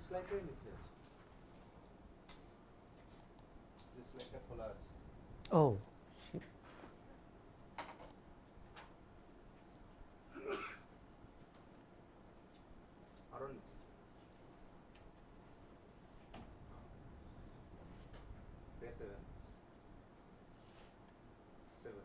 স্লাইডটাই নিচে আছে, যে স্লাইডটা খোলা আছে। Oh, shit. আরো নিচে। Page 7. 7.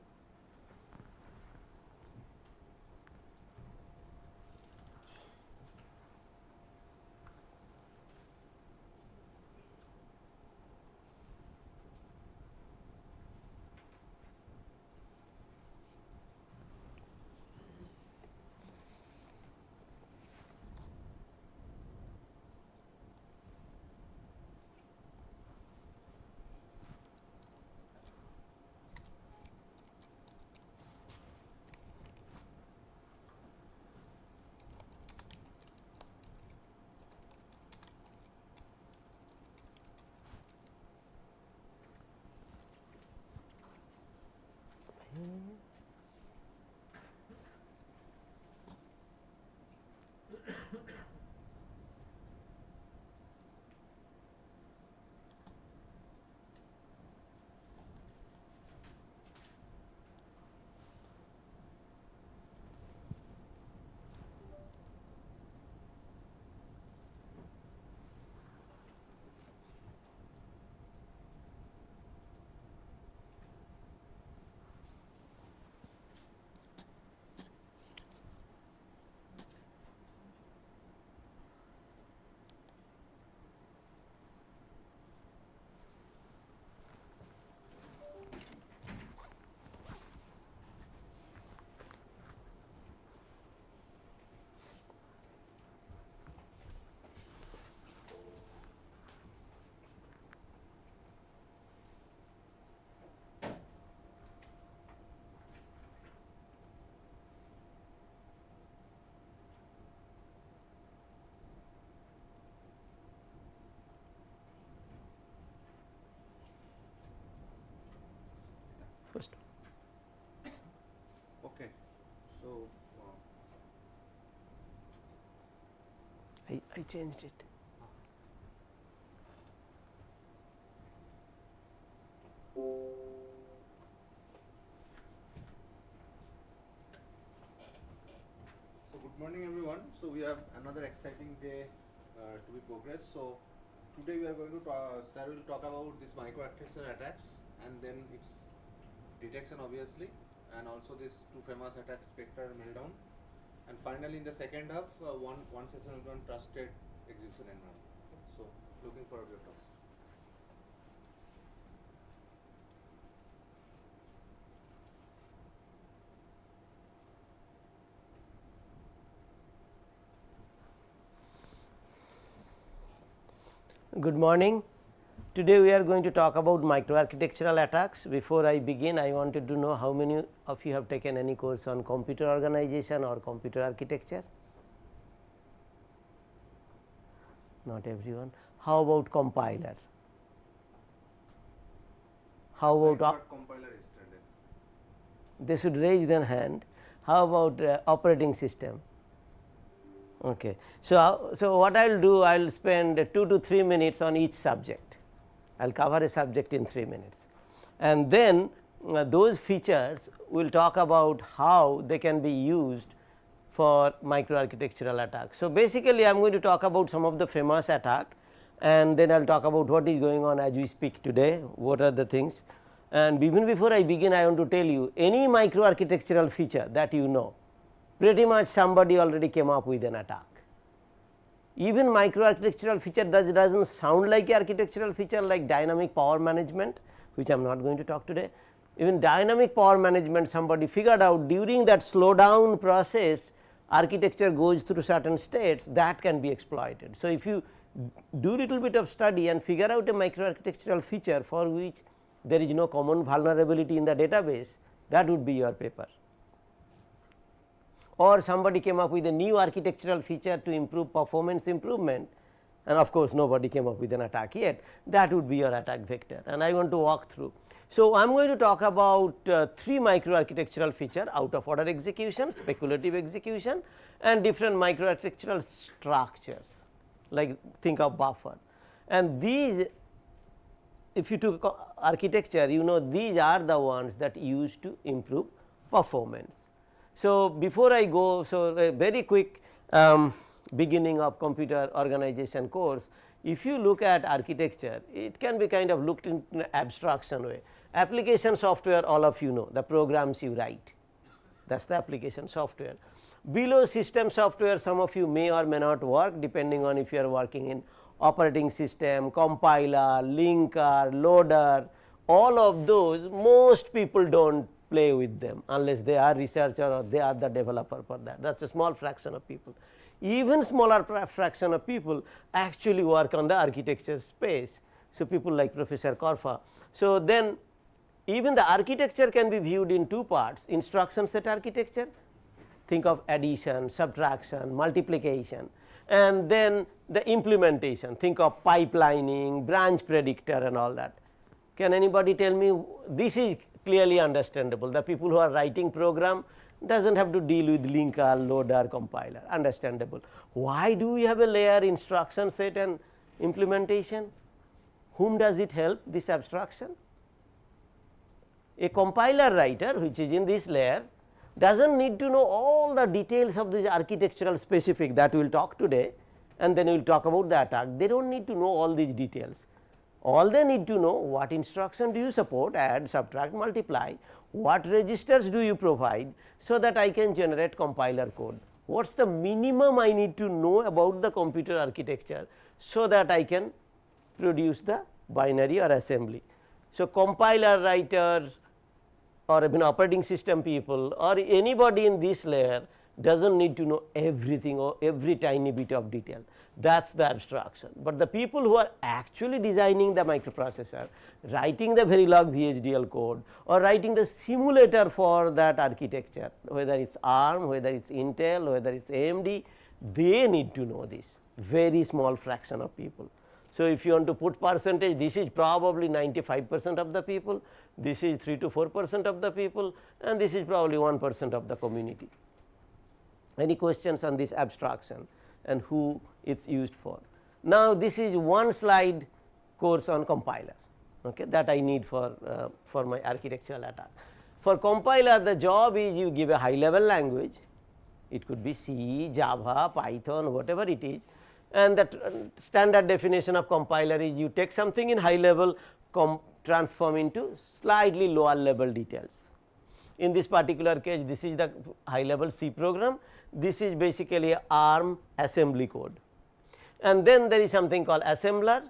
First. Okay. So I changed it. good morning everyone. So we have another exciting day to be progressed. So today we are going to sir will talk about this microarchitecture attacks and then its detection obviously, and also these two famous attacks, Spectre and Meltdown. And finally in the second half, one session will be on trusted execution environment. So looking forward to your talks. Good morning. Today we are going to talk about microarchitectural attacks. Before I begin, I wanted to know how many of you have taken any course on computer organization or computer architecture? Not everyone. How about compiler? How about compiler yesterday? they should raise their hand. How about operating system? Okay. So what I will do, I will spend 2 to 3 minutes on each subject. I will cover a subject in 3 minutes, and then those features we will talk about how they can be used for microarchitectural attacks. So basically I am going to talk about some of the famous attack, and then I will talk about what is going on as we speak today, what are the things. And even before I begin, I want to tell you, any microarchitectural feature that you know, pretty much somebody already came up with an attack. Even microarchitectural feature that does not sound like architectural feature, like dynamic power management, which I am not going to talk today. Even dynamic power management, somebody figured out during that slowdown process, architecture goes through certain states that can be exploited. So if you do little bit of study and figure out a microarchitectural feature for which there is no common vulnerability in the database, that would be your paper. Or somebody came up with a new architectural feature to improve performance improvement, and of course nobody came up with an attack yet, that would be your attack vector, and I want to walk through. So I am going to talk about 3 microarchitectural feature: out of order execution, speculative execution, and different microarchitectural structures. like think of buffer, and these, if you took architecture, you know these are the ones that used to improve performance. So, before I go, so a very quick beginning of computer organization course, if you look at architecture, it can be kind of looked in an abstraction way. Application software, all of you know, the programs you write, that is the application software. Below system software, some of you may or may not work depending on if you are working in operating system, compiler, linker, loader, all of those most people do not play with them unless they are researcher or they are the developer for that. That is a small fraction of people. Even smaller fraction of people actually work on the architecture space. So, people like Professor Karfa. So, then even the architecture can be viewed in two parts: instruction set architecture, think of addition, subtraction, multiplication, and then the implementation, think of pipelining, branch predictor and all that. Can anybody tell me? This is clearly understandable. The people who are writing program does not have to deal with linker, loader, compiler, understandable. Why do we have a layer instruction set and implementation? Whom does it help, this abstraction? A compiler writer which is in this layer does not need to know all the details of this architectural specific, that we will talk today, and then we will talk about the attack. They do not need to know all these details. All they need to know, what instruction do you support, add, subtract, multiply, what registers do you provide, so that I can generate compiler code. What is the minimum I need to know about the computer architecture, so that I can produce the binary or assembly. So, compiler writers or even operating system people or anybody in this layer does not need to know everything or every tiny bit of detail, that is the abstraction. But the people who are actually designing the microprocessor, writing the Verilog VHDL code or writing the simulator for that architecture, whether it is ARM, whether it is Intel, whether it is AMD, they need to know this, very small fraction of people. So, if you want to put percentage, this is probably 95% of the people, this is 3 to 4% of the people, and this is probably 1% of the community. Any questions on this abstraction and who it is used for? Now, this is one slide course on compiler, okay, that I need for my architectural attack. For compiler, the job is you give a high level language, it could be C, Java, Python, whatever it is, and the standard definition of compiler is you take something in high level, transform into slightly lower level details. In this particular case, this is the high level C program, this is basically a ARM assembly code, and then there is something called assembler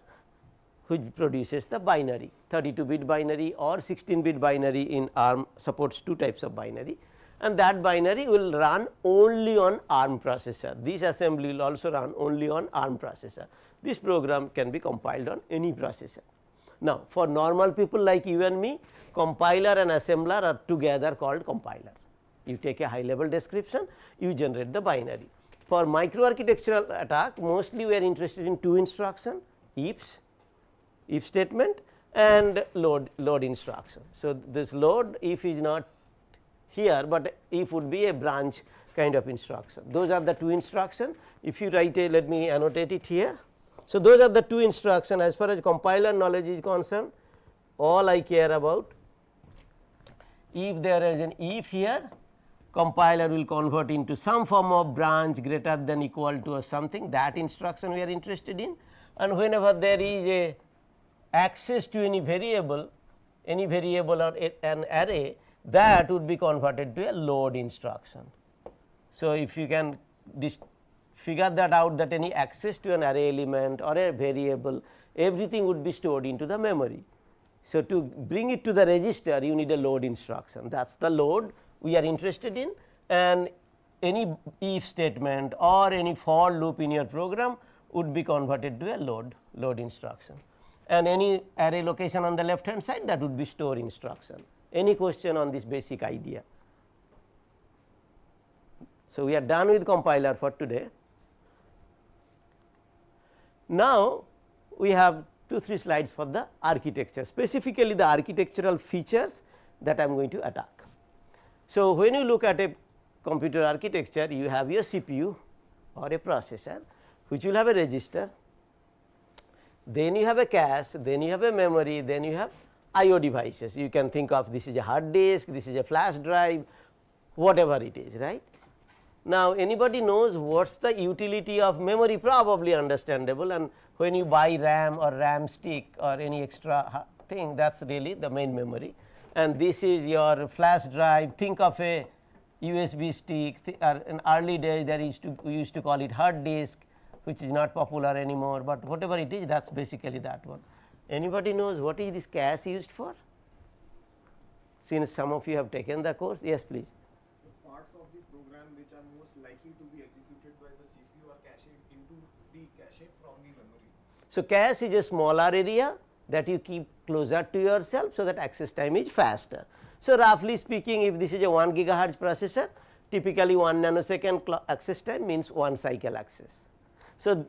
which produces the binary, 32-bit binary or 16-bit binary. In ARM supports two types of binary, and that binary will run only on ARM processor. This assembly will also run only on ARM processor. This program can be compiled on any processor. Now, for normal people like you and me, compiler and assembler are together called compiler. You take a high level description, you generate the binary. For microarchitectural attack, mostly we are interested in two instruction, if statement and load instruction. So, this load if is not here, but if would be a branch kind of instruction. Those are the two instruction. If you write a, let me annotate it here. So, those are the two instruction. As far as compiler knowledge is concerned, all I care about, if there is an if here, compiler will convert into some form of branch greater than equal to or something, that instruction we are interested in, and whenever there is a access to any variable or an array, that would be converted to a load instruction. So, if you can figure that out, that any access to an array element or a variable, everything would be stored into the memory. So, to bring it to the register, you need a load instruction, that is the load we are interested in, and any if statement or any for loop in your program would be converted to a load instruction, and any array location on the left hand side, that would be store instruction. Any question on this basic idea? So, we are done with compiler for today. Now, we have 2-3 slides for the architecture, specifically the architectural features that I am going to attack. So, when you look at a computer architecture, you have your CPU or a processor which will have a register, then you have a cache, then you have a memory, then you have IO devices. You can think of this is a hard disk, this is a flash drive, whatever it is, right. Now, anybody knows what is the utility of memory? Probably understandable, and when you buy RAM or RAM stick or any extra thing, that is really the main memory, and this is your flash drive. Think of a USB stick, in early days there we used to call it hard disk, which is not popular anymore, but whatever it is, that is basically that one. Anybody knows what is this cache used for? Since some of you have taken the course, yes please. So parts of the program which are most likely to be executed by the CPU are cached into the cache from the memory. So cache is a smaller area that you keep closer to yourself, so that access time is faster. So roughly speaking, if this is a 1 gigahertz processor, typically 1 nanosecond access time means 1 cycle access. So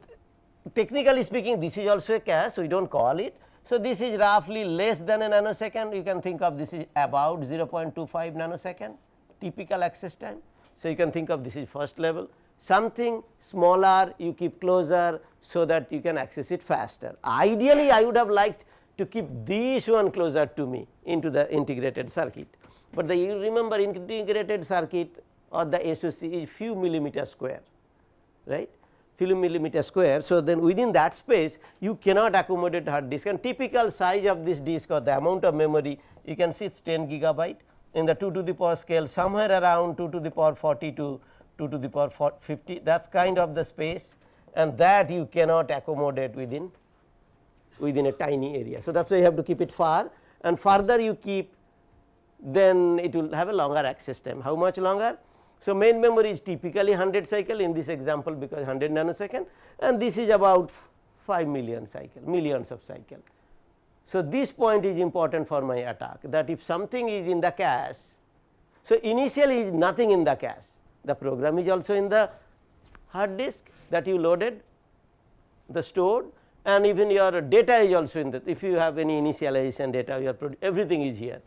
technically speaking, this is also a cache, so we do not call it. So this is roughly less than a nanosecond. You can think of this is about 0.25 nanosecond typical access time. So you can think of this is first level, something smaller you keep closer, so that you can access it faster. Ideally, I would have liked to keep this one closer to me into the integrated circuit, but you remember integrated circuit or the SOC is few millimeter square, right, few millimeter square. So then within that space you cannot accommodate hard disk, and typical size of this disk or the amount of memory, you can see it is 10 gigabyte in the 2 to the power scale, somewhere around 2 to the power 40 to 2 to the power 50, that is kind of the space, and that you cannot accommodate within a tiny area. So that is why you have to keep it far, and further you keep, then it will have a longer access time. How much longer? So main memory is typically 100 cycle in this example, because 100 nanosecond, and this is about 5 million cycle, millions of cycle. So this point is important for my attack, that if something is in the cache, so initially is nothing in the cache, the program is also in the hard disk that you loaded, the stored, and even your data is also in the, if you have any initialization data, your everything is here.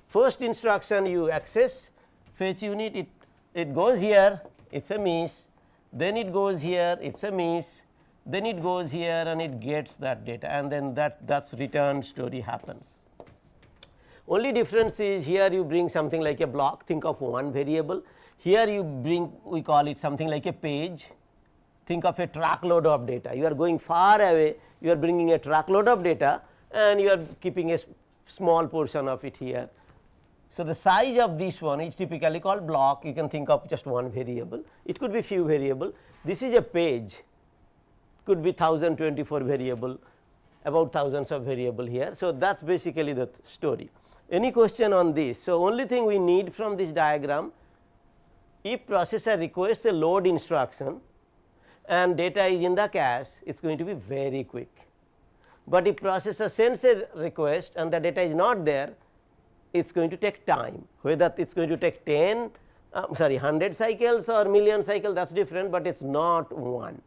First instruction you access fetch unit, it goes here, it is a miss, then it goes here, it is a miss, then it goes here and it gets that data, and then that's return story happens. Only difference is here you bring something like a block, think of one variable, here you bring, we call it something like a page, think of a truckload of data, you are going far away, you are bringing a truckload of data and you are keeping a small portion of it here. So the size of this one is typically called block, you can think of just one variable, it could be few variable, this is a page, could be 1024 variable, about thousands of variable here. So that is basically the story. Any question on this? So only thing we need from this diagram, if processor requests a load instruction and data is in the cache, it is going to be very quick. But if processor sends a request and the data is not there, it is going to take time, whether it is going to take 100 cycles or million cycles, that is different, but it is not one.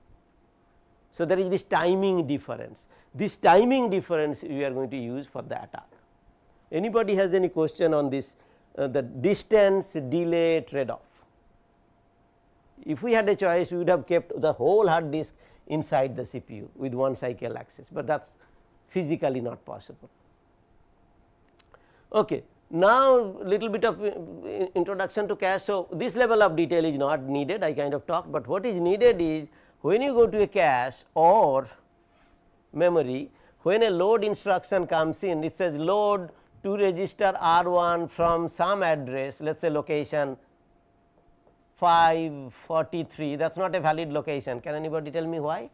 So there is this timing difference, this timing difference we are going to use for the attack. Anybody has any question on this, the distance delay trade off? If we had a choice, we would have kept the whole hard disk inside the CPU with one cycle access, but that is physically not possible. Okay. Now, little bit of introduction to cache. So, this level of detail is not needed, I kind of talked, but what is needed is when you go to a cache or memory, when a load instruction comes in, it says load to register R1 from some address, let us say location 543, that is not a valid location. Can anybody tell me why?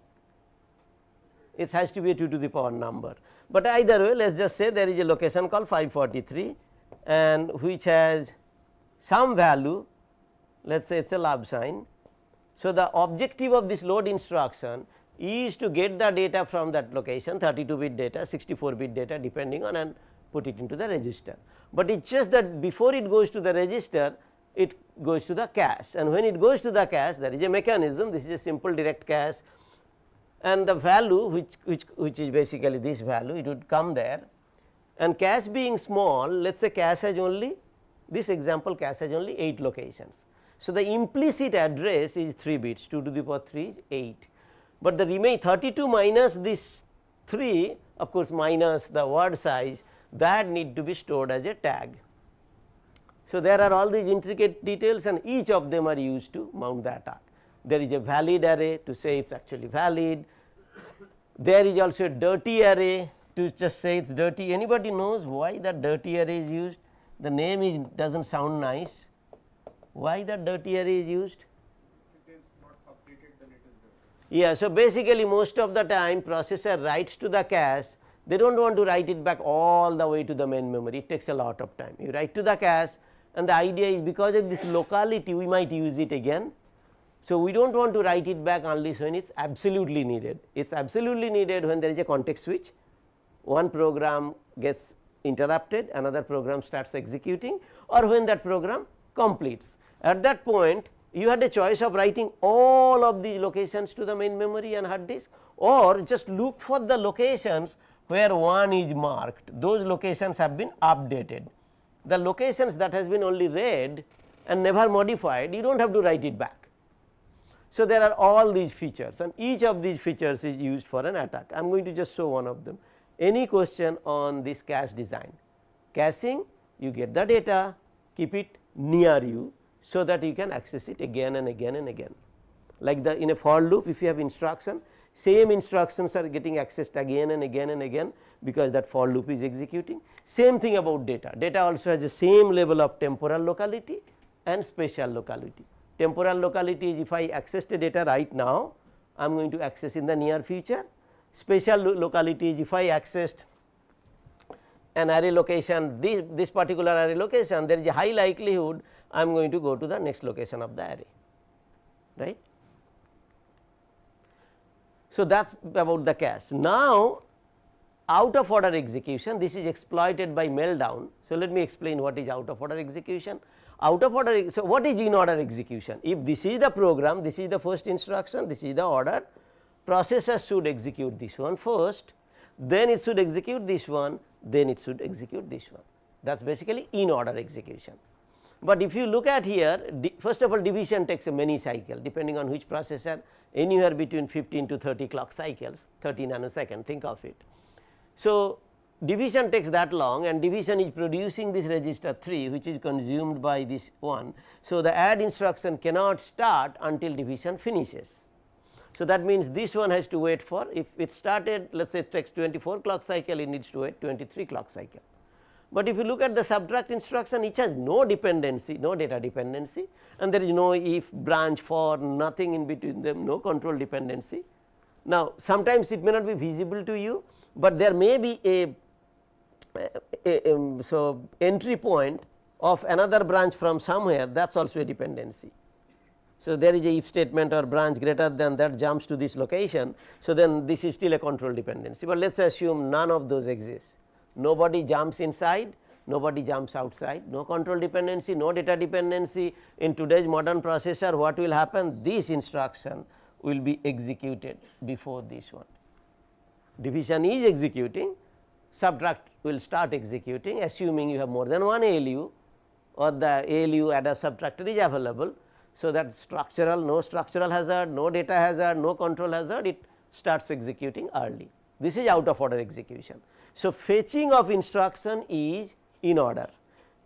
It has to be a 2 to the power number, but either way, let us just say there is a location called 543 and which has some value, let us say it is a love sign. So, the objective of this load instruction is to get the data from that location, 32 bit data, 64 bit data depending on, and put it into the register. But it is just that before it goes to the register, it goes to the cache, and when it goes to the cache, there is a mechanism, this is a simple direct cache, and the value which is basically this value, it would come there, and cache being small, let us say cache has only, this example cache has only 8 locations. So, the implicit address is 3 bits, 2 to the power 3 is 8. but the remaining 32 minus this 3, of course, minus the word size, that need to be stored as a tag. So, there are all these intricate details and each of them are used to mount the attack. There is a valid array to say it is actually valid. There is also a dirty array to just say it is dirty. Anybody knows why that dirty array is used? The name is does not sound nice. Why that dirty array is used? If it is not updated, then it is dirty. Yeah, so basically most of the time processor writes to the cache, they do not want to write it back all the way to the main memory, it takes a lot of time. You write to the cache and the idea is because of this locality we might use it again. So, we do not want to write it back only when it is absolutely needed. It is absolutely needed when there is a context switch, one program gets interrupted, another program starts executing, or when that program completes. At that point you had a choice of writing all of these locations to the main memory and hard disk, or just look for the locations where 1 is marked, those locations have been updated. The locations that has been only read and never modified, you do not have to write it back. So, there are all these features and each of these features is used for an attack. I am going to just show one of them. Any question on this cache design? Caching, you get the data, keep it near you so that you can access it again and again and again. Like the in a for loop, if you have instruction, same instructions are getting accessed again and again and again because that for loop is executing. Same thing about data. Data also has the same level of temporal locality and spatial locality. Temporal locality is if I access the data right now, I am going to access in the near future. Spatial locality is if I accessed an array location, this particular array location, there is a high likelihood I am going to go to the next location of the array, right. So, that is about the cache. Now, out of order execution, this is exploited by meltdown. So, let me explain what is out of order execution. Out of order, so what is in order execution? If this is the program, this is the first instruction, this is the order, processor should execute this one first, then it should execute this one, then it should execute this one. That is basically in order execution. But if you look at here, first of all division takes a many cycle depending on which processor, anywhere between 15 to 30 clock cycles, 30 nanosecond, think of it. So, division takes that long and division is producing this register 3 which is consumed by this one. So, the add instruction cannot start until division finishes. So, that means this one has to wait for, if it started let us say it takes 24 clock cycle, it needs to wait 23 clock cycle. But if you look at the subtract instruction, it has no dependency, no data dependency, and there is no if, branch, for, nothing in between them, no control dependency. Now, sometimes it may not be visible to you, but there may be a so entry point of another branch from somewhere, that is also a dependency. So, there is a if statement or branch greater than that jumps to this location. So, then this is still a control dependency, but let us assume none of those exist. Nobody jumps inside, nobody jumps outside, no control dependency, no data dependency. In today's modern processor, what will happen? This instruction will be executed before this one. Division is executing, subtract will start executing, assuming you have more than one ALU or the ALU adder subtractor is available. So, that structural, no structural hazard, no data hazard, no control hazard, it starts executing early. This is out of order execution. So, fetching of instruction is in order,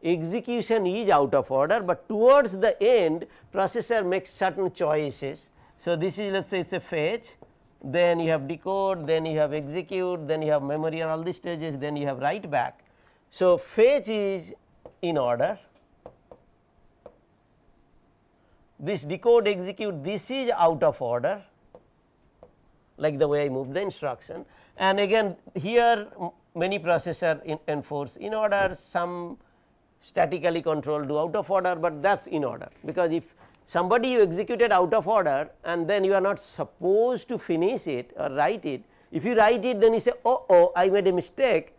execution is out of order, but towards the end processor makes certain choices. So, this is let us say it is a fetch, then you have decode, then you have execute, then you have memory and all these stages, then you have write back. So, fetch is in order, this decode execute, this is out of order, like the way I moved the instruction, and again here many processor enforce in order, some statically controlled do out of order, but that is in order, because if somebody you executed out of order and then you are not supposed to finish it or write it, if you write it then you say oh I made a mistake,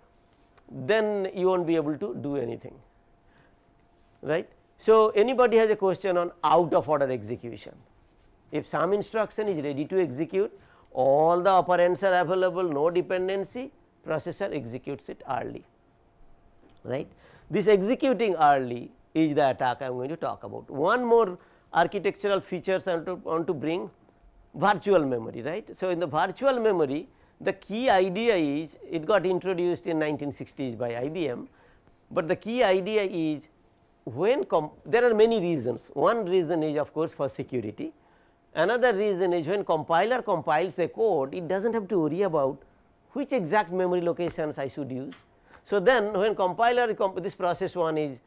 then you will not be able to do anything, right. So, anybody has a question on out of order execution? If some instruction is ready to execute, all the operands are available, no dependency, processor executes it early, right. This executing early is the attack I am going to talk about. One more architectural features I want to bring. virtual memory, right. So, in the virtual memory the key idea is, it got introduced in 1960s by IBM, but the key idea is when there are many reasons. One reason is of course for security, another reason is when compiler compiles a code, it does not have to worry about which exact memory locations I should use. So, then when compiler this process 1 is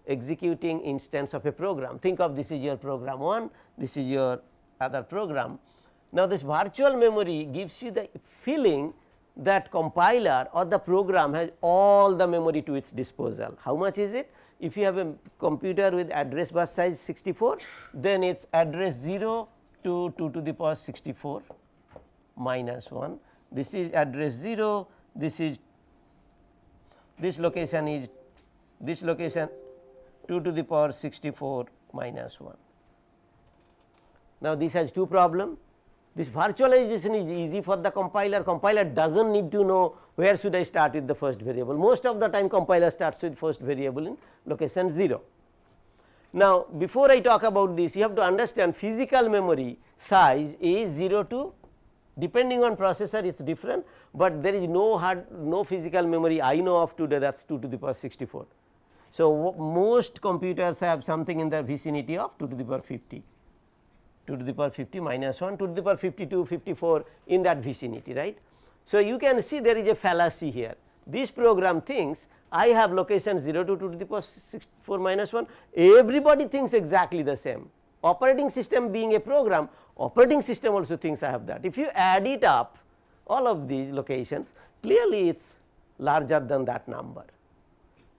executing instance of a program, think of this is your program 1, this is your other program. Now, this virtual memory gives you the feeling that compiler or the program has all the memory to its disposal. How much is it? If you have a computer with address bus size 64, then it is address 0 to 2 to the power 64 minus 1. This is address 0, this is this location is this location 2 to the power 64 minus 1. Now, this has two problems. This virtualization is easy for the compiler. Compiler does not need to know where should I start with the first variable. Most of the time compiler starts with first variable in location 0. Now, before I talk about this, you have to understand physical memory size is 0 to, depending on processor it is different, but there is no physical memory I know of today that is 2 to the power 64. So, most computers have something in the vicinity of 2 to the power 50. 2 to the power 50 minus 1, 2 to the power 52, 54 in that vicinity, right. So, you can see there is a fallacy here. This program thinks I have location 0 to 2 to the power 64 minus 1, everybody thinks exactly the same. Operating system being a program, operating system also thinks I have that. If you add it up, all of these locations, clearly it is larger than that number.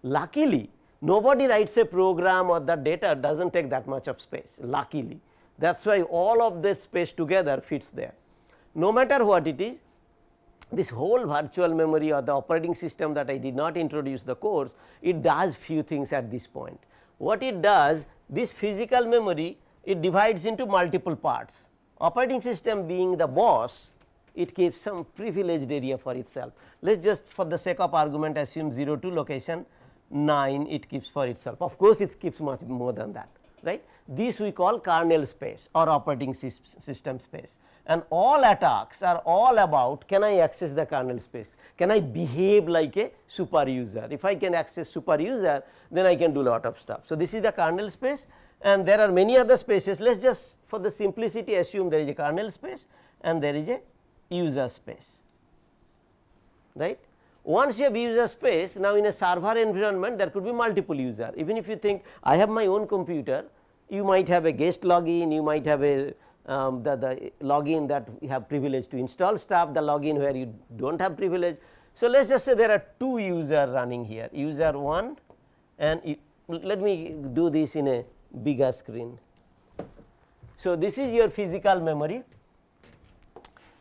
Luckily, nobody writes a program or the data does not take that much of space, luckily. That is why all of this space together fits there. No matter what it is, this whole virtual memory or the operating system that I did not introduce the course, it does few things at this point. What it does, this physical memory, it divides into multiple parts. Operating system being the boss, it keeps some privileged area for itself. Let us just for the sake of argument assume 0 to location 9 it keeps for itself. Of course, it keeps much more than that, right. This we call kernel space or operating system space, and all attacks are all about, can I access the kernel space, can I behave like a super user. If I can access super user, then I can do lot of stuff. So, this is the kernel space, and there are many other spaces. Let us just for the simplicity assume there is a kernel space and there is a user space, right. Once you have user space, now in a server environment there could be multiple user. Even if you think I have my own computer, you might have a guest login, you might have a the login that you have privilege to install stuff, the login where you do not have privilege. So, let us just say there are two users running here, user 1 and let me do this in a bigger screen. So, this is your physical memory,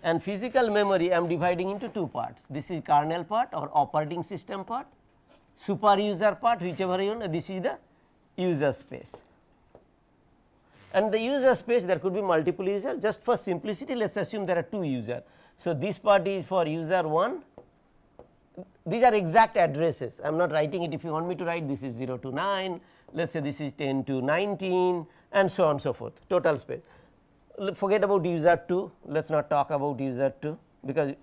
and physical memory I am dividing into two parts. This is kernel part or operating system part, super user part, whichever you want. This is the user space, and the user space there could be multiple users. Just for simplicity, let us assume there are two users. So, this part is for user 1, these are exact addresses, I am not writing it. If you want me to write, this is 0 to 9, let us say this is 10 to 19 and so on and so forth, total space. Forget about user 2, let us not talk about user 2, because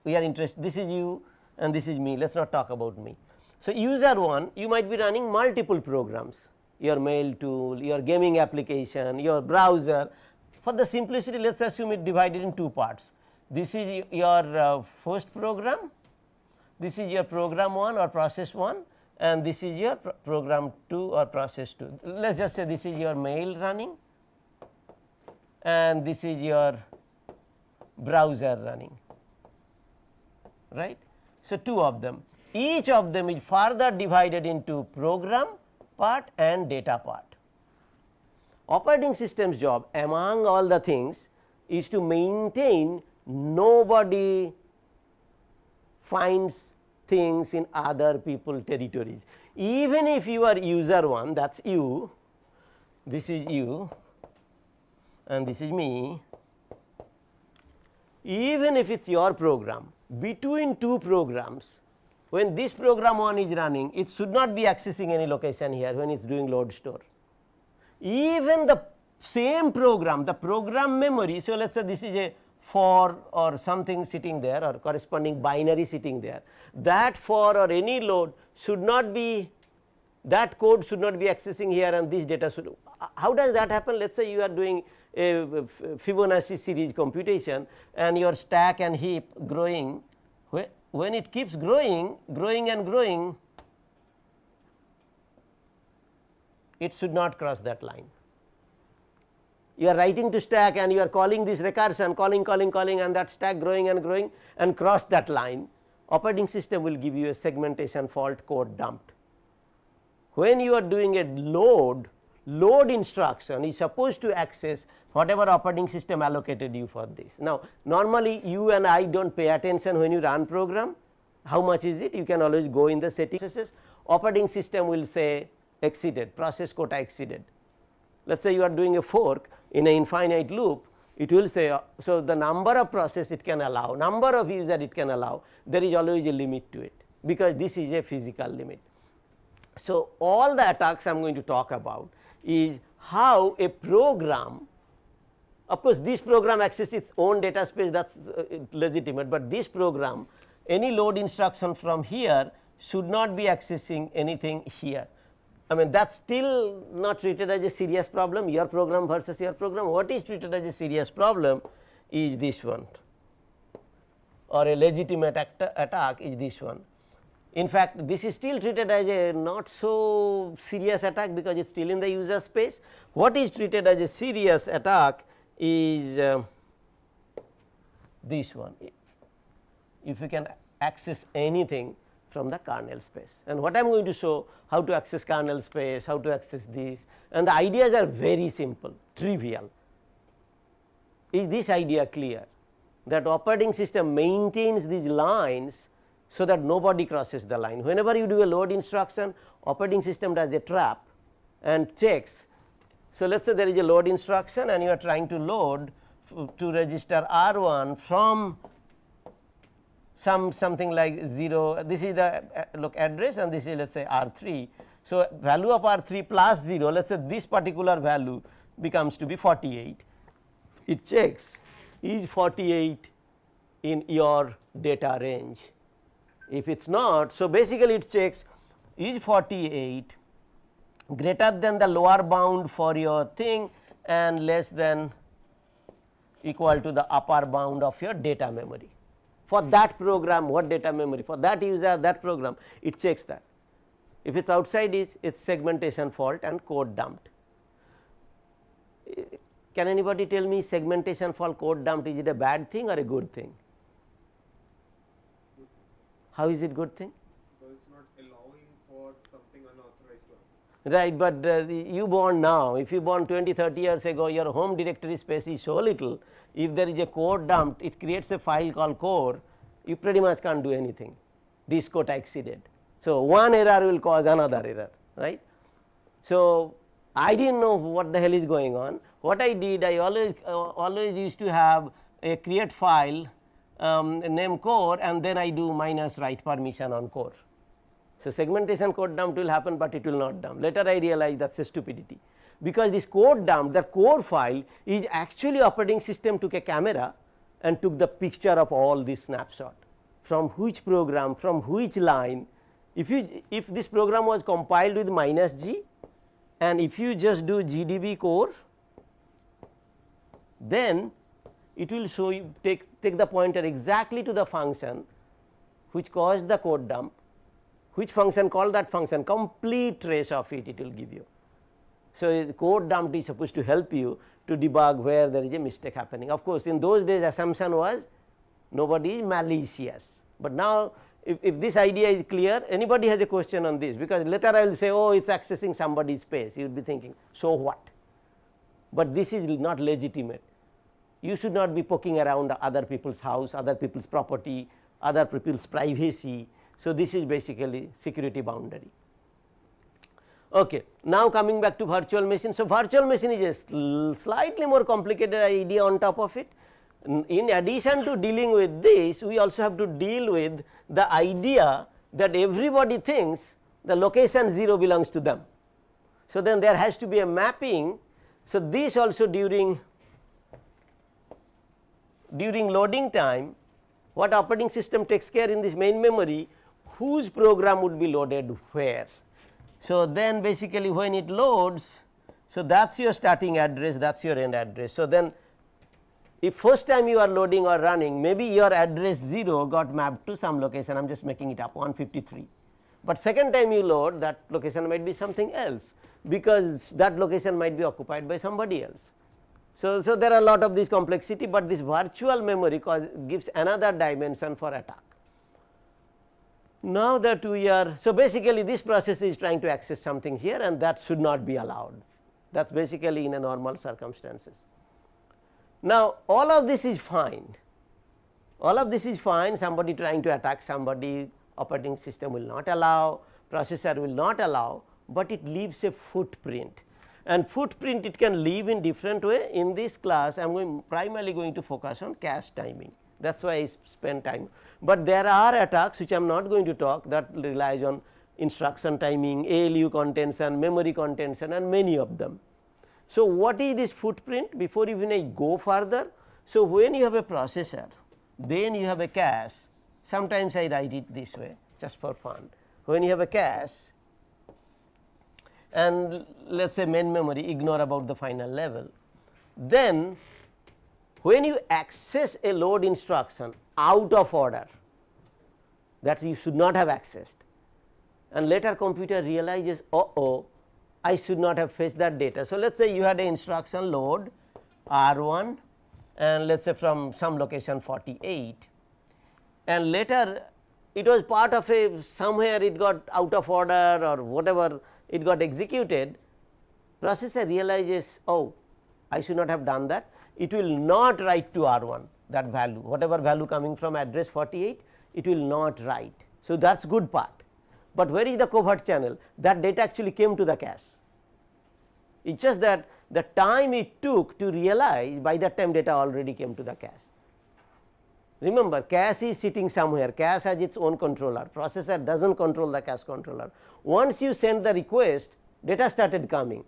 we are interested, this is you and this is me, let us not talk about me. So, user 1, you might be running multiple programs, your mail tool, your gaming application, your browser. For the simplicity, let us assume it divided in two parts. This is your first program, this is your program 1 or process 1, and this is your program 2 or process 2. Let us just say this is your mail running and this is your browser running, right. So, two of them, each of them is further divided into program part and data part. Operating system's job among all the things is to maintain nobody finds things in other people territories. Even if you are user 1, that is you, this is you and this is me, even if it is your program, between two programs, when this program 1 is running, it should not be accessing any location here when it is doing load store. Even the same program, the program memory. So, let us say this is a for or something sitting there or corresponding binary sitting there, that for or any load should not be, that code should not be accessing here, and this data should. How does that happen? Let us say you are doing a Fibonacci series computation and your stack and heap growing, when it keeps growing and growing, it should not cross that line. You are writing to stack and you are calling this recursion, calling and that stack growing and cross that line, operating system will give you a segmentation fault code dumped. When you are doing a load instruction is supposed to access whatever operating system allocated you for this. Now, normally you and I do not pay attention when you run program, how much is it, you can always go in the settings, operating system will say exceeded, process quota exceeded. Let us say you are doing a fork in an infinite loop, it will say, so the number of process it can allow, number of user it can allow, there is always a limit to it, because this is a physical limit. So, all the attacks I am going to talk about is how a program, of course, this program accesses its own data space, that is legitimate, but this program, any load instruction from here should not be accessing anything here. I mean, that is still not treated as a serious problem, your program versus your program. What is treated as a serious problem is this one, or a legitimate attack is this one. In fact, this is still treated as a not so serious attack because it is still in the user space. What is treated as a serious attack is this one, if you can access anything from the kernel space. And what I am going to show, how to access kernel space, how to access this, and the ideas are very simple, trivial. Is this idea clear? That operating system maintains these lines so that nobody crosses the line. Whenever you do a load instruction, operating system does a trap and checks. So, let us say there is a load instruction and you are trying to load to register R1 from something like 0, this is the address and this is let us say R3. So, value of R3 plus 0, let us say this particular value becomes to be 48. It checks is 48 in your data range. If it is not, so basically it checks is 48 greater than the lower bound for your thing and less than equal to the upper bound of your data memory. For that program, what data memory, for that user, that program, it checks that. If it is outside, it is segmentation fault and code dumped. Can anybody tell me segmentation fault code dumped, is it a bad thing or a good thing? How is it good thing? Because it's not allowing for something unauthorized to happen. Right, but you born now, if you born 20-30 years ago, your home directory space is so little, if there is a code dumped, it creates a file called core, you pretty much can't do anything, disk quota exceeded. So, one error will cause another error, right. So, I did not know what the hell is going on. What I did, I always used to have a create file name core and then I do minus write permission on core. So, segmentation code dump will happen, but it will not dump. Later I realized that is a stupidity, because this code dump, the core file is actually operating system took a camera and took the picture of all this snapshot from which program, from which line. If this program was compiled with -g and if you just do gdb core, then it will show you take the pointer exactly to the function which caused the code dump, which function called that function, complete trace of it will give you. So, the code dump is supposed to help you to debug where there is a mistake happening. Of course, in those days assumption was nobody is malicious, but now if this idea is clear, anybody has a question on this, because later I will say, oh, it is accessing somebody's space, you will be thinking, so what? But this is not legitimate. You should not be poking around other people's house, other people's property, other people's privacy. So, this is basically security boundary. Okay. Now, coming back to virtual machine. So, virtual machine is a slightly more complicated idea on top of it. In addition to dealing with this, we also have to deal with the idea that everybody thinks the location 0 belongs to them. So, then there has to be a mapping So, this also during loading time, what operating system takes care in this main memory, whose program would be loaded where. So, then basically when it loads, so that is your starting address, that is your end address. So, then if first time you are loading or running, maybe your address 0 got mapped to some location, I am just making it up 153, but second time you load, that location might be something else, because that location might be occupied by somebody else. So, there are a lot of this complexity, but this virtual memory gives another dimension for attack. Now that we are, so basically this process is trying to access something here, and that should not be allowed, that is basically in a normal circumstances. Now, all of this is fine, somebody trying to attack somebody, operating system will not allow, processor will not allow, but it leaves a footprint, and footprint it can leave in different way. In this class I am primarily going to focus on cache timing, that is why I spend time, but there are attacks which I am not going to talk, that relies on instruction timing, ALU contention, memory contention, and many of them. So, what is this footprint? Before even I go further, so when you have a processor, then you have a cache, sometimes I write it this way just for fun. When you have a cache and let us say main memory, ignore about the final level, then when you access a load instruction out of order, that you should not have accessed, and later computer realizes, oh, I should not have fetched that data. So, let us say you had a instruction load R1 and let us say from some location 48, and later it was part of a somewhere it got out of order or whatever, it got executed, processor realizes, oh, I should not have done that, it will not write to R1 that value, whatever value coming from address 48, it will not write. So, that is good part, but where is the covert channel? That data actually came to the cache, it is just that the time it took to realize, by that time data already came to the cache. Remember, cache is sitting somewhere, cache has its own controller, processor does not control the cache controller. Once you send the request, data started coming,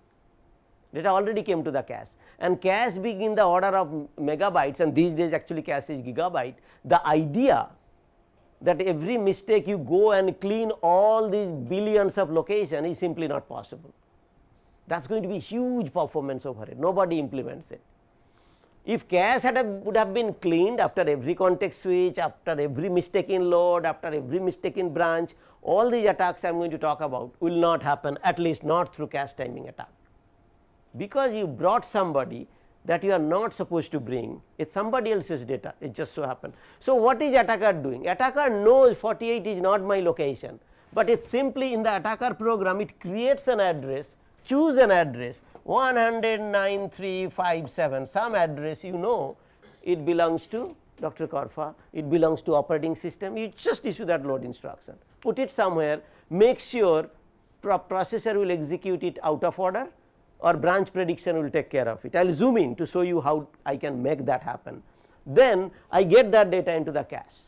data already came to the cache, and cache being in the order of megabytes, and these days actually cache is gigabyte. The idea that every mistake you go and clean all these billions of locations is simply not possible. That is going to be huge performance overhead, nobody implements it. If cache would have been cleaned after every context switch, after every mistake in load, after every mistake in branch, all these attacks I am going to talk about will not happen, at least not through cache timing attack, because you brought somebody that you are not supposed to bring, it is somebody else's data, it just so happened. So, what is attacker doing? Attacker knows 48 is not my location, but it is simply in the attacker program, it creates an address, choose an address 1009357, some address, you know it belongs to Dr. Karfa, it belongs to operating system, you just issue that load instruction, put it somewhere, make sure processor will execute it out of order or branch prediction will take care of it. I will zoom in to show you how I can make that happen. Then I get that data into the cache.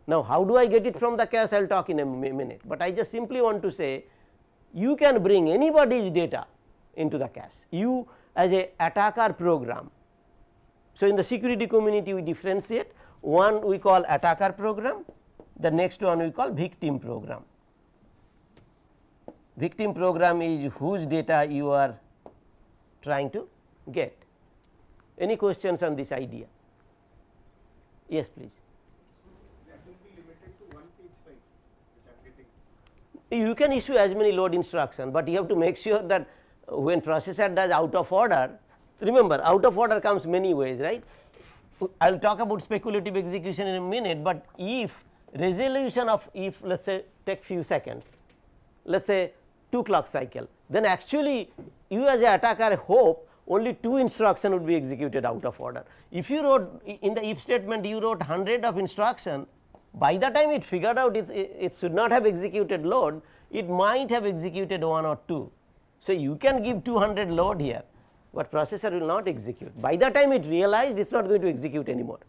Now, how do I get it from the cache? I will talk in a minute, but I just simply want to say you can bring anybody's data into the cache, you as a attacker program. So, in the security community we differentiate, one we call attacker program, the next one we call victim program. Victim program is whose data you are trying to get. Any questions on this idea? Yes, please. This will be limited to one page size which I am getting. You can issue as many load instruction, but you have to make sure that when processor does out of order, remember out of order comes many ways, right. I will talk about speculative execution in a minute, but if resolution of if let us say take few seconds, let us say 2 clock cycle, then actually you as an attacker hope only 2 instruction would be executed out of order. If you wrote in the if statement you wrote 100 of instruction, by the time it figured out it should not have executed load, it might have executed 1 or 2. So, you can give 200 load here, but processor will not execute. By the time it realized it is not going to execute anymore,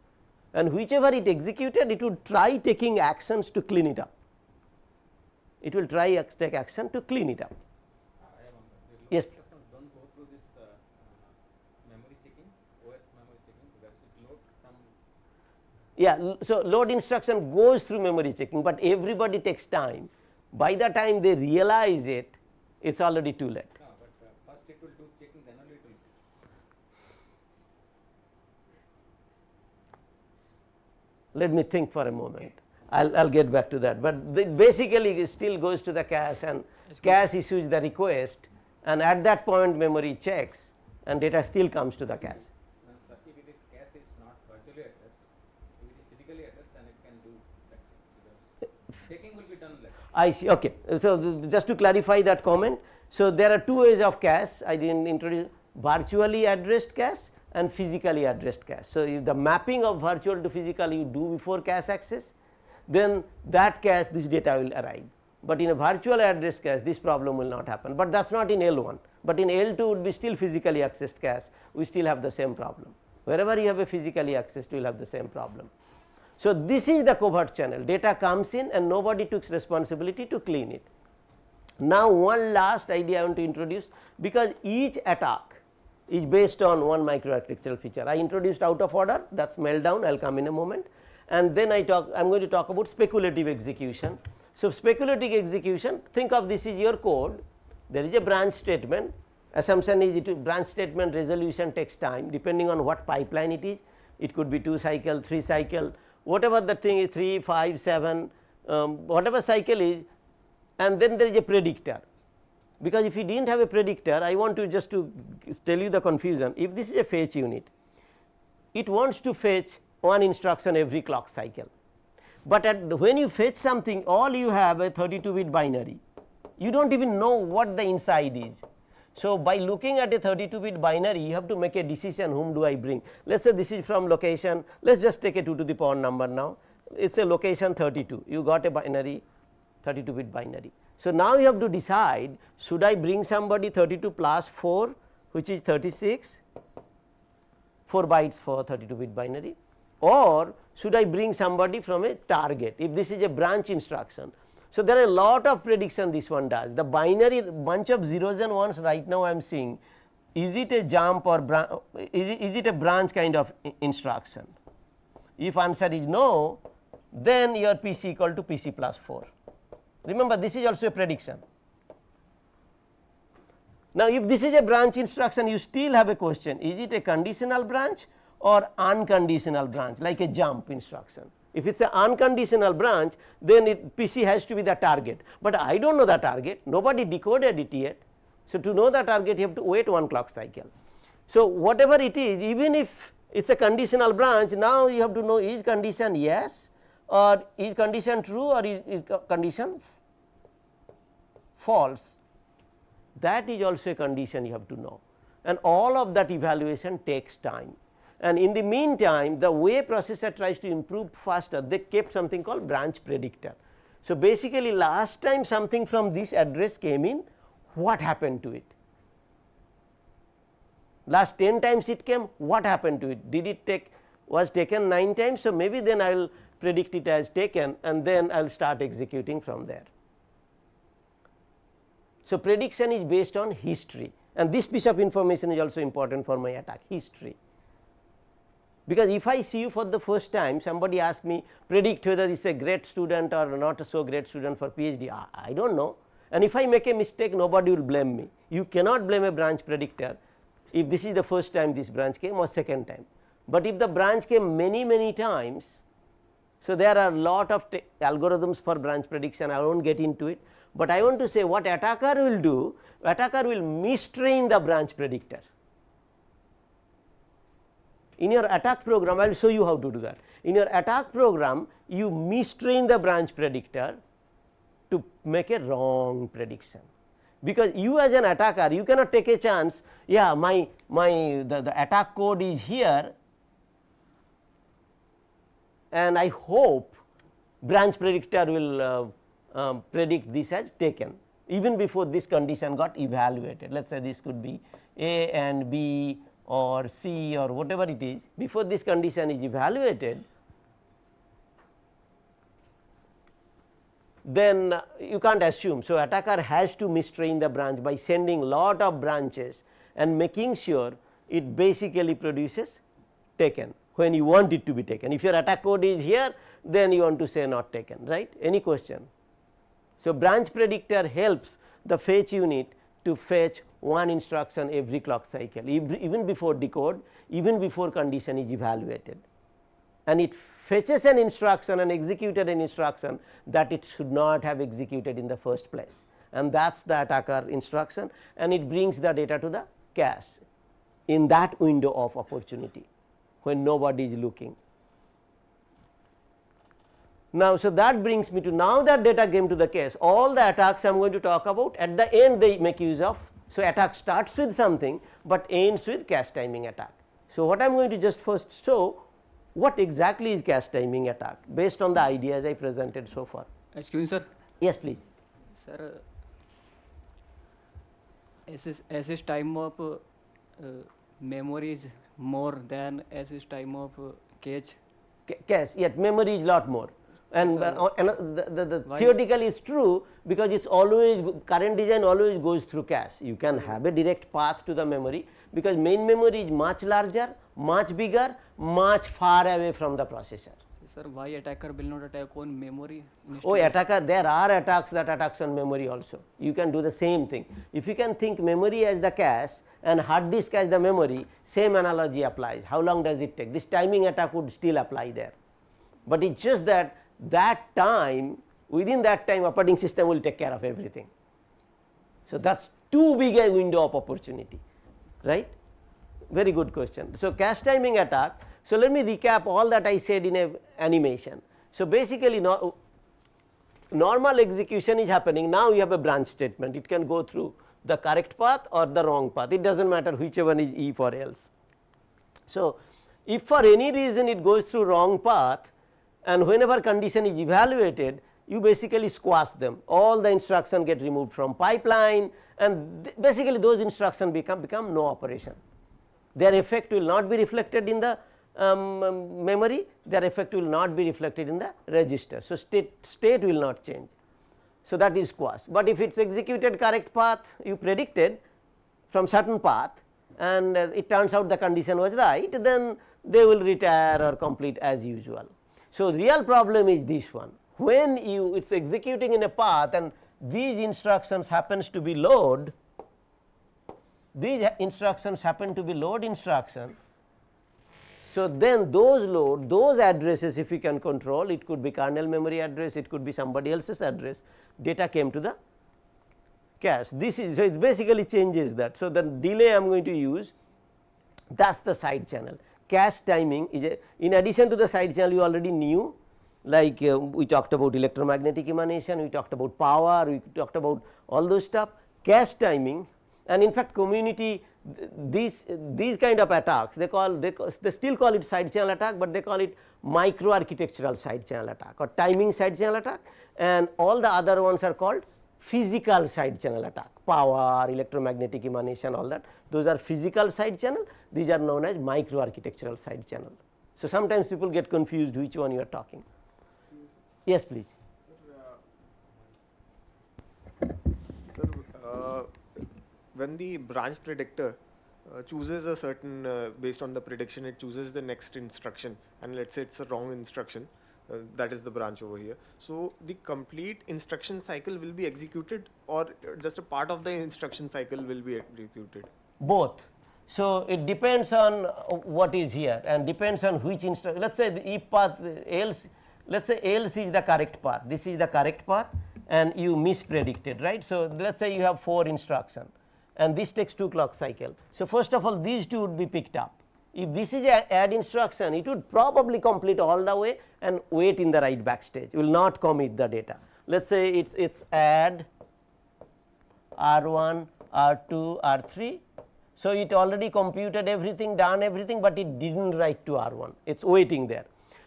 and whichever it executed it would try taking actions to clean it up. It will try take action to clean it up. Yes. Don't go through this Yeah, so load instruction goes through memory checking, but everybody takes time. By the time they realize it, it's already too late. No, but first it will do checking, then only it will. Let me think for a moment. I'll get back to that, but basically it still goes to the cache, and cache issues the request, and at that point memory checks and data still comes to the cache. No, sir, if it is cache is not virtually addressed, if it is physically addressed, then it can do that because checking will be done later. I see, okay. So just to clarify that comment, so there are two ways of cache. I didn't introduce virtually addressed cache and physically addressed cache. So if the mapping of virtual to physical you do before cache access, then that cache this data will arrive. But in a virtual address cache this problem will not happen, but that is not in L1, but in L2 would be still physically accessed cache, we still have the same problem. Wherever you have a physically accessed you will have the same problem. So this is the covert channel, data comes in and nobody took responsibility to clean it. Now one last idea I want to introduce, because each attack is based on one microarchitectural feature. I introduced out of order, that is meltdown, I will come in a moment, and then I am going to talk about speculative execution. So speculative execution, think of this is your code, there is a branch statement, assumption is branch statement resolution takes time depending on what pipeline it is, it could be 2 cycle, 3 cycle, whatever the thing is 3, 5, 7, whatever cycle is, and then there is a predictor. Because if you did not have a predictor, I want to just to tell you the confusion. If this is a fetch unit, it wants to fetch one instruction every clock cycle, but when you fetch something all you have a 32-bit binary, you do not even know what the inside is. So by looking at a 32-bit binary you have to make a decision whom do I bring. Let us say this is from location, let us just take a 2 to the power number now, it is a location 32, you got a binary 32-bit binary. So now you have to decide, should I bring somebody 32 plus 4 which is 36, 4 bytes for 32-bit binary, or should I bring somebody from a target if this is a branch instruction. So there are a lot of prediction this one does, the binary bunch of zeros and ones right now I am seeing, is it a jump or is it a branch kind of instruction? If answer is no, then your PC equal to PC plus 4. Remember this is also a prediction. Now if this is a branch instruction you still have a question, is it a conditional branch or unconditional branch like a jump instruction. If it is an unconditional branch then PC has to be the target, but I do not know the target, nobody decoded it yet. So to know the target you have to wait 1 clock cycle. So whatever it is, even if it is a conditional branch, now you have to know is condition yes or is condition true or is condition false, that is also a condition you have to know, and all of that evaluation takes time. And in the meantime the way processor tries to improve faster, they kept something called branch predictor. So basically last time something from this address came in, what happened to it? Last 10 times it came, what happened to it? Did it take, was taken 9 times? So maybe then I will predict it as taken and then I will start executing from there. So prediction is based on history, and this piece of information is also important for my attack, history. Because if I see you for the first time, somebody asks me predict whether this is a great student or not a so great student for PhD, I do not know, and if I make a mistake nobody will blame me. You cannot blame a branch predictor if this is the first time this branch came or second time, but if the branch came many times, so there are lot of algorithms for branch prediction, I will not get into it, but I want to say what attacker will do, attacker will mistrain the branch predictor. In your attack program I will show you how to do that. In your attack program you mistrain the branch predictor to make a wrong prediction, because you as an attacker you cannot take a chance, yeah the attack code is here and I hope branch predictor will predict this as taken even before this condition got evaluated. Let us say this could be A and B or C or whatever it is, before this condition is evaluated, then you can't assume. So attacker has to mistrain the branch by sending lot of branches and making sure it basically produces taken. when you want it to be taken. If your attack code is here, then you want to say not taken, right. Any question? So, branch predictor helps the fetch unit to fetch one instruction every clock cycle, even before decode, even before condition is evaluated, and it fetches an instruction and executed an instruction that it should not have executed in the first place, and that is the attacker instruction, and it brings the data to the cache in that window of opportunity when nobody is looking. Now, so that brings me to now that data came to the cache, all the attacks I am going to talk about at the end they make use of. So, attack starts with something, but ends with cache timing attack. So, what I am going to just first show what exactly is cache timing attack based on the ideas I presented so far. Excuse me, sir. Yes, please. Sir, SS time of memory is more than SS time of cache. Cache, yet memory is lot more. And the theoretically is true, because it is always current design always goes through cache. You can have a direct path to the memory, because main memory is much larger, much bigger, much far away from the processor. Sir, why attacker will not attack on memory? Oh, attacker, there are attacks that attacks on memory also. You can do the same thing. If you can think memory as the cache and hard disk as the memory, same analogy applies. How long does it take? This timing attack would still apply there, but it is just that time, within that time operating system will take care of everything. So, that is too big a window of opportunity, right. Very good question. So, cache timing attack. So, let me recap all that I said in a animation. So, basically normal execution is happening. Now, you have a branch statement, it can go through the correct path or the wrong path, it does not matter whichever is if or else. So, if for any reason it goes through wrong path, and whenever condition is evaluated, you basically squash them, all the instructions get removed from pipeline, and basically those instructions become no operation. Their effect will not be reflected in the memory, their effect will not be reflected in the register. So, state will not change. So, that is squash, but if it is executed correct path you predicted from certain path, and it turns out the condition was right, then they will retire or complete as usual. So, real problem is this one, when it is executing in a path and these instructions happens to be load, these instructions happen to be load instruction. So, then those addresses, if you can control, it could be kernel memory address, it could be somebody else's address, data came to the cache. This is, so it basically changes that. So, the delay I am going to use, that is the side channel. Cache timing is in addition to the side channel you already knew, like we talked about electromagnetic emanation, we talked about power, we talked about all those stuff. Cache timing, and in fact community, these kind of attacks they still call it side channel attack, but they call it micro architectural side channel attack or timing side channel attack, and all the other ones are called physical side channel attack, power, electromagnetic emanation, all that, those are physical side channel, these are known as micro architectural side channel. So, sometimes people get confused which one you are talking. Yes, please. Sir, when the branch predictor chooses a certain, based on the prediction, it chooses the next instruction, and let us say it is a wrong instruction, that is the branch over here. So, the complete instruction cycle will be executed, or just a part of the instruction cycle will be executed? Both. So, it depends on what is here and depends on which instruction. Let us say the if path else, let us say else is the correct path, this is the correct path and you mispredicted, right. So, let us say you have 4 instruction and this takes 2 clock cycle. So, first of all these 2 would be picked up. If this is a add instruction, it would probably complete all the way and wait in the write back stage, will not commit the data. Let us say it's add R1, R2, R3. So, it already computed everything, done everything, but it did not write to R1, it is waiting there.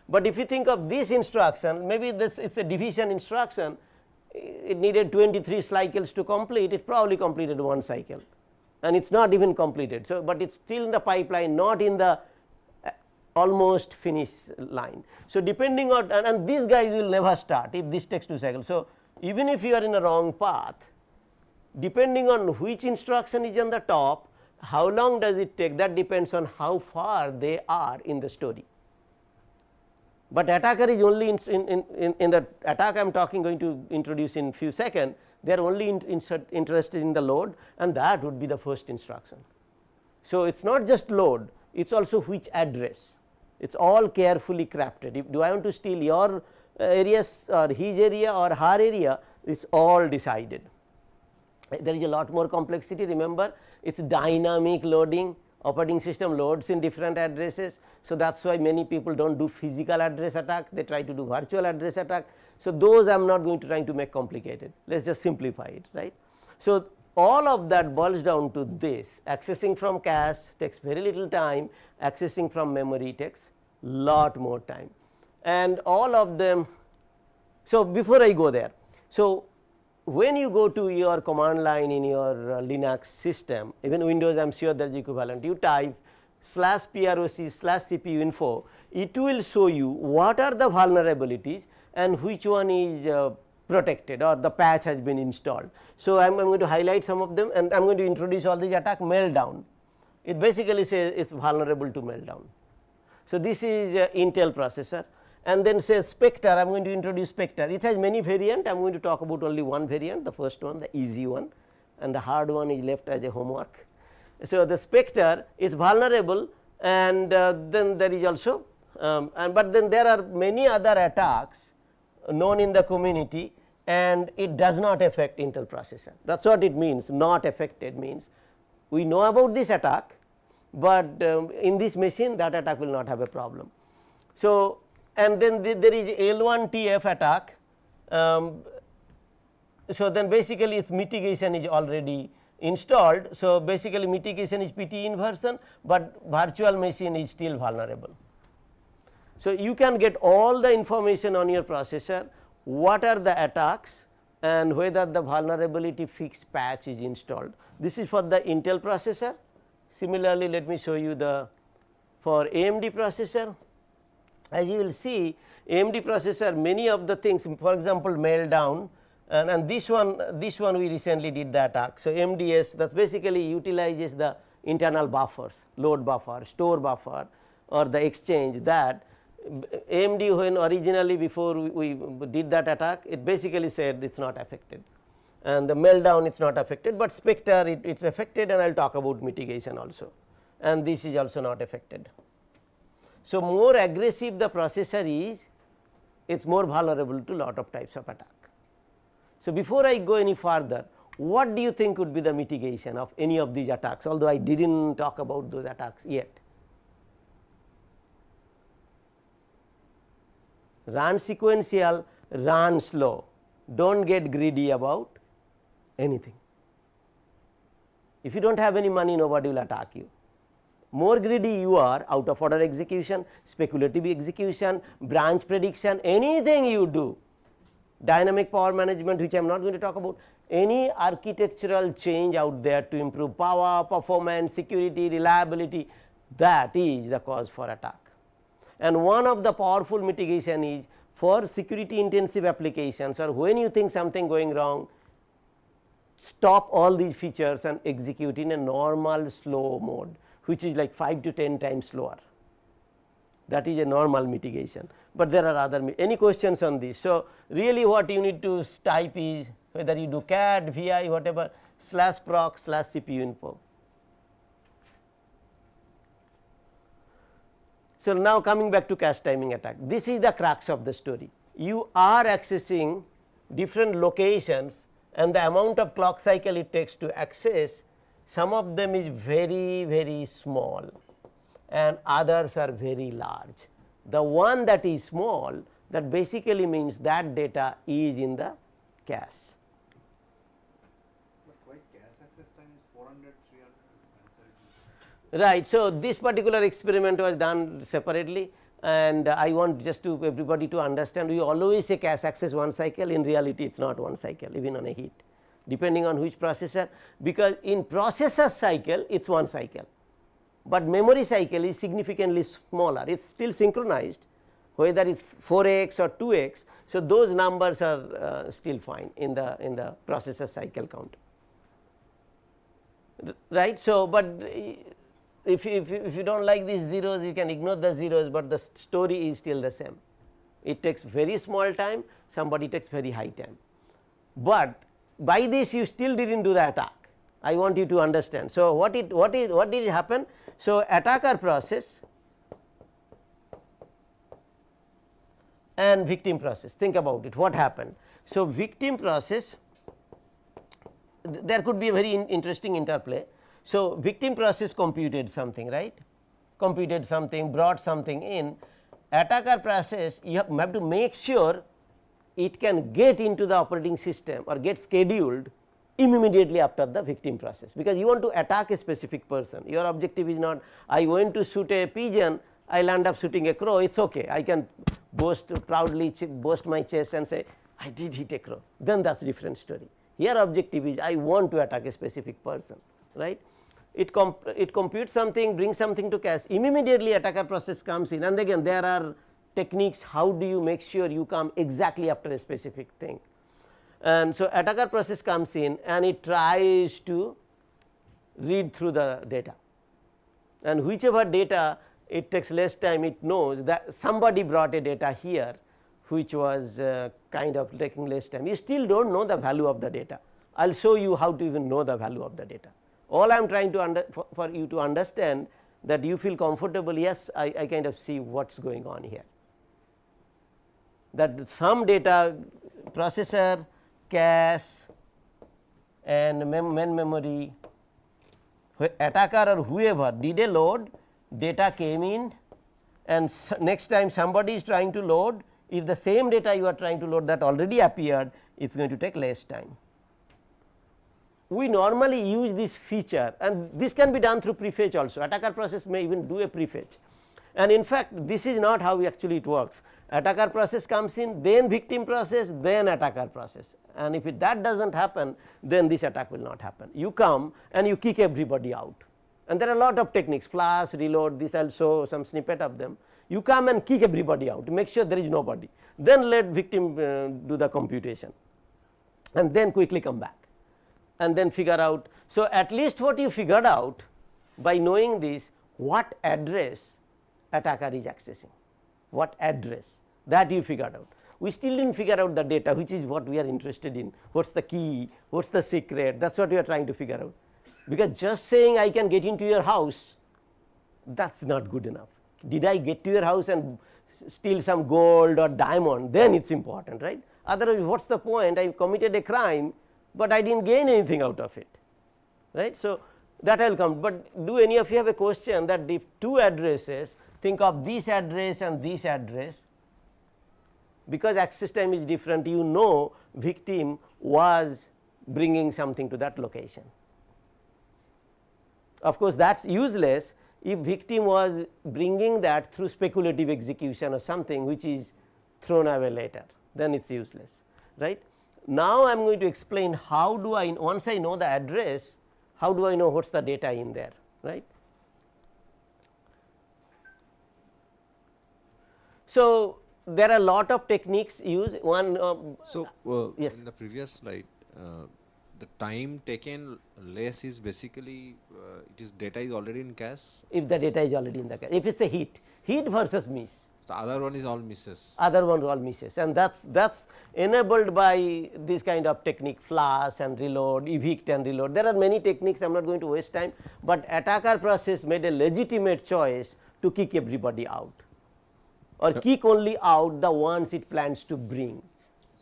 But if you think of this instruction, maybe this it is a division instruction, it needed 23 cycles to complete, it probably completed 1 cycle and it is not even completed. So, but it is still in the pipeline, not in the almost finish line. So, depending on, and these guys will never start if this takes 2 cycles. So, even if you are in a wrong path, depending on which instruction is on the top, how long does it take, that depends on how far they are in the story. but attacker is only in the attack I am going to introduce in few seconds, they are only interested in the load, and that would be the first instruction. So, it is not just load, it is also which address, it is all carefully crafted. If do I want to steal your areas or his area or her area, it is all decided. There is a lot more complexity, remember it is dynamic loading, operating system loads in different addresses. So, that is why many people do not do physical address attack, they try to do virtual address attack. So, those I am not going to try to make complicated, let us just simplify it, right. So, all of that boils down to this: accessing from cache takes very little time, accessing from memory takes lot more time, and all of them. So, before I go there, so when you go to your command line in your Linux system, even Windows I am sure there is equivalent, you type /proc/cpu info, it will show you what are the vulnerabilities and which one is protected or the patch has been installed. So, I am going to highlight some of them, and I am going to introduce all these attack. Meltdown, it basically says it is vulnerable to meltdown. So, this is Intel processor, and then say Spectre, I am going to introduce Spectre. It has many variant, I am going to talk about only one variant, the first one, the easy one, and the hard one is left as a homework. So, the Spectre is vulnerable, and then there is also but then there are many other attacks known in the community, and it does not affect Intel processor. That is what it means. Not affected means we know about this attack, but in this machine that attack will not have a problem. So, and then there is L1TF attack. So, then basically its mitigation is already installed. So, basically mitigation is PT inversion, but virtual machine is still vulnerable. So, you can get all the information on your processor, what are the attacks and whether the vulnerability fix patch is installed. This is for the Intel processor. Similarly, let me show you the for AMD processor. As you will see, AMD processor, many of the things, for example, meltdown, and this one we recently did the attack. So, MDS, that basically utilizes the internal buffers, load buffer, store buffer or the exchange. That AMD, when originally before we did that attack, it basically said it is not affected, and the meltdown is not affected, but Spectre it is affected, and I will talk about mitigation also, and this is also not affected. So, more aggressive the processor is, it is more vulnerable to lot of types of attack. So, before I go any further, what do you think would be the mitigation of any of these attacks, although I did not talk about those attacks yet? Run sequential, run slow, do not get greedy about anything. If you do not have any money, nobody will attack you. More greedy you are, out of order execution, speculative execution, branch prediction, anything you do, dynamic power management, which I am not going to talk about, any architectural change out there to improve power, performance, security, reliability, that is the cause for attack. And one of the powerful mitigation is for security intensive applications, or when you think something going wrong, stop all these features and execute in a normal slow mode, which is like 5 to 10 times slower. That is a normal mitigation, but there are other any questions on this. So, really what you need to type is whether you do CAD, VI, whatever /proc/CPU info. So, now coming back to cache timing attack, this is the crux of the story. You are accessing different locations, and the amount of clock cycle it takes to access, some of them is very, very small and others are very large. The one that is small, that basically means that data is in the cache. But why cache access time is 400, 300? Right. So, this particular experiment was done separately, and I want just to everybody to understand, we always say cache access 1 cycle, in reality it is not 1 cycle even on a heat, depending on which processor, because in processor cycle it is 1 cycle, but memory cycle is significantly smaller, it is still synchronized whether it is 4x or 2x. So, those numbers are still fine in the processor cycle count, right. So, but if you do not like these zeros, you can ignore the zeros, but the story is still the same. it takes very small time, somebody takes very high time, but by this you still did not do the attack. I want you to understand. So, what did it happen? So, attacker process and victim process, think about it, what happened. So, victim process, there could be a very interesting interplay. So, victim process computed something, right, computed something, brought something in. Attacker process, you have to make sure it can get into the operating system or get scheduled immediately after the victim process, because you want to attack a specific person. Your objective is not I went to shoot a pigeon, I will end up shooting a crow, it is okay, I can boast proudly boast my chest and say I did hit a crow, then that is different story. Here objective is I want to attack a specific person, right. It computes something, brings something to cache, immediately attacker process comes in, and again there are techniques how do you make sure you come exactly after a specific thing. And so, attacker process comes in and it tries to read through the data, and whichever data it takes less time, it knows that somebody brought a data here which was kind of taking less time. You still do not know the value of the data. I will show you how to even know the value of the data. All I am trying to for you to understand that you feel comfortable, yes, I kind of see what is going on here, that some data processor, cache and main memory, attacker or whoever did a load, data came in, and next time somebody is trying to load, if the same data you are trying to load that already appeared, it is going to take less time. We normally use this feature, and this can be done through prefetch also. Attacker process may even do a prefetch, and in fact this is not how actually it works. Attacker process comes in, then victim process, then attacker process, and if that does not happen, then this attack will not happen. You come and you kick everybody out, and there are a lot of techniques, flash, reload, this I will show some snippet of them. You come and kick everybody out, make sure there is nobody, then let victim do the computation, and then quickly come back and then figure out. So, at least what you figured out by knowing this, what address attacker is accessing, what address, that you figured out. We still did not figure out the data, which is what we are interested in, what is the key, what is the secret, that is what we are trying to figure out, because just saying I can get into your house, that is not good enough. Did I get to your house and steal some gold or diamond, then it is important, right. Otherwise what is the point, I committed a crime, but I did not gain anything out of it, right. So, that I will come, but do any of you have a question that if two addresses, think of this address and this address, because access time is different, you know victim was bringing something to that location. Of course, that is useless if victim was bringing that through speculative execution or something which is thrown away later, then it is useless, right. Now, I am going to explain how do I, once I know the address, how do I know what is the data in there, right. So, there are a lot of techniques used. One yes. In the previous slide, the time taken less is basically it is data is already in cache. If the data is already in the cache, if it is a hit versus miss. The other one is all misses. Other one all misses, and that is enabled by this kind of technique, flash and reload, evict and reload. There are many techniques, I am not going to waste time, but attacker process made a legitimate choice to kick everybody out, or kick only out the ones it plans to bring.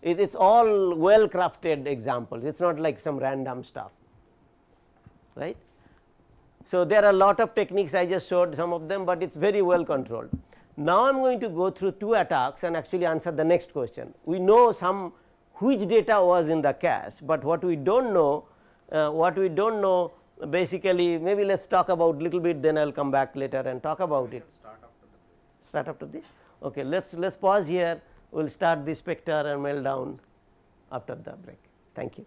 It is all well crafted examples, it is not like some random stuff, right. So, there are a lot of techniques, I just showed some of them, but it is very well controlled. Now, I am going to go through two attacks and actually answer the next question. We know some which data was in the cache, but what we do not know, basically maybe let us talk about little bit, then I will come back later and talk about it. Start after this. Okay, let us pause here, we will start the Spectre and Meltdown after the break. Thank you.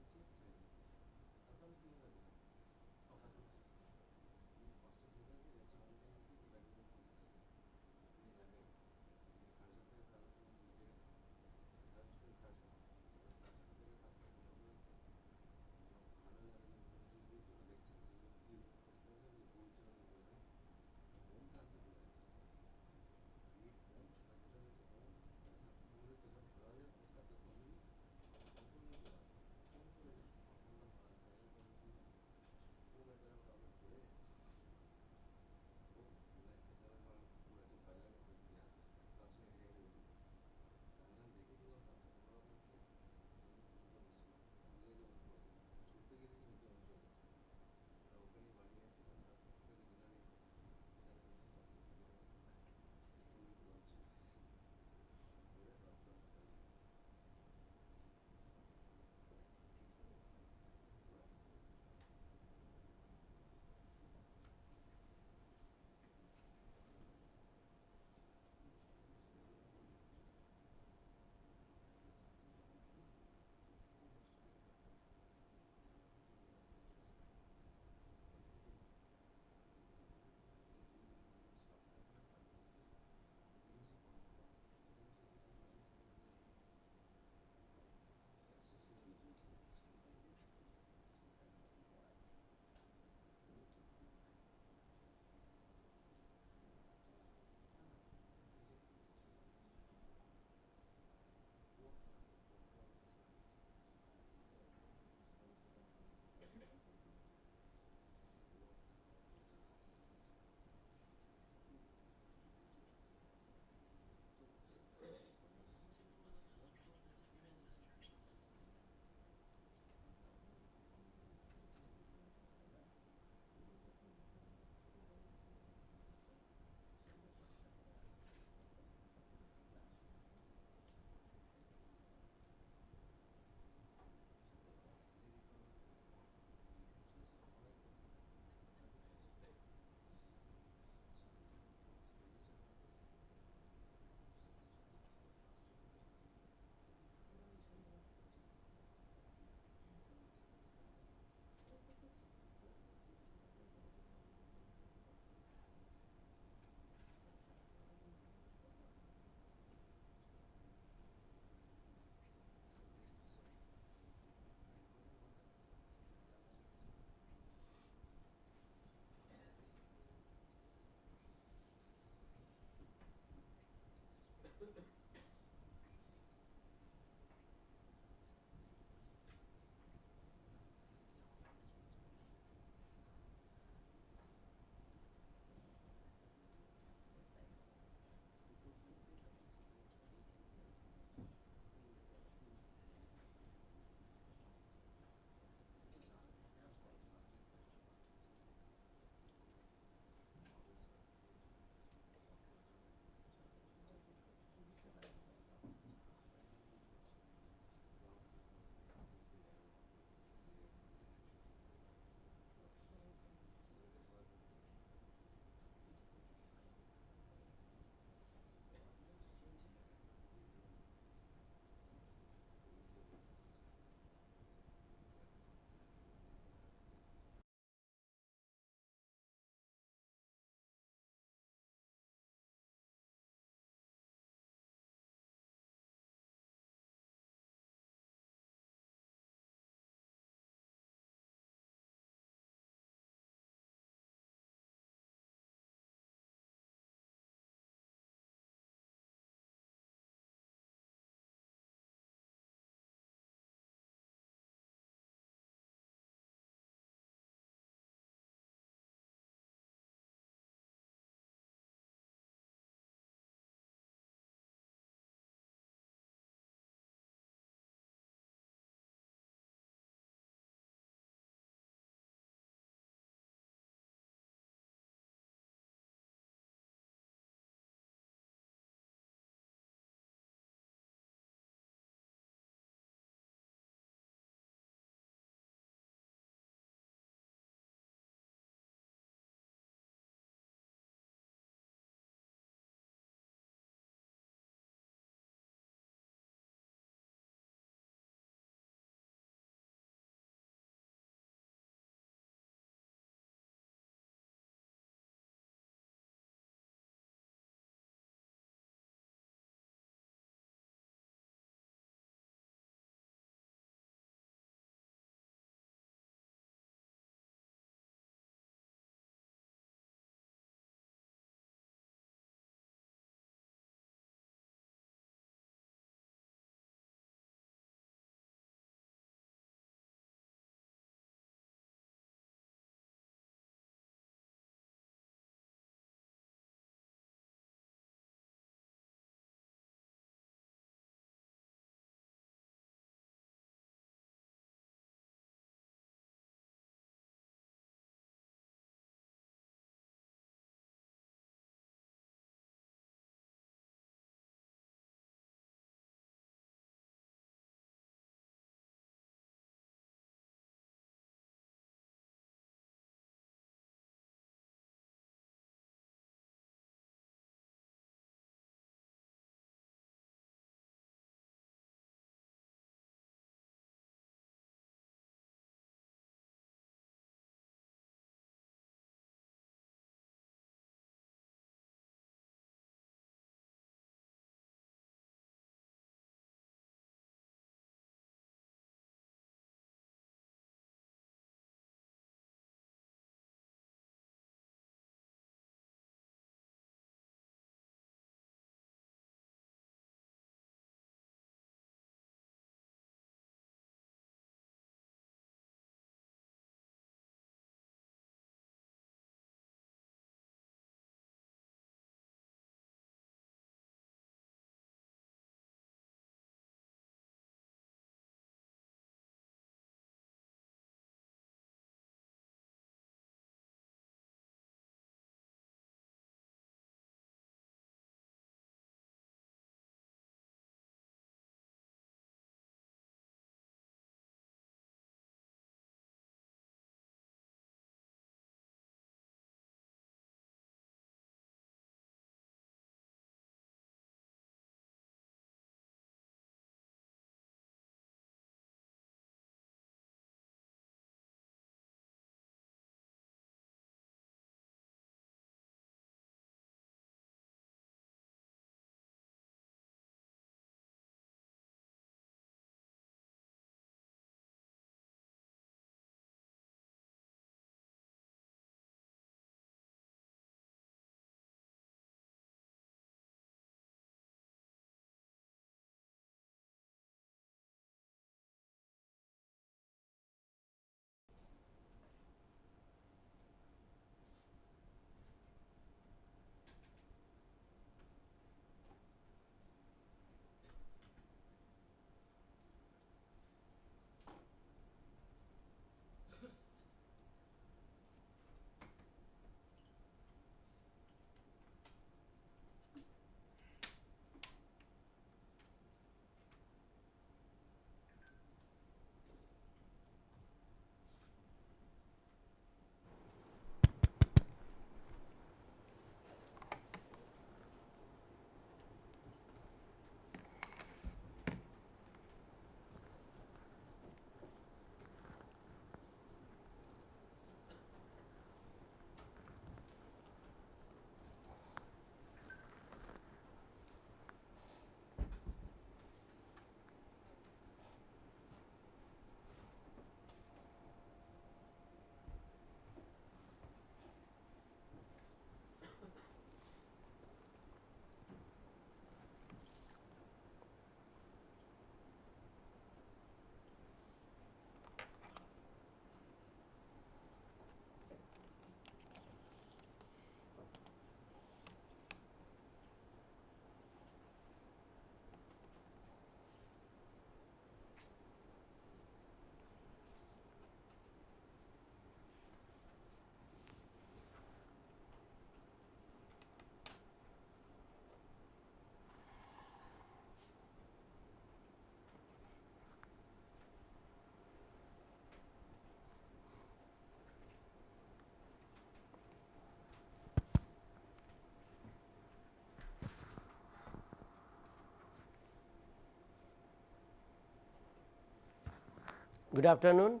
Good afternoon.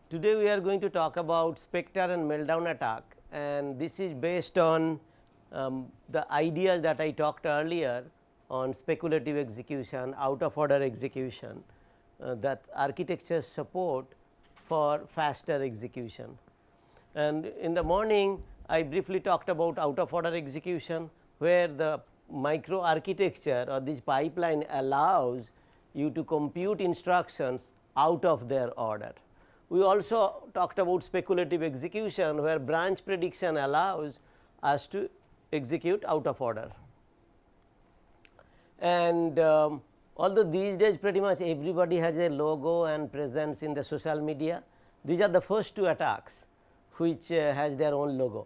Today we are going to talk about Spectre and meltdown attack, and this is based on the ideas that I talked earlier on speculative execution, out of order execution, that architecture support for faster execution. And in the morning I briefly talked about out of order execution, where the micro architecture or this pipeline allows you to compute instructions out of their order. We also talked about speculative execution, where branch prediction allows us to execute out of order. And although these days pretty much everybody has a logo and presence in the social media, these are the first two attacks which has their own logo.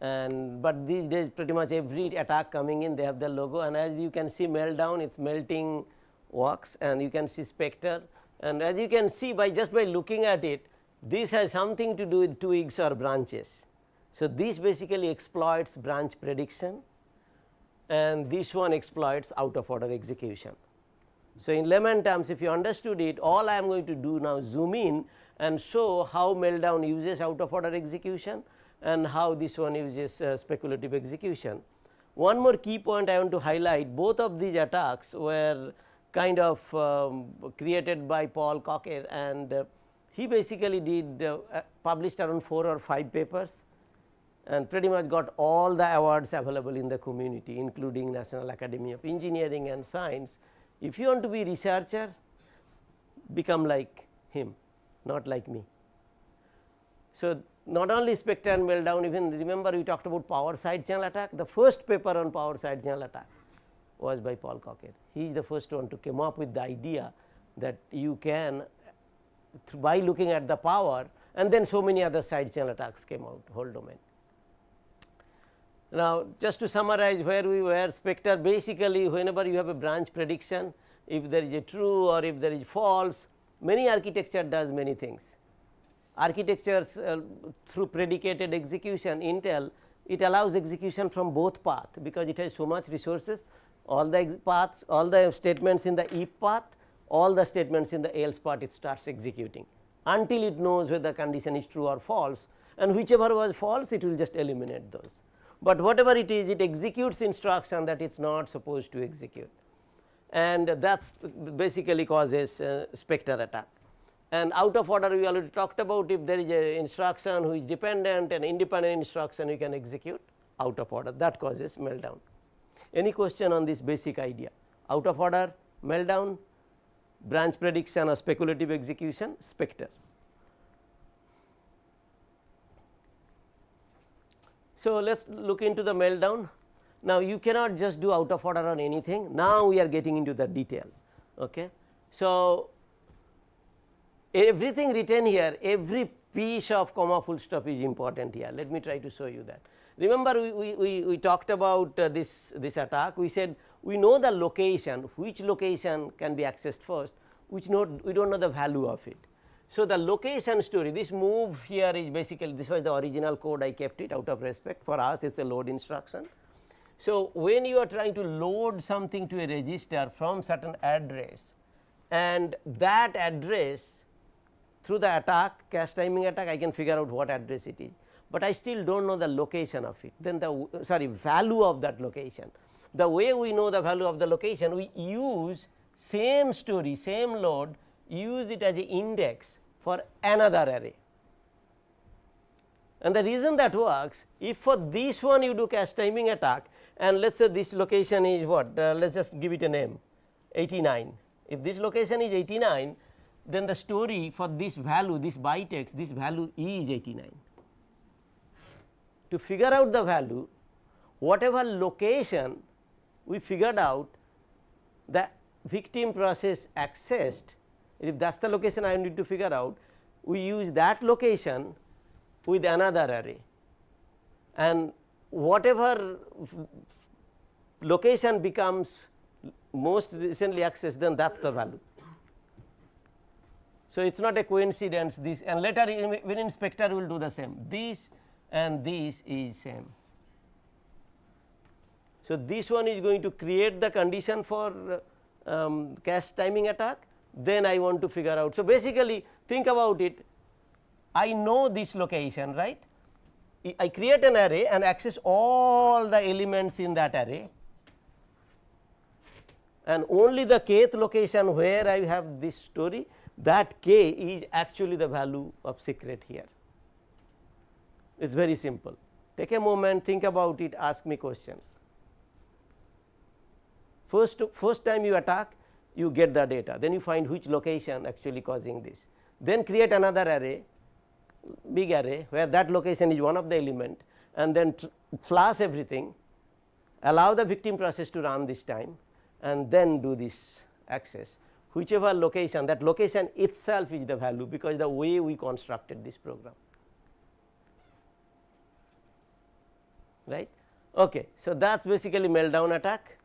And but these days pretty much every attack coming in, they have their logo, and as you can see meltdown, it's melting wax, and you can see Spectre, and as you can see by just by looking at it, this has something to do with twigs or branches. So, this basically exploits branch prediction, and this one exploits out of order execution. So, in layman terms, if you understood it, all I am going to do now zoom in and show how meltdown uses out of order execution and how this one uses speculative execution. One more key point I want to highlight, both of these attacks were kind of created by Paul Cocker, and he basically did published around 4 or 5 papers and pretty much got all the awards available in the community, including National Academy of Engineering and Science. If you want to be researcher, become like him, not like me. So, not only Spectre and meltdown, even remember we talked about power side channel attack. The first paper on power side channel attack was by Paul Cocker. He is the first one to come up with the idea that you can, by looking at the power, and then so many other side channel attacks came out, whole domain. Now, just to summarize where we were, Spectre basically whenever you have a branch prediction, if there is a true or if there is false, many architecture does many things. Architectures through predicated execution, Intel, it allows execution from both path, because it has so much resources, all the paths, all the statements in the if path, all the statements in the else path, it starts executing until it knows whether the condition is true or false, and whichever was false it will just eliminate those. But whatever it is, it executes instruction that it is not supposed to execute, and that is basically causes Spectre attack. And out of order we already talked about, if there is a instruction which is dependent and independent instruction you can execute out of order, that causes meltdown. Any question on this basic idea? Out of order, meltdown, branch prediction or speculative execution, Spectre. So, let us look into the meltdown. Now, you cannot just do out of order on anything. Now, we are getting into the detail. Okay. So, everything written here, every piece of comma full stop is important here. Let me try to show you that. Remember we talked about this attack. We said we know the location, which location can be accessed first, which we do not know the value of it. So, the location story, this move here is basically, this was the original code, I kept it out of respect. For us it is a load instruction. So, when you are trying to load something to a register from certain address, and that address through the attack, cache timing attack, I can figure out what address it is, but I still do not know the location of it, then the value of that location. The way we know the value of the location, we use same story, same load, use it as an index for another array. And the reason that works, if for this one you do cache timing attack, and let us say this location is what, let us just give it a name, 89. If this location is 89, then the story for this value, this byte x, this value is 89. To figure out the value, whatever location we figured out the victim process accessed, if that is the location I need to figure out, we use that location with another array, and whatever location becomes most recently accessed, then that is the value. So, it is not a coincidence this, and later within Spectre we will do the same, this and this is same. So, this one is going to create the condition for cache timing attack, then I want to figure out. So, basically think about it, I know this location, right. I create an array and access all the elements in that array, and only the kth location where I have this story, that k is actually the value of secret here. It is very simple. Take a moment, think about it, ask me questions. First time you attack, you get the data, then you find which location actually causing this, then create another array, big array where that location is one of the element, and then flash everything, allow the victim process to run this time, and then do this access. Whichever location, that location itself is the value, because the way we constructed this program, right. Okay. So, that is basically meltdown attack.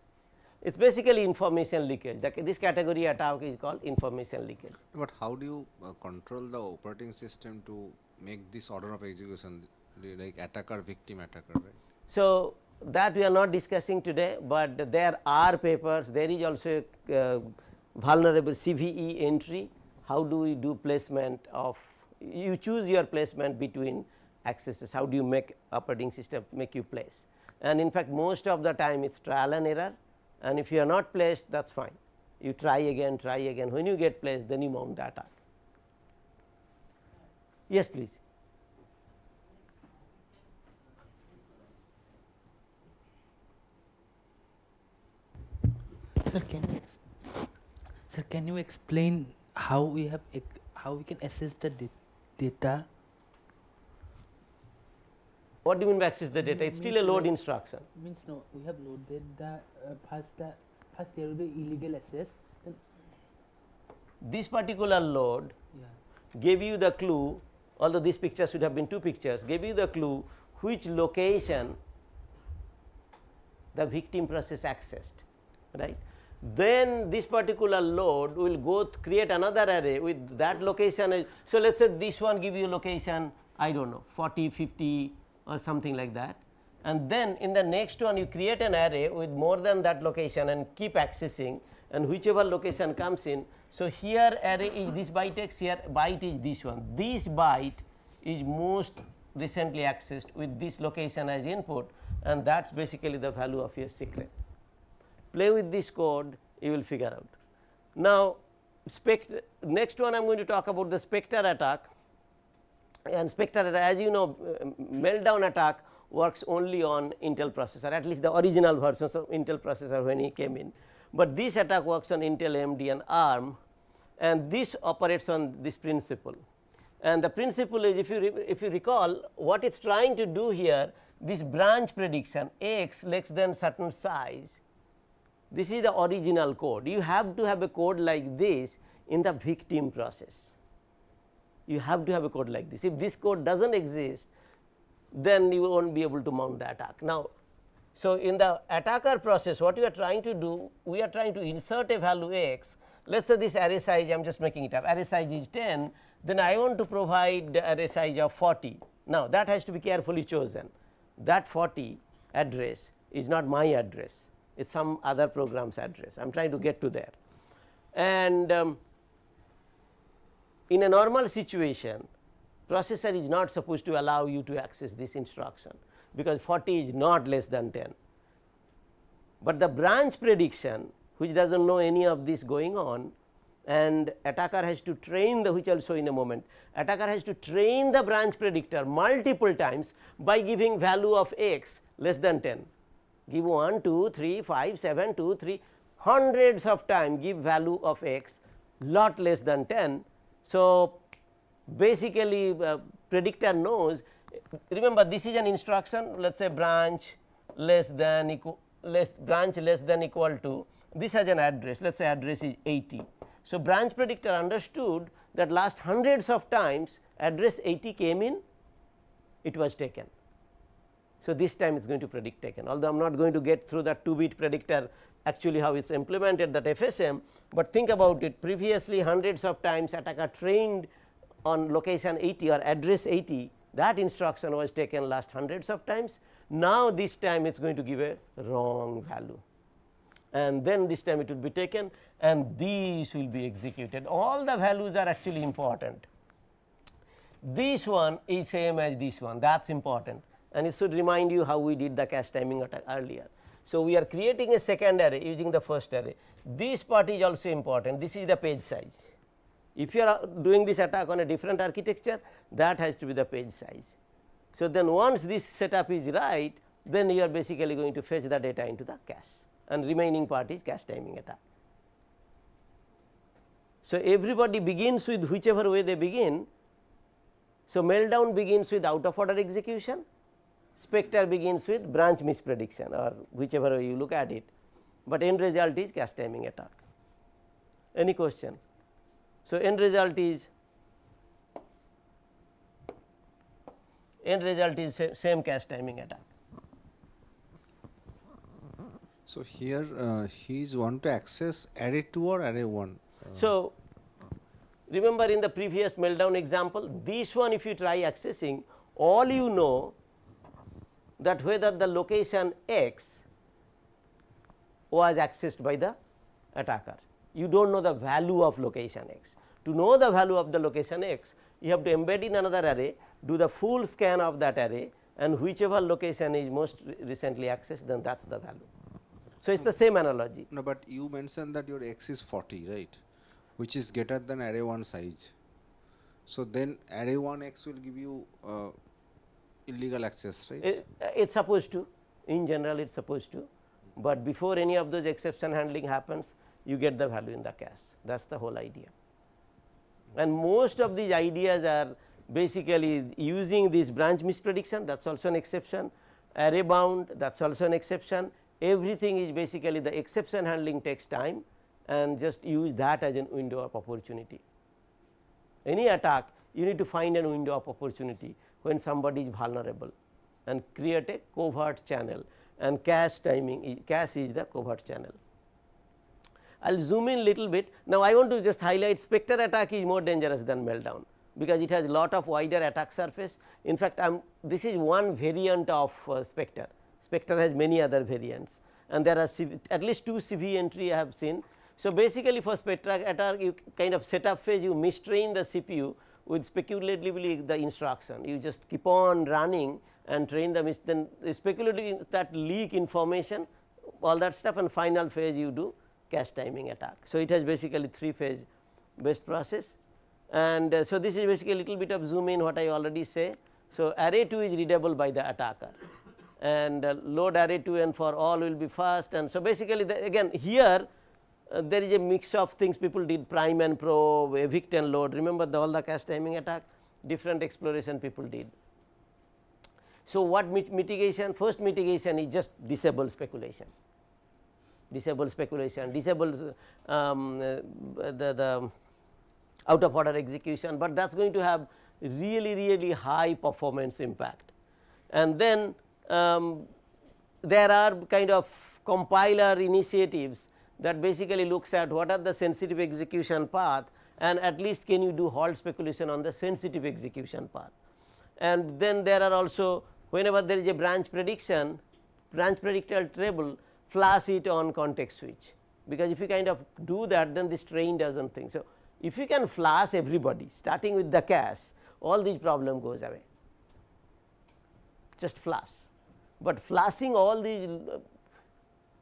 It is basically information leakage. This category attack is called information leakage. But how do you control the operating system to make this order of execution, like attacker, victim, attacker, right? So, that we are not discussing today, but there are papers, there is also a vulnerable CVE entry. How do we do placement of, you choose your placement between accesses, how do you make operating system make you place, and in fact most of the time it is trial and error, and if you are not placed, that is fine, you try again, when you get placed then you mount the attack. Yes, please. Sir, can you explain how we can assess the data? What do you mean by access the data? It is still a load instruction. Means no, we have loaded the first there will be illegal access. Then This particular load gave you the clue, although this picture should have been two pictures, gave you the clue which location the victim process accessed, right. Then this particular load will go create another array with that location. So, let us say this one give you location, I do not know, 40, 50 or something like that, and then in the next one you create an array with more than that location and keep accessing, and whichever location comes in. So, here array is this byte x, here byte is this one, this byte is most recently accessed with this location as input, and that is basically the value of your secret. Play with this code, you will figure out. Now, next one I am going to talk about the Spectre attack, and Spectre attack, as you know, meltdown attack works only on Intel processor, at least the original versions of Intel processor when it came in, but this attack works on Intel AMD and ARM, and this operates on this principle. And the principle is, if you recall, what it is trying to do here, this branch prediction x less than certain size, this is the original code. You have to have a code like this in the victim process. You have to have a code like this. If this code does not exist, then you will not be able to mount the attack. Now, so in the attacker process, what we are trying to do, we are trying to insert a value x. Let us say this array size, I am just making it up, array size is 10, then I want to provide the array size of 40. Now, that has to be carefully chosen. That 40 address is not my address, it is some other program's address. I am trying to get to there. And in a normal situation, processor is not supposed to allow you to access this instruction, because 40 is not less than 10. But the branch prediction, which does not know any of this going on, and attacker has to train the, which I will show in a moment, attacker has to train the branch predictor multiple times by giving value of x less than 10. Give 1, 2, 3, 5, 7, 2, 3, hundreds of times give value of x lot less than 10. So, basically predictor knows, remember this is an instruction, let us say branch less than equal to, this has an address, let us say address is 80. So, branch predictor understood that last hundreds of times address 80 came in, it was taken. So, this time it is going to predict taken, although I am not going to get through that 2-bit predictor actually how it is implemented, that FSM, but think about it, previously hundreds of times attacker trained on location 80 or address 80, that instruction was taken last hundreds of times. Now, this time it is going to give a wrong value. and then this time it will be taken and these will be executed. All the values are actually important. This one is same as this one, that is important, and it should remind you how we did the cache timing attack earlier. So, we are creating a second array using the first array. This part is also important, this is the page size. If you are doing this attack on a different architecture, that has to be the page size. So, then once this setup is right, then you are basically going to fetch the data into the cache, and remaining part is cache timing attack. So, everybody begins with whichever way they begin. So, meltdown begins with out of order execution, Spectre begins with branch misprediction or whichever way you look at it, but end result is cache timing attack. Any question? So, end result is same cache timing attack. So here he is want to access array 2 or array 1. So, remember in the previous meltdown example, this one if you try accessing, all you know that whether the location X was accessed by the attacker. You do not know the value of location X. To know the value of the location X, you have to embed in another array, do the full scan of that array, and whichever location is most recently accessed, then that is the value. So, it is the same analogy. No, but you mentioned that your X is 40, right, which is greater than array 1 size. So, then array 1 X will give you illegal access, right? It is supposed to, in general it is supposed to, but before any of those exception handling happens, you get the value in the cache, that is the whole idea. And most of these ideas are basically using this branch misprediction, that is also an exception, array bound, that is also an exception, everything is basically the exception handling takes time, and just use that as a window of opportunity. Any attack, you need to find a window of opportunity when somebody is vulnerable and create a covert channel, and cache timing, cache is the covert channel. I will zoom in little bit. Now, I want to just highlight Spectre attack is more dangerous than meltdown, because it has lot of wider attack surface. In fact, this is one variant of Spectre. Spectre has many other variants, and there are at least 2 CV entry I have seen. So, basically for Spectre attack, you kind of setup phase, you mistrain the CPU with speculatively the instruction. You just keep on running and train the then speculatively that leak information, all that stuff, and final phase you do cache timing attack. So, it has basically 3 phase based process, and so this is basically a little bit of zoom in what I already say. So, array 2 is readable by the attacker, and load array 2 and for all will be fast, and so basically again here there is a mix of things people did, prime and probe, evict and load. Remember all the cache timing attack, different exploration people did. So, what mitigation? First mitigation is just disable speculation, disable the out of order execution, but that is going to have really high performance impact. And then there are kind of compiler initiatives that basically looks at what are the sensitive execution path, and at least can you do halt speculation on the sensitive execution path. And then there are also, whenever there is a branch prediction, branch predictor table, flash it on context switch, because if you kind of do that, then this train does not think. So, if you can flash everybody starting with the cache, all these problem goes away, just flash. But flashing all these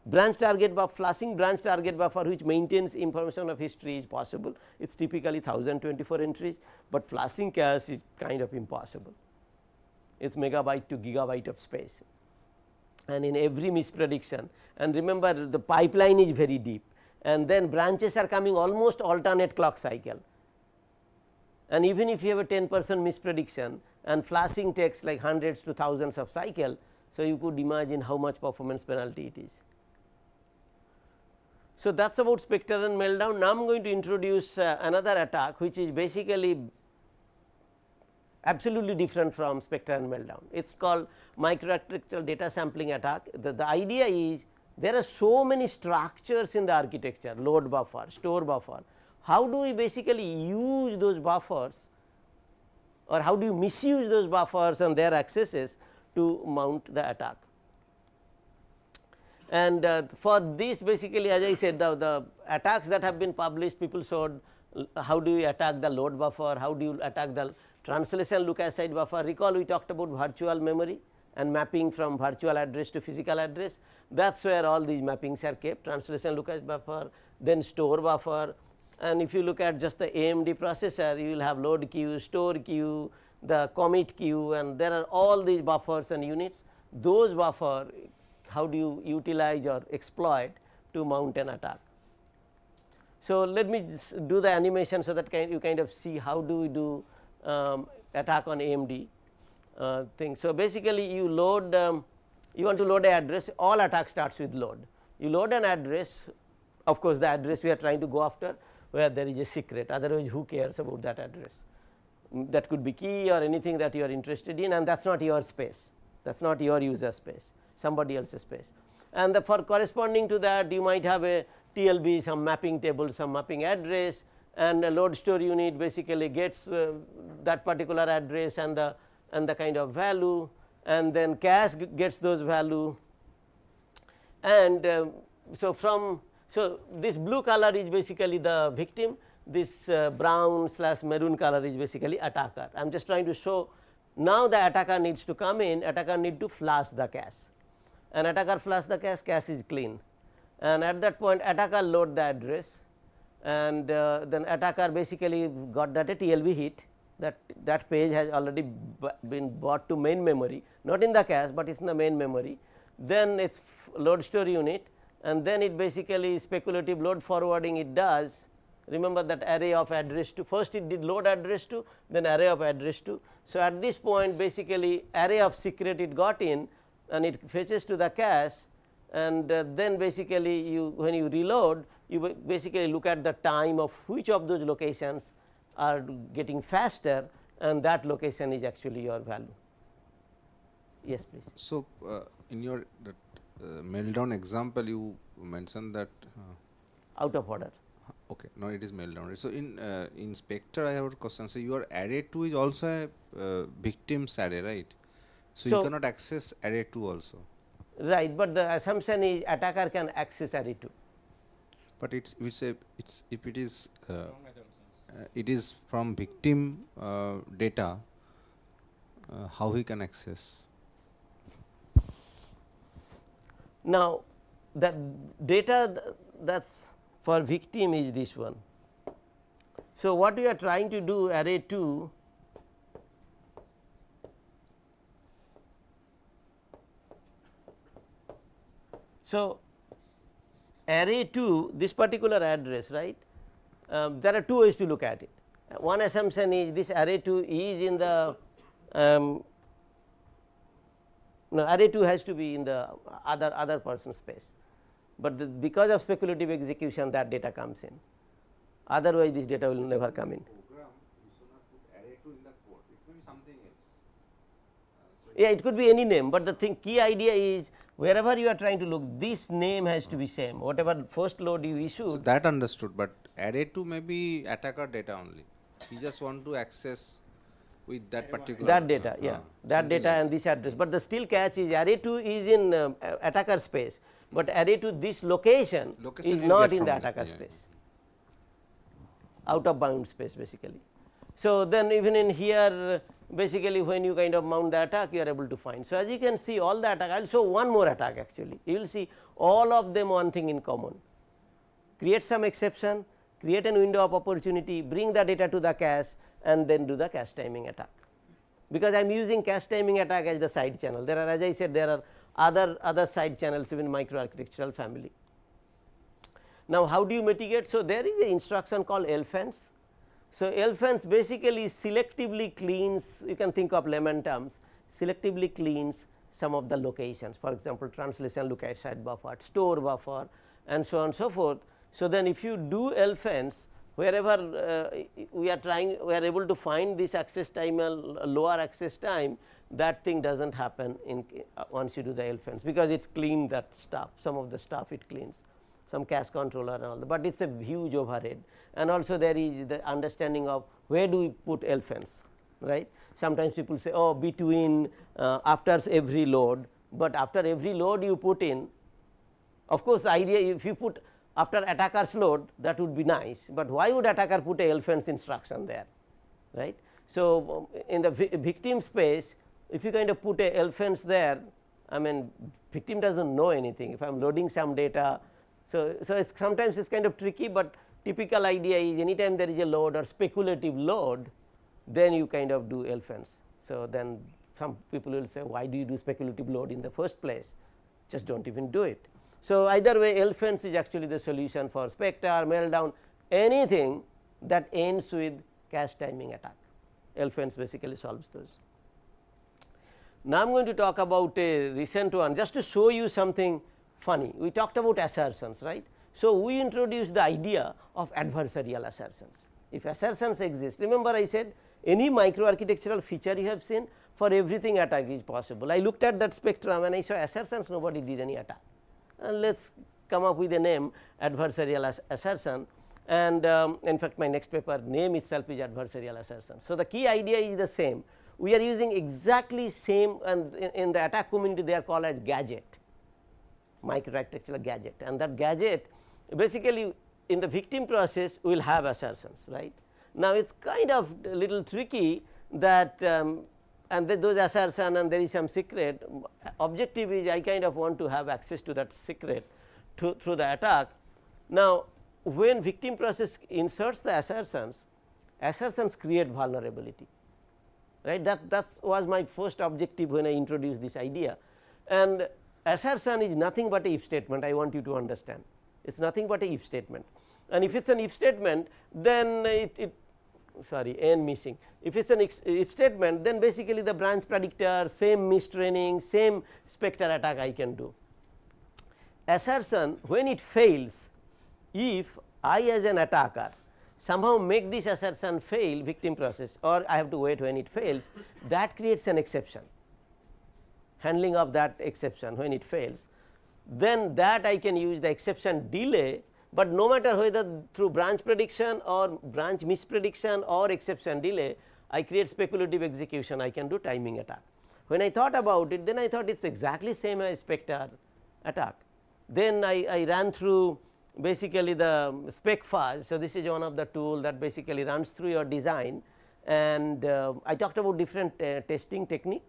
branch target buffer, flashing branch target buffer which maintains information of history is possible, it is typically 1024 entries, but flashing cache is kind of impossible, it is megabyte to gigabyte of space, and in every misprediction, and remember the pipeline is very deep, and then branches are coming almost alternate clock cycle, and even if you have a 10% misprediction and flashing takes like hundreds to thousands of cycle, so you could imagine how much performance penalty it is. So, that is about Spectre and meltdown. Now, I am going to introduce another attack which is basically absolutely different from Spectre and meltdown. It is called microarchitectural data sampling attack. The idea is there are so many structures in the architecture, load buffer, store buffer. How do we basically use those buffers, or how do you misuse those buffers and their accesses to mount the attack? And for this basically, as I said, the attacks that have been published, people showed how do you attack the load buffer, how do you attack the translation look aside buffer. Recall we talked about virtual memory and mapping from virtual address to physical address. That is where all these mappings are kept, translation look aside buffer, then store buffer. And if you look at just the AMD processor, you will have load queue, store queue, the commit queue, and there are all these buffers and units. Those buffer, how do you utilize or exploit to mount an attack. So, let me just do the animation, so that you kind of see how do we do attack on AMD thing. So, basically you load, you want to load an address, all attack starts with load. You load an address, of course, the address we are trying to go after where there is a secret, otherwise who cares about that address. That could be key or anything that you are interested in, and that is not your space, that is not your user space, somebody else's space. And for corresponding to that, you might have a TLB, some mapping table, some mapping address, and a load store unit basically gets that particular address and the kind of value, and then cache gets those value. And so this blue color is basically the victim, this brown / maroon color is basically attacker. I am just trying to show now the attacker needs to come in, attacker need to flush the cache, and attacker flush the cache, cache is clean, and at that point attacker load the address, and then attacker basically got that a TLB hit, that page has already been brought to main memory, not in the cache, but it is in the main memory. Then its load store unit, and then it basically speculative load forwarding it does. Remember that array of address to, first it did load address to, then array of address to. So, at this point basically array of secret it got in, and it fetches to the cache, and then basically you, when you reload, you basically look at the time of which of those locations are getting faster, and that location is actually your value. Yes, please. So, in your meltdown example, you mentioned that out of order. okay, no, it is meltdown. So, in Spectre, I have a question. So, your array 2 is also a victim's array, right? So, you cannot access array 2 also. Right, but the assumption is attacker can access array 2. But if it is it is from victim data, how he can access? Now, that data that is for victim is this one. So, what we are trying to do array 2 so, array 2 this particular address, right, there are two ways to look at it. One assumption is this array 2 is in the no, array 2 has to be in the other person space, but because of speculative execution that data comes in, otherwise this data will never come in. Program, you should not put array 2 in the code, it will be something else. Yeah, it could be any name, but the key idea is wherever you are trying to look, this name has to be same, whatever first load you issued. So, that understood, but array 2 may be attacker data only, he just want to access with that particular that data, yeah, that data like and this address, but the still catch is array 2 is in attacker space, but array 2 this location is you not get in the from attacker yeah. space, out of bound space basically. So, then even in here basically when you kind of mount the attack, you are able to find. So, as you can see all the attack, I will show one more attack actually, you will see all of them one thing in common, create some exception, create an window of opportunity, bring the data to the cache, and then do the cache timing attack. Because I am using cache timing attack as the side channel, there are, as I said, there are other side channels even microarchitectural family. Now, how do you mitigate? So, there is an instruction called lfence. So, lfence basically selectively cleans, you can think of layman terms, selectively cleans some of the locations, for example, translation look aside buffer, store buffer, and so on and so forth. So, then if you do lfence, wherever we are able to find this access time, lower access time, that thing does not happen in once you do the lfence, because it is clean that stuff, some of the stuff it cleans, some cache controller and all that, but it is a huge overhead, and also there is the understanding of where do we put lfence, right. Sometimes people say, oh, between after every load, but after every load you put in, Of course, idea if you put after attacker's load, that would be nice, but why would attacker put a elfence instruction there, right. So, in the victim space, if you kind of put a elfence there, I mean victim does not know anything. If I am loading some data, so it's sometimes it's kind of tricky, but typical idea is anytime there is a load or speculative load, then you kind of do elfence. So, then some people will say, why do you do speculative load in the first place, just do not even do it. So, either way elfence is actually the solution for Spectre, meltdown, anything that ends with cache timing attack. Elfence basically solves those. Now, I am going to talk about a recent one just to show you something funny. We talked about assertions, right. So, we introduced the idea of adversarial assertions. If assertions exist, remember I said any microarchitectural feature you have seen, for everything attack is possible. I looked at that spectrum and I saw assertions, nobody did any attack. And let us come up with a name adversarial assertion, and in fact, my next paper name itself is adversarial assertion. So, the key idea is the same, we are using exactly same, and in the attack community they are called as gadget, microarchitectural gadget, and that gadget basically in the victim process will have assertions, right. Now, it is kind of a little tricky that and those assertion and there is some secret. Objective is I kind of want to have access to that secret through the attack. Now, when victim process inserts the assertions, assertions create vulnerability, right. That was my first objective when I introduced this idea, and assertion is nothing but a if statement. I want you to understand, it is nothing but a if statement, and if it is an if statement, then n missing. If it is an if statement, then basically the branch predictor, same mistraining, same Spectre attack I can do. Assertion, when it fails, if I as an attacker somehow make this assertion fail victim process, or I have to wait when it fails, that creates an exception, handling of that exception when it fails, then that I can use the exception delay. But no matter whether through branch prediction or branch misprediction or exception delay, I create speculative execution, I can do timing attack. When I thought about it, then I thought it is exactly same as Spectre attack. Then I ran through basically the spec fuzz. So, this is one of the tool that basically runs through your design, and I talked about different testing technique,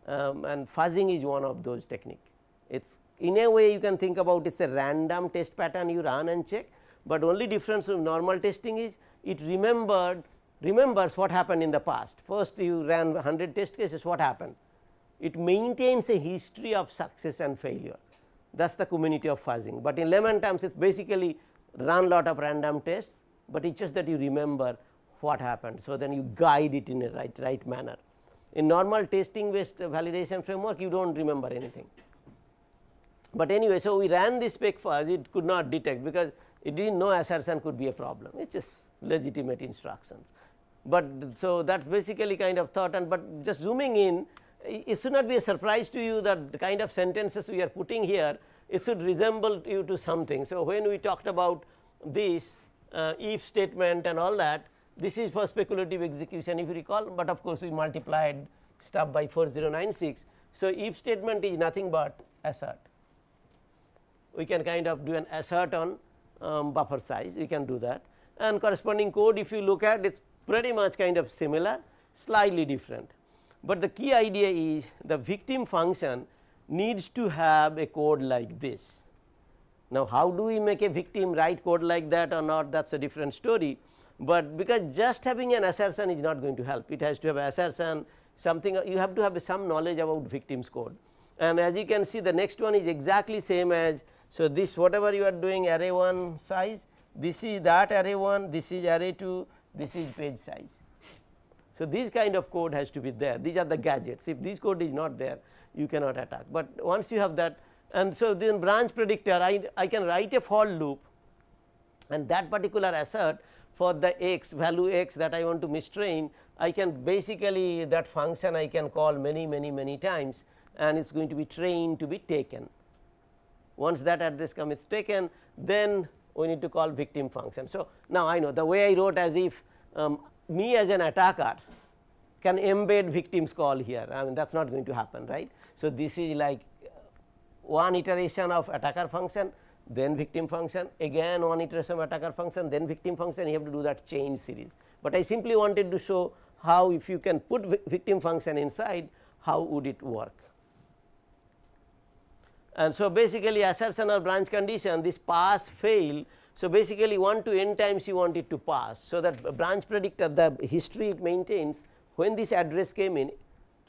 and fuzzing is one of those technique. It is in a way you can think about it is a random test pattern you run and check, but only difference with normal testing is it remembers what happened in the past. First you ran 100 test cases, what happened? It maintains a history of success and failure, that is the community of fuzzing, but in layman terms it is basically run lot of random tests, but it is just that you remember what happened. So, then you guide it in a right manner. In normal testing based validation framework you do not remember anything. But anyway, so we ran this spec fuzz, it could not detect because it did not know assertion could be a problem, it is just legitimate instructions. But so that is basically kind of thought, and but just zooming in, it should not be a surprise to you that the kind of sentences we are putting here, it should resemble you to something. So, when we talked about this if statement and all that, this is for speculative execution if you recall, but of course, we multiplied stuff by 4096. So, if statement is nothing but assert. We can kind of do an assert on buffer size, we can do that, and corresponding code if you look at it is pretty much kind of similar, slightly different. But the key idea is the victim function needs to have a code like this. Now, how do we make a victim write code like that or not, that is a different story, but because just having an assertion is not going to help, it has to have assertion, something you have to have some knowledge about victim's code. And as you can see, the next one is exactly same as, so this whatever you are doing array 1 size, this is that array 1, this is array 2, this is page size. So, this kind of code has to be there, these are the gadgets, if this code is not there you cannot attack, but once you have that, and so then branch predictor I can write a for loop, and that particular assert for the x value x that I want to mistrain, I can basically that function I can call many times, and it is going to be trained to be taken. Once that address comes taken, then we need to call victim function. So, now I know the way I wrote as if me as an attacker can embed victim's call here, I mean that is not going to happen, right. So, this is like one iteration of attacker function, then victim function, again one iteration of attacker function, then victim function, you have to do that chain series. But I simply wanted to show how if you can put victim function inside, how would it work. And so, basically assertion or branch condition, this pass fail. So, basically 1 to n times you want it to pass. So, that branch predictor, the history it maintains when this address came in,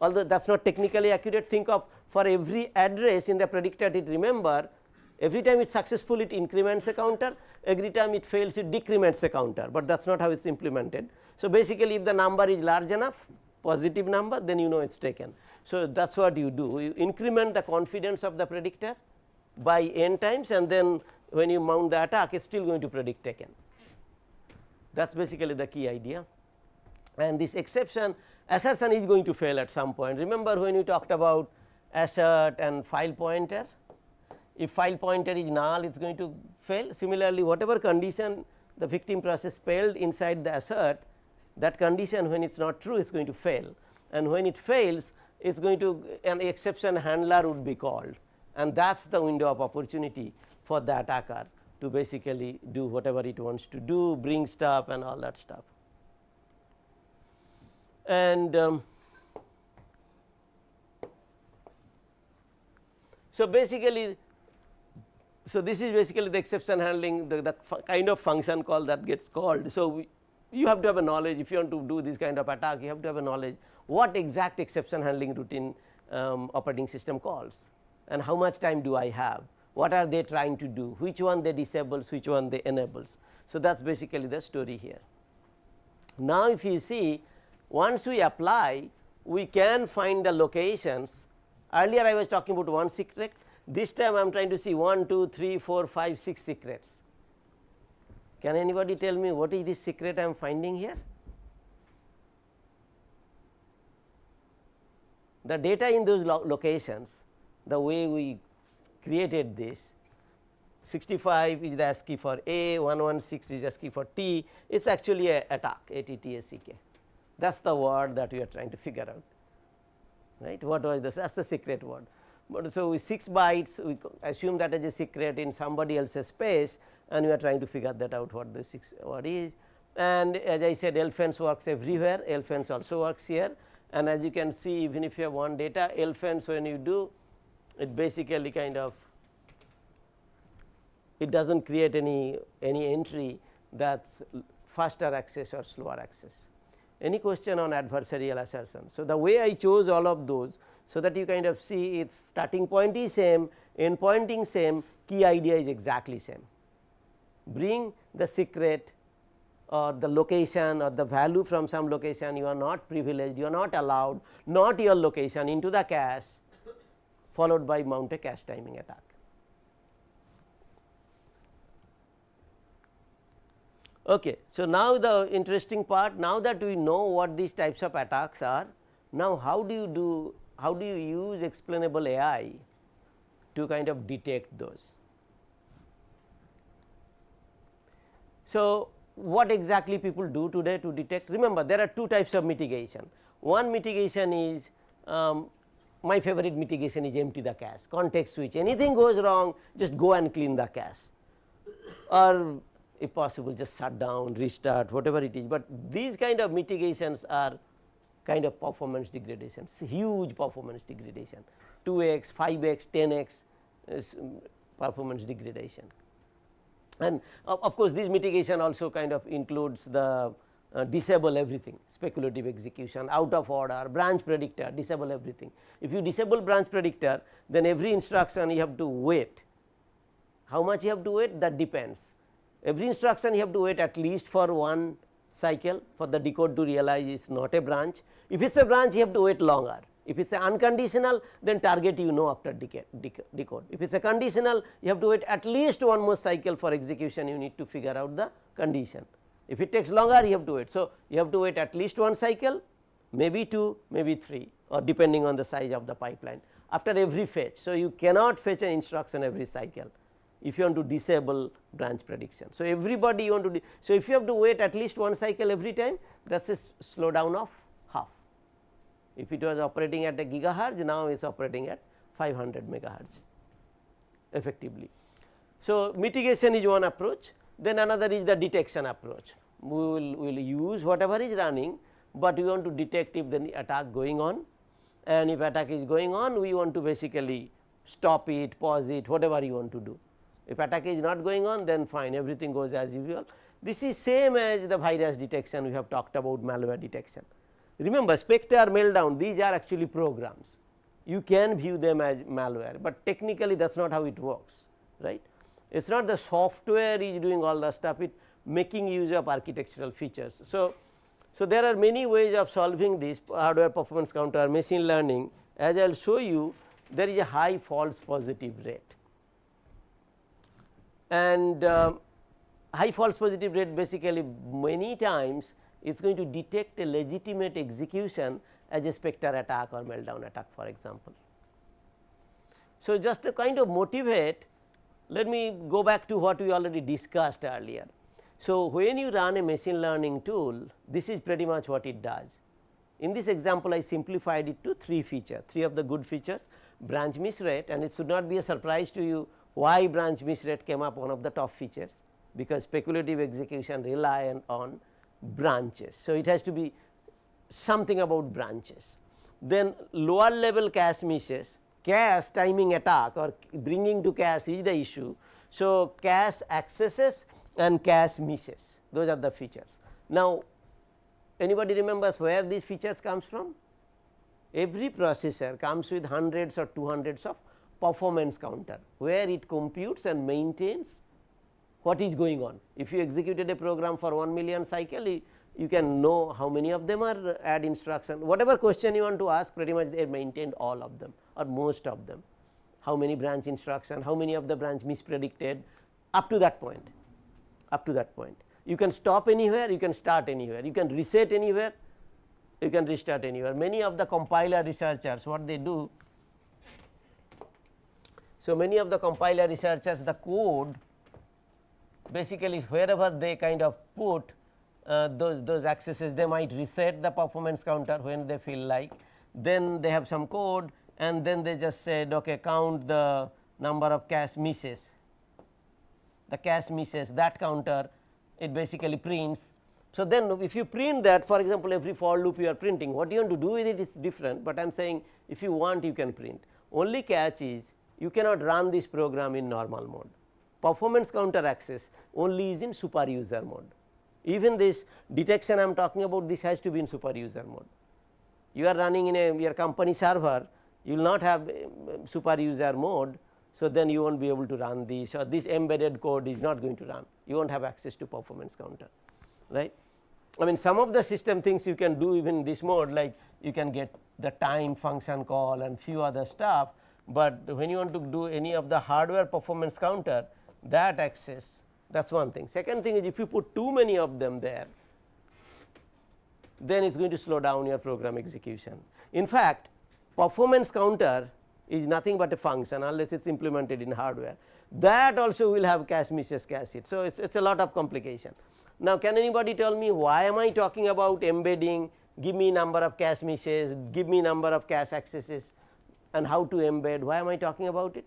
although that is not technically accurate, think of for every address in the predictor it remember, every time it is successful it increments a counter, every time it fails it decrements a counter, but that is not how it is implemented. So, basically if the number is large enough, positive number, then you know it is taken. So, that is what you do, you increment the confidence of the predictor by n times, and then when you mount the attack it is still going to predict taken. That is basically the key idea. And this exception assertion is going to fail at some point. Remember when we talked about assert and file pointer, if file pointer is null it is going to fail. Similarly, whatever condition the victim process failed inside the assert, that condition when it is not true is going to fail, and when it fails it is going to, an exception handler would be called, and that is the window of opportunity for the attacker to basically do whatever it wants to do, bring stuff and all that stuff. And so, basically, so this is basically the exception handling, the kind of function call that gets called. So, you have to have a knowledge, if you want to do this kind of attack, you have to have a knowledge what exact exception handling routine operating system calls, and how much time do I have, what are they trying to do, which one they disables, which one they enables. So, that is basically the story here. Now, if you see, once we apply, we can find the locations. Earlier I was talking about one secret, this time I am trying to see 1, 2, 3, 4, 5, 6 secrets. Can anybody tell me what is this secret I am finding here? The data in those locations, the way we created this, 65 is the ASCII for A, 116 is ASCII for T, it is actually a attack, ATTACK. That is the word that we are trying to figure out, right. What was this? That is the secret word. But so, with 6 bytes we assume that as a secret in somebody else's space, and we are trying to figure that out what the 6 word is. And as I said, LFENCE works everywhere, LFENCE also works here, and as you can see, even if you have one data, LFENCE when you do, it basically kind of, it does not create any entry that is faster access or slower access. Any question on adversarial assertion? So, the way I chose all of those, so that you kind of see its starting point is same, end pointing same, key idea is exactly same. Bring the secret or the location or the value from some location, you are not privileged, you are not allowed, not your location, into the cache, followed by mount a cache timing attack. Okay. So, now the interesting part, now that we know what these types of attacks are, now how do you use explainable AI to kind of detect those. So, what exactly people do today to detect? Remember, there are two types of mitigation. One mitigation is my favorite mitigation is empty the cache, context switch, anything goes wrong just go and clean the cache, or if possible just shut down, restart, whatever it is. But these kind of mitigations are kind of performance degradation, huge performance degradation, 2x, 5x, 10x is performance degradation. And of course, this mitigation also kind of includes the disable everything, speculative execution, out of order, branch predictor, disable everything. If you disable branch predictor, then every instruction you have to wait. How much you have to wait? That depends. Every instruction you have to wait at least for one cycle for the decode to realize it is not a branch. If it is a branch, you have to wait longer. If it is unconditional, then target you know after decode. If it is a conditional, you have to wait at least one more cycle for execution, you need to figure out the condition. If it takes longer, you have to wait. So, you have to wait at least one cycle, maybe 2, maybe 3, or depending on the size of the pipeline after every fetch. So, you cannot fetch an instruction every cycle if you want to disable branch prediction. So, everybody you want to so if you have to wait at least one cycle every time, that is a slowdown of half. If it was operating at a gigahertz, now it is operating at 500 megahertz. effectively. So, mitigation is one approach, then another is the detection approach. We will use whatever is running, but we want to detect if the attack going on, and if attack is going on we want to basically stop it, pause it, whatever you want to do. If attack is not going on, then fine, everything goes as usual. This is same as the virus detection, we have talked about malware detection. Remember Spectre, Meltdown, these are actually programs. You can view them as malware, but technically that is not how it works, right. It is not the software is doing all the stuff, it making use of architectural features. So, there are many ways of solving this hardware performance counter, machine learning. As I will show you, there is a high false positive rate, and high false positive rate basically many times it is going to detect a legitimate execution as a Spectre attack or Meltdown attack, for example. So, just to kind of motivate, let me go back to what we already discussed earlier. So, when you run a machine learning tool, this is pretty much what it does. In this example I simplified it to 3 features, 3 of the good features: branch miss rate, and it should not be a surprise to you why branch miss rate came up one of the top features, because speculative execution rely on branches. So, it has to be something about branches. Then lower level cache misses, cache timing attack or bringing to cache is the issue. So, cache accesses and cache misses, those are the features. Now, anybody remembers where these features comes from? Every processor comes with hundreds or 200s of performance counter, where it computes and maintains what is going on. If you executed a program for 1 million cycle, you can know how many of them are add instruction, whatever question you want to ask, pretty much they maintained all of them or most of them. How many branch instruction, how many of the branch mispredicted, up to that point. Up to that point, you can stop anywhere, you can start anywhere, you can reset anywhere, you can restart anywhere. Many of the compiler researchers, what they do, so many of the compiler researchers, the code basically wherever they kind of put those accesses, they might reset the performance counter when they feel like, then they have some code and then they just said okay, count the number of cache misses, the cache misses, that counter it basically prints. So, then if you print that, for example, every for loop you are printing, what you want to do with it is different, but I am saying if you want you can print. Only catch is you cannot run this program in normal mode. Performance counter access only is in super user mode. Even this detection I am talking about, this has to be in super user mode. You are running in your company server, you will not have super user mode. So, then you will not be able to run this, or this embedded code is not going to run, you will not have access to performance counter, right. I mean some of the system things you can do even in this mode, like you can get the time function call and few other stuff, but when you want to do any of the hardware performance counter, that access, that is one thing. Second thing is if you put too many of them there, then it is going to slow down your program execution. In fact, performance counter is nothing but a function unless it is implemented in hardware, that also will have cache misses, cache hits. So, it is a lot of complication. Now, can anybody tell me why am I talking about embedding, give me number of cache misses, give me number of cache accesses and how to embed, why am I talking about it?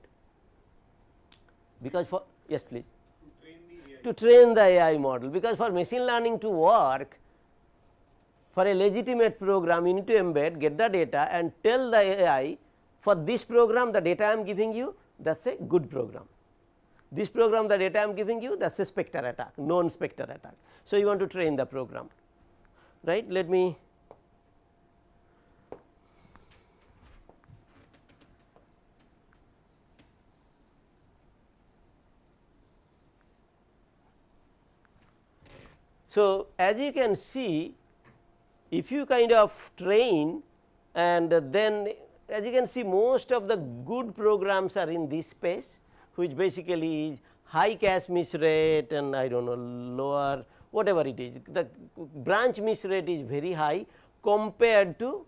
Because for, yes please, to train the AI model, because for machine learning to work, for a legitimate program you need to embed, get the data and tell the AI for this program the data I am giving you, that is a good program. This program the data I am giving you, that is a Spectre attack, known Spectre attack. So, you want to train the program, right. Let me so, as you can see, if you kind of train and then as you can see most of the good programs are in this space, which basically is high cache miss rate and I do not know lower whatever it is, the branch miss rate is very high compared to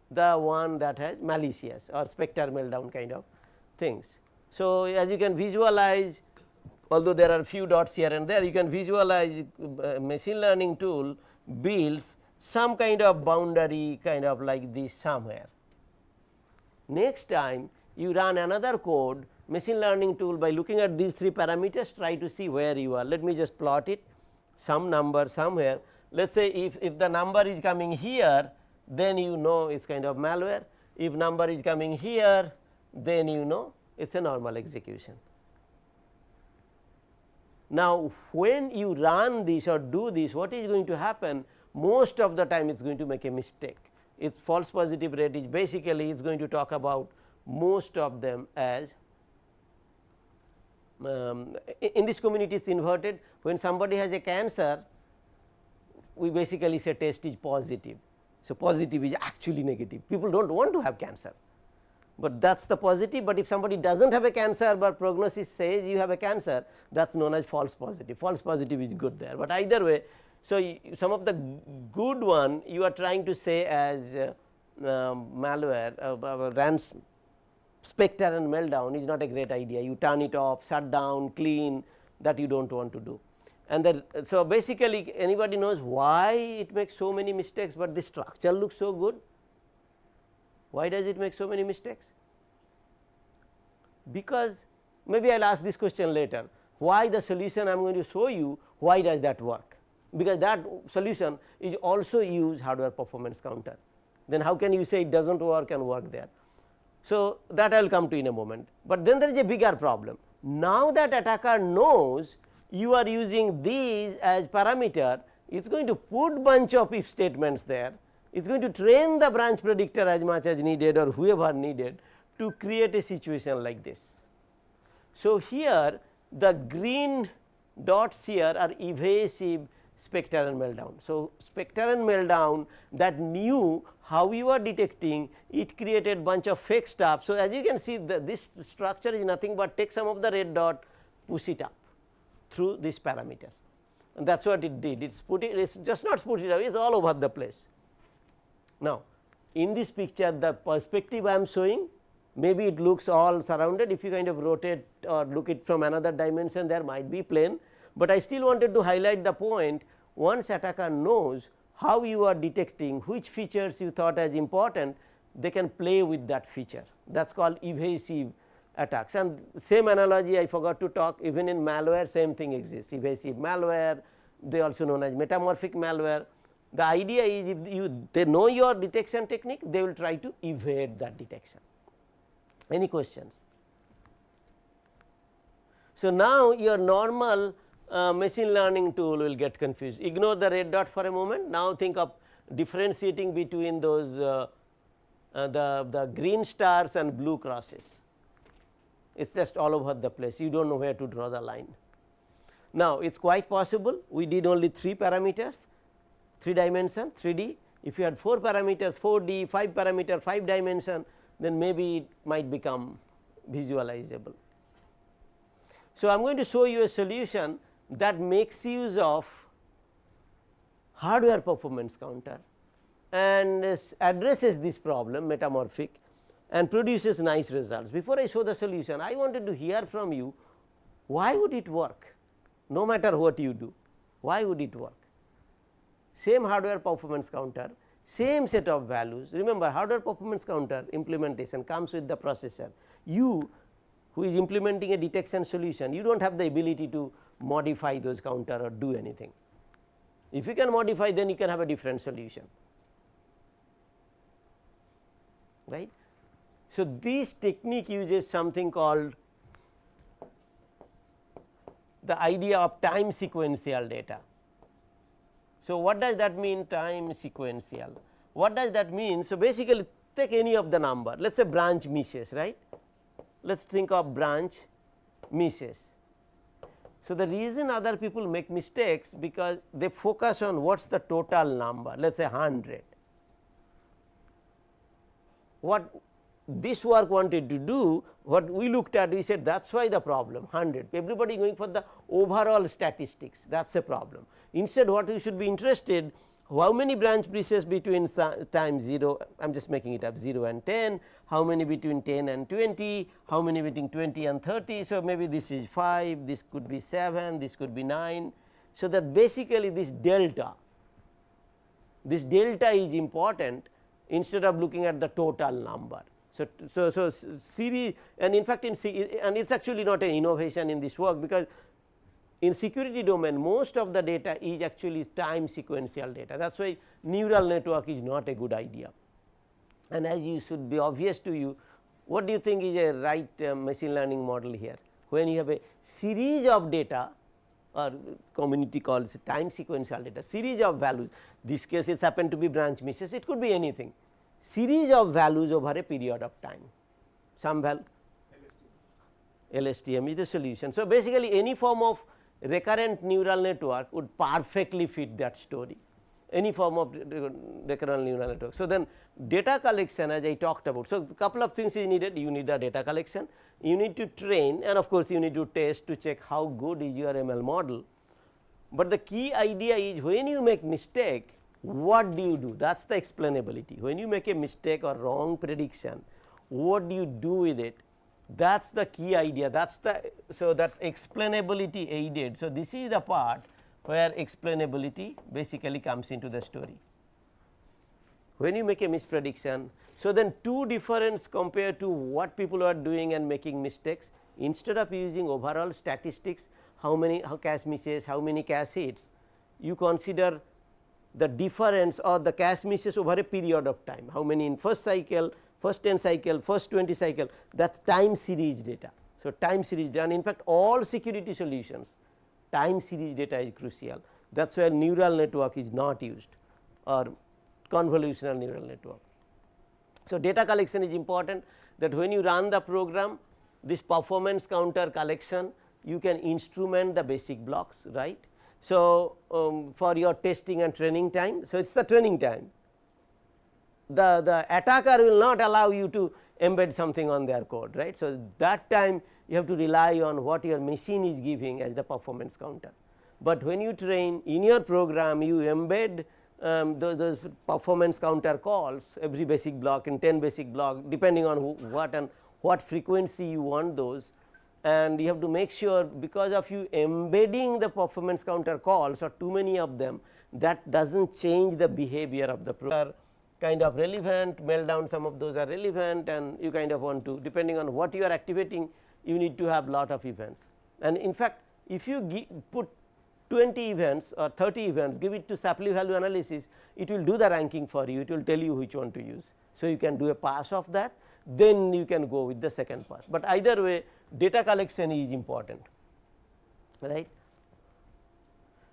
the one that has malicious or Spectre meltdown kind of things. So, as you can visualize, although there are few dots here and there, you can visualize machine learning tool builds some kind of boundary kind of like this somewhere. Next time you run another code machine learning tool by looking at these 3 parameters try to see where you are. Let me just plot it, some number somewhere. Let us say if the number is coming here, then you know it is kind of malware. If number is coming here, then you know it is a normal execution. Now, when you run this or do this, what is going to happen? Most of the time it is going to make a mistake. Its false positive rate is basically it is going to talk about most of them as in this community it is inverted. When somebody has a cancer, we basically say test is positive. So, positive is actually negative. People do not want to have cancer, but that is the positive. But if somebody does not have a cancer, but prognosis says you have a cancer, that is known as false positive. False positive is good there, but either way. So, some of the good one you are trying to say as malware, ransom, spectre and meltdown is not a great idea. You turn it off, shut down, clean, that you do not want to do. And so basically anybody knows why it makes so many mistakes, but the structure looks so good. Why does it make so many mistakes? Because maybe I will ask this question later, why the solution I am going to show you, why does that work? Because that solution is also use hardware performance counter, then how can you say it does not work and work there? So, that I will come to in a moment, but then there is a bigger problem. Now that attacker knows you are using these as parameter, it is going to put bunch of if statements there, it is going to train the branch predictor as much as needed or whoever needed to create a situation like this. So, here the green dots here are evasive spectre and meltdown. So, spectre and meltdown that knew how you are detecting, it created bunch of fake stuff. So, as you can see this structure is nothing but take some of the red dot, push it up through this parameter, and that is what it did. It is just not put it up, it is all over the place. Now, in this picture the perspective I am showing, maybe it looks all surrounded. If you kind of rotate or look it from another dimension, there might be plane, but I still wanted to highlight the point. Once attacker knows how you are detecting, which features you thought as important, they can play with that feature. That is called evasive attacks. And same analogy I forgot to talk, even in malware same thing exists, evasive malware, they also known as metamorphic malware. The idea is if they know your detection technique, they will try to evade that detection. Any questions? So, now your normal machine learning tool will get confused. Ignore the red dot for a moment. Now, think of differentiating between those the green stars and blue crosses. It is just all over the place, you do not know where to draw the line. Now, it is quite possible we did only 3 parameters, 3 dimension 3D. If you had 4 parameters 4D, 5 parameter 5 dimension, then maybe it might become visualizable. So, I am going to show you a solution that makes use of hardware performance counter and addresses this problem metamorphic and produces nice results. Before I show the solution, I wanted to hear from you, why would it work? No matter what you do, why would it work? Same hardware performance counter, same set of values. Remember, hardware performance counter implementation comes with the processor. You who is implementing a detection solution, you do not have the ability to modify those counter or do anything. If you can modify, then you can have a different solution, right. So, this technique uses something called the idea of time sequential data. So, what does that mean, time sequential? What does that mean? So, basically take any of the number, let us say branch misses, right. Let us think of branch misses. So, the reason other people make mistakes, because they focus on what is the total number, let us say 100. What this work wanted to do, what we looked at, we said that is why the problem 100, everybody going for the overall statistics, that is a problem. Instead, what we should be interested, how many branch misses between time 0, I am just making it up, 0 and 10, how many between 10 and 20, how many between 20 and 30. So, maybe this is 5, this could be 7, this could be 9. So, that basically this delta is important instead of looking at the total number. So, series, and in fact, and it is actually not an innovation in this work, because in security domain most of the data is actually time sequential data. That is why neural network is not a good idea. And as you should be obvious to you, what do you think is a right machine learning model here? When you have a series of data, or community calls it time sequential data, series of values, this case it happened to be branch misses, it could be anything, series of values over a period of time, some value, LSTM is the solution. So, basically any form of recurrent neural network would perfectly fit that story, any form of recurrent neural network. So, then data collection, as I talked about. So, couple of things is needed, you need the data collection, you need to train, and of course, you need to test to check how good is your ML model. But the key idea is when you make mistake, what do you do? That is the explainability. When you make a mistake or wrong prediction, what do you do with it? That is the key idea. That is the, so that explainability aided. So, this is the part where explainability basically comes into the story. When you make a misprediction, so then two difference compared to what people are doing and making mistakes, instead of using overall statistics, how cache misses, how many cache hits, you consider the difference or the cache misses over a period of time, how many in first cycle, first 10 cycle, first 20 cycle, that is time series data. So, time series data, and in fact, all security solutions time series data is crucial, that is where neural network is not used, or convolutional neural network. So, data collection is important, that when you run the program, this performance counter collection, you can instrument the basic blocks, right. So, for your testing and training time, so it is the training time, the attacker will not allow you to embed something on their code, right. So, that time you have to rely on what your machine is giving as the performance counter. But when you train in your program, you embed those performance counter calls, every basic block in 10 basic block, depending on what and what frequency you want those, and you have to make sure, because of you embedding the performance counter calls or too many of them, that does not change the behavior of the program. Kind of relevant, meltdown, some of those are relevant, and you kind of want to, depending on what you are activating, you need to have lot of events. And in fact, if you put 20 events or 30 events, give it to Shapley value analysis, it will do the ranking for you, it will tell you which one to use. So, you can do a pass of that, then you can go with the second pass, but either way data collection is important, right.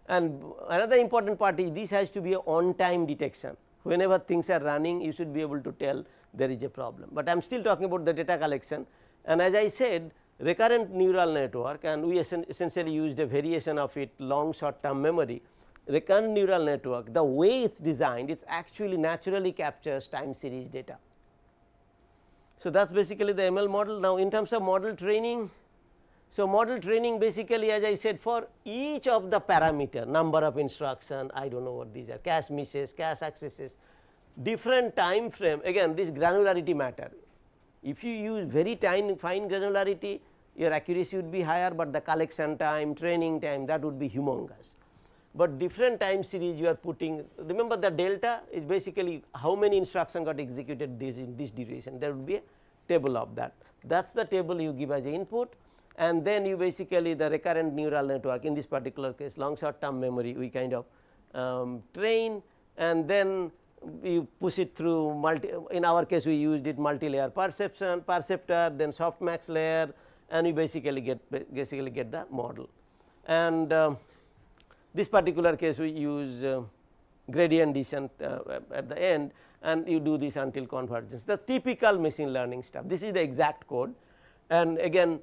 And another important part is this has to be a on time detection. Whenever things are running, you should be able to tell there is a problem, but I am still talking about the data collection. And as I said, recurrent neural network, and we essentially used a variation of it, long short term memory. Recurrent neural network, the way it is designed, it actually naturally captures time series data. So, that is basically the ML model. Now, in terms of model training, so model training basically, as I said, for each of the parameter, number of instruction, I do not know what these are, cache misses, cache accesses, different time frame, again this granularity matter. If you use very fine granularity, your accuracy would be higher, but the collection time, training time, that would be humongous. But different time series you are putting, remember the delta is basically how many instructions got executed in this duration, there would be a table of that. That is the table you give as a input, and then you basically the recurrent neural network, in this particular case long short term memory, we kind of train, and then you push it through in our case we used it multi-layer perceptor, then softmax layer, and we basically get the model. And this particular case we use gradient descent at the end, and you do this until convergence, the typical machine learning stuff. This is the exact code, and again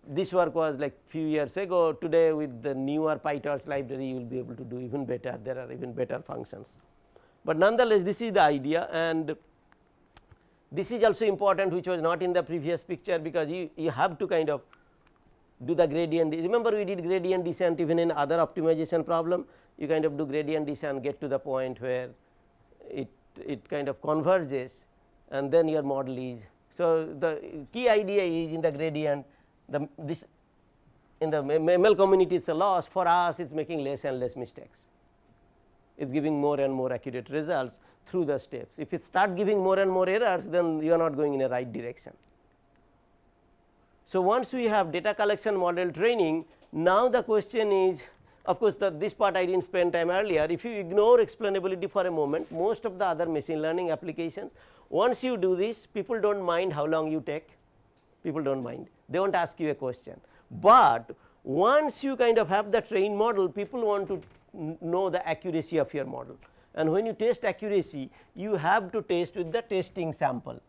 this work was like few years ago. Today with the newer PyTorch library you will be able to do even better, there are even better functions. But nonetheless this is the idea, and this is also important, which was not in the previous picture, because you have to kind of do the gradient. Remember we did gradient descent even in other optimization problem, you kind of do gradient descent, get to the point where it kind of converges, and then your model is. So, the key idea is in the gradient, this in the ML community it is a loss, for us it is making less and less mistakes. is giving more and more accurate results through the steps. If it start giving more and more errors, then you are not going in a right direction. So, once we have data collection model training, now the question is, of course, this part I did not spend time earlier. If you ignore explainability for a moment, most of the other machine learning applications, once you do this, people do not mind how long you take, people do not mind, they will not ask you a question. But once you kind of have the trained model, people want to know the accuracy of your model, and when you test accuracy, you have to test with the testing sample,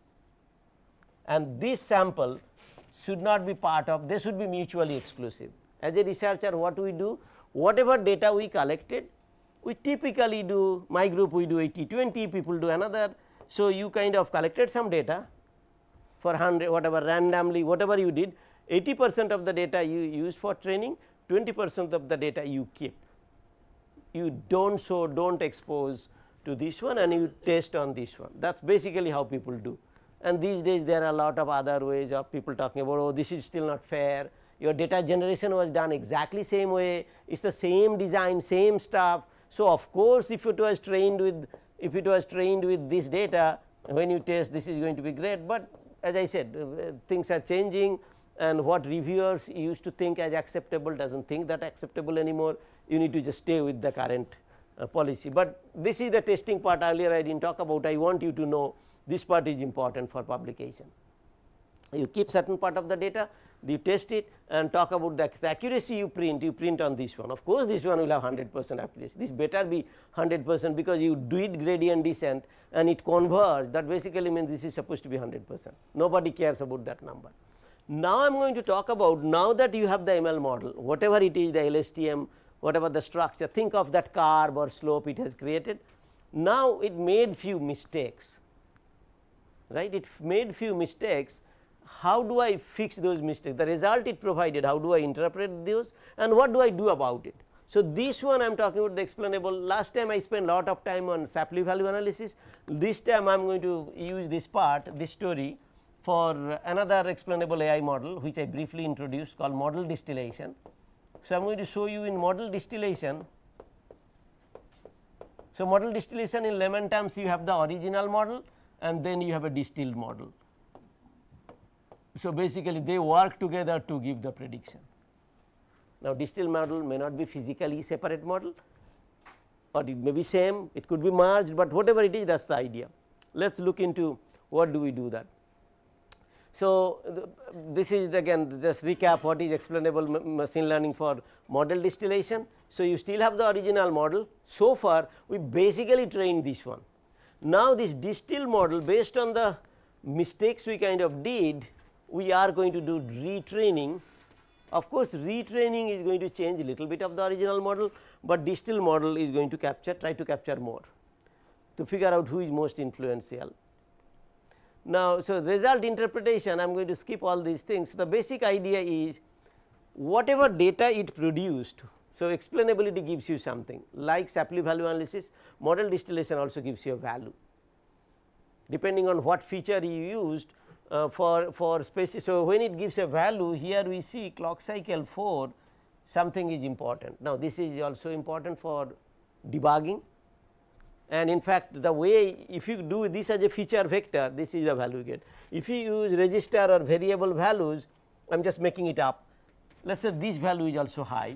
and this sample should not be part of, they should be mutually exclusive. As a researcher, what we do, whatever data we collected, we typically do, my group we do 80-20, people do another. So, you kind of collected some data for 100 whatever randomly, whatever you did, 80% of the data you use for training, 20% of the data you keep. You do not expose to this one, and you test on this one. That is basically how people do. And these days there are a lot of other ways of people talking about, oh, this is still not fair, your data generation was done exactly same way, it is the same design, same stuff. So, of course, if it was trained with this data, when you test, this is going to be great, but as I said, things are changing, and what reviewers used to think as acceptable does not think that acceptable anymore. You need to just stay with the current policy, but this is the testing part. Earlier I did not talk about, I want you to know this part is important for publication. You keep certain part of the data, you test it and talk about the accuracy you print on this one. Of course, this one will have 100% accuracy, this better be 100%, because you do it gradient descent and it converges, that basically means this is supposed to be 100%, nobody cares about that number. Now, I am going to talk about, now that you have the ML model, whatever it is, the LSTM, whatever the structure, think of that curve or slope it has created. Now, it made few mistakes, right, it made few mistakes. How do I fix those mistakes? The result it provided, how do I interpret those, and what do I do about it? So, this one I am talking about the explainable. Last time I spent lot of time on Shapley value analysis. This time I am going to use this part, this story, for another explainable AI model, which I briefly introduced, called model distillation. So, I am going to show you in model distillation. So, model distillation in layman terms, you have the original model and then you have a distilled model. So, basically they work together to give the prediction. Now, distilled model may not be physically separate model, or it may be same, it could be merged, but whatever it is, that is the idea. Let us look into what do we do that. So, this is again just recap what is explainable machine learning for model distillation. So, you still have the original model. So far we basically trained this one. Now, this distilled model, based on the mistakes we kind of did, we are going to do retraining. Of course, retraining is going to change a little bit of the original model, but distilled model is going to try to capture more to figure out who is most influential. Now, so result interpretation, I am going to skip all these things. The basic idea is whatever data it produced. So, explainability gives you something like Shapley value analysis, model distillation also gives you a value depending on what feature you used for specific. So, when it gives a value, here we see clock cycle 4, something is important. Now, this is also important for debugging, and in fact, the way if you do this as a feature vector, this is the value you get. If you use register or variable values, I am just making it up, let us say this value is also high,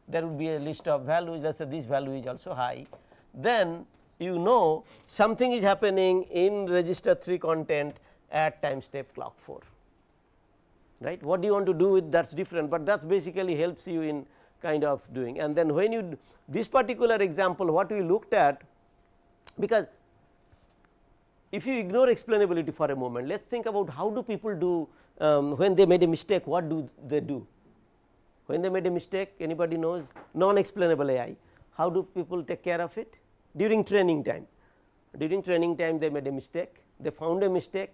there would be a list of values, let us say this value is also high, then you know something is happening in register 3 content at time step clock 4, right. What do you want to do with that is different, but that basically helps you in kind of doing. And then when you this particular example, what we looked at, because if you ignore explainability for a moment, let us think about how do people do when they made a mistake, what do they do? When they made a mistake, anybody knows, non-explainable AI, how do people take care of it? During training time. During training time they made a mistake, they found a mistake,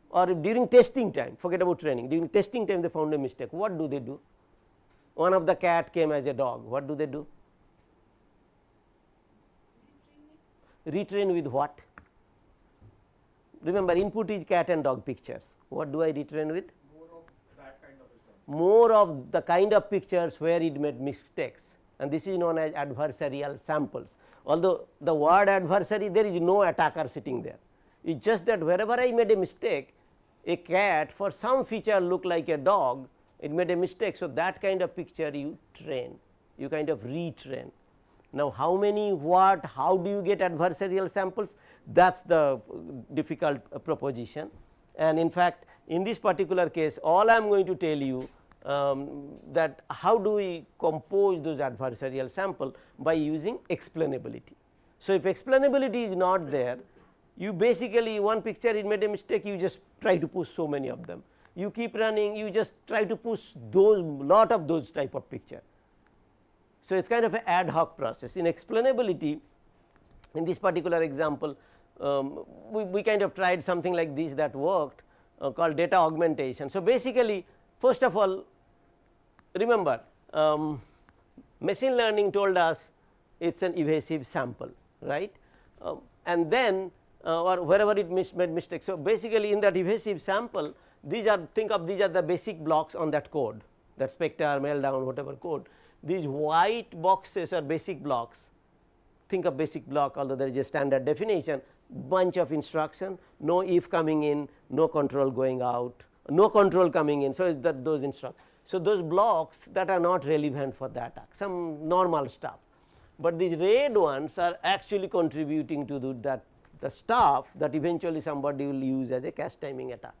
or during testing time, forget about training, during testing time they found a mistake, what do they do? One of the cat came as a dog, what do they do? Retrain with what? Remember, input is cat and dog pictures. What do I retrain with? More of that kind of result. More of the kind of pictures where it made mistakes. and this is known as adversarial samples. Although the word adversary, there is no attacker sitting there, it is just that wherever I made a mistake, a cat for some feature look like a dog, it made a mistake. So, that kind of picture you train, you kind of retrain. Now, how many, what, how do you get adversarial samples? That is the difficult proposition, and in fact, in this particular case all I am going to tell you that how do we compose those adversarial sample by using explainability. So, if explainability is not there, you basically one picture it made a mistake, you just try to push so many of them, you keep running, you just try to push those lot of those type of picture. So, it is kind of an ad hoc process. In explainability, in this particular example, we kind of tried something like this that worked called data augmentation. So, basically first of all remember machine learning told us it is an evasive sample, right, and then or wherever it made mistakes. So, basically in that evasive sample, these are, think of these are the basic blocks on that code, that Spectre, Meltdown, whatever code. These white boxes are basic blocks, think of basic block, although there is a standard definition, bunch of instruction, no if coming in, no control going out, no control coming in. So, that those instructions. So, those blocks that are not relevant for the attack, some normal stuff, but these red ones are actually contributing to the stuff that eventually somebody will use as a cache timing attack.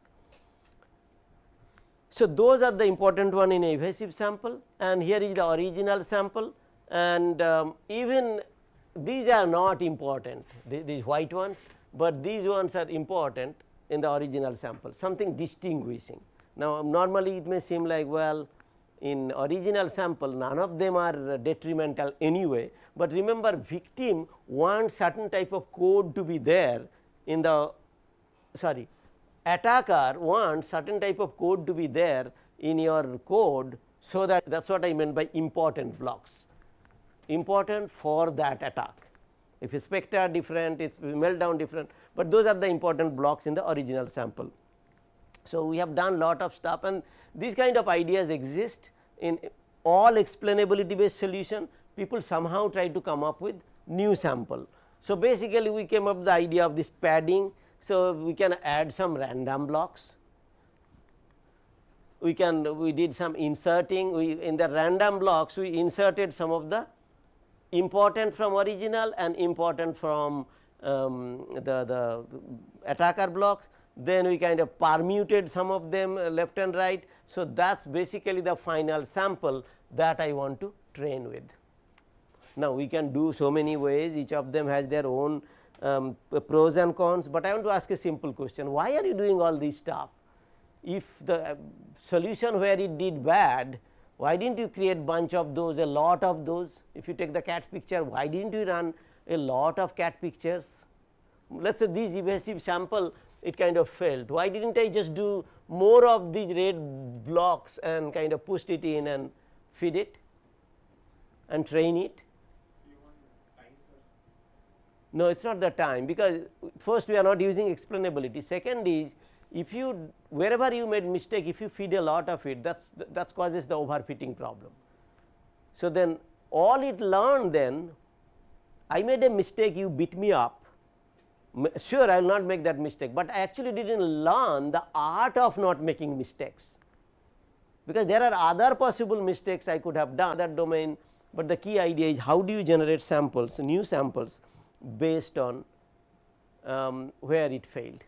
So, those are the important one in a evasive sample, and here is the original sample, and even these are not important, these white ones, but these ones are important in the original sample, something distinguishing. Now, normally it may seem like, well, in original sample none of them are detrimental anyway, but remember victim wants certain type of code to be there in the attacker wants certain type of code to be there in your code. So, that is what I meant by important blocks, important for that attack. If it's Spectre different, it's Meltdown different, but those are the important blocks in the original sample. So, we have done lot of stuff, and these kind of ideas exist in all explainability based solution. People somehow try to come up with new sample. So, basically we came up with the idea of this padding. So, we can add some random blocks, we did some inserting, in the random blocks we inserted some of the important from original and important from the attacker blocks, then we kind of permuted some of them left and right. So, that is basically the final sample that I want to train with. Now, we can do so many ways, each of them has their own pros and cons, but I want to ask a simple question, why are you doing all this stuff? If the solution where it did bad, why did not you create bunch of those, a lot of those? If you take the cat picture, why did not you run a lot of cat pictures? Let us say these evasive sample it kind of failed, why did not I just do more of these red blocks and kind of pushed it in and feed it and train it? No, it is not the time, because first we are not using explainability, second is if you wherever you made mistake, if you feed a lot of it, that causes the overfitting problem. So, then all it learned, then I made a mistake, you beat me up, sure I will not make that mistake, but I actually did not learn the art of not making mistakes, because there are other possible mistakes I could have done that domain, but the key idea is how do you generate samples, new samples based on where it failed,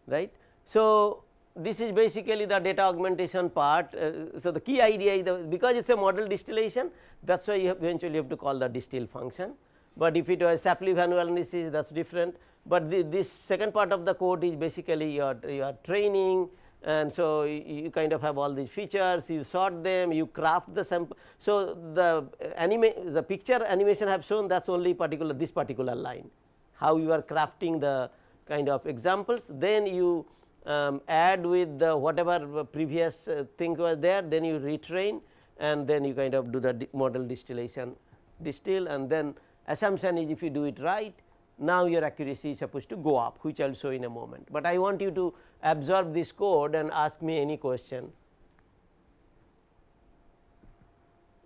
right. So, this is basically the data augmentation part. So, the key idea is because it is a model distillation, that is why you eventually have to call the distill function, but if it was Shapley value analysis, that is different, but this second part of the code is basically your training, and so you kind of have all these features, you sort them, you craft the sample. So, the picture animation I have shown, that is only this particular line, how you are crafting the kind of examples, then you add with the whatever previous thing was there, then you retrain, and then you kind of do the model distillation, distill, and then assumption is if you do it right, now your accuracy is supposed to go up, which I will show in a moment. But I want you to absorb this code and ask me any question.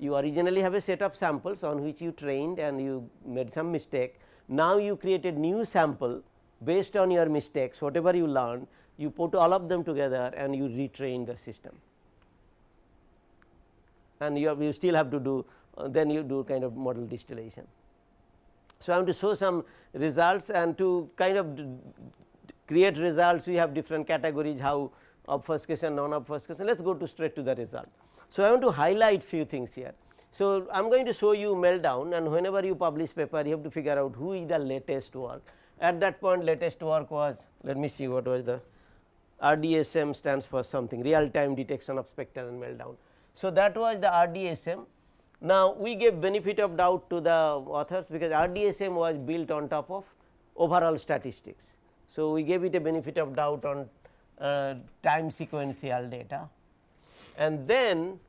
You originally have a set of samples on which you trained and you made some mistake. Now, you created new sample based on your mistakes, whatever you learned, you put all of them together and you retrain the system. And you still have to do then you do kind of model distillation. So, I want to show some results, and to kind of create results we have different categories, how obfuscation, non obfuscation. Let us go to straight to the result. So, I want to highlight few things here. So, I am going to show you meltdown, and whenever you publish paper you have to figure out who is the latest work. At that point latest work was, let me see what was the RDSM stands for something, real time detection of spectre and meltdown. So, that was the RDSM. Now, we gave benefit of doubt to the authors, because RDSM was built on top of overall statistics. So, we gave it a benefit of doubt on time sequential data, and then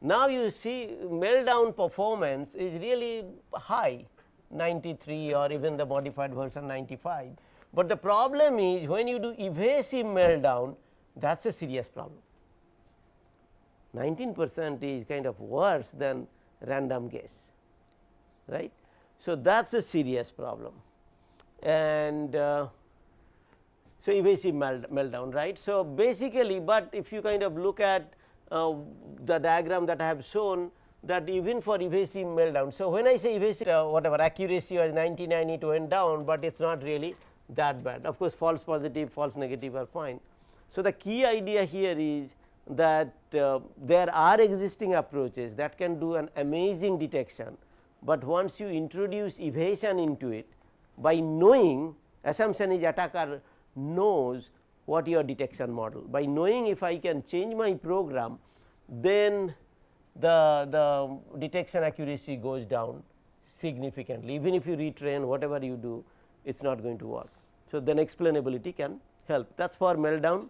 now you see meltdown performance is really high, 93 or even the modified version 95. But the problem is when you do evasive meltdown, that is a serious problem. 19% is kind of worse than random guess, right. So, that is a serious problem, and so evasive meltdown, right. So, basically, but if you kind of look at the diagram that I have shown, that even for evasive meltdown. So, when I say evasive, whatever accuracy was 99, it went down, but it is not really that bad. Of course, false positive, false negative are fine. So, the key idea here is that there are existing approaches that can do an amazing detection, but once you introduce evasion into it, by knowing, assumption is attacker knows what your detection model, by knowing if I can change my program, then the detection accuracy goes down significantly. Even if you retrain, whatever you do, it is not going to work. So, then explainability can help, that is for meltdown.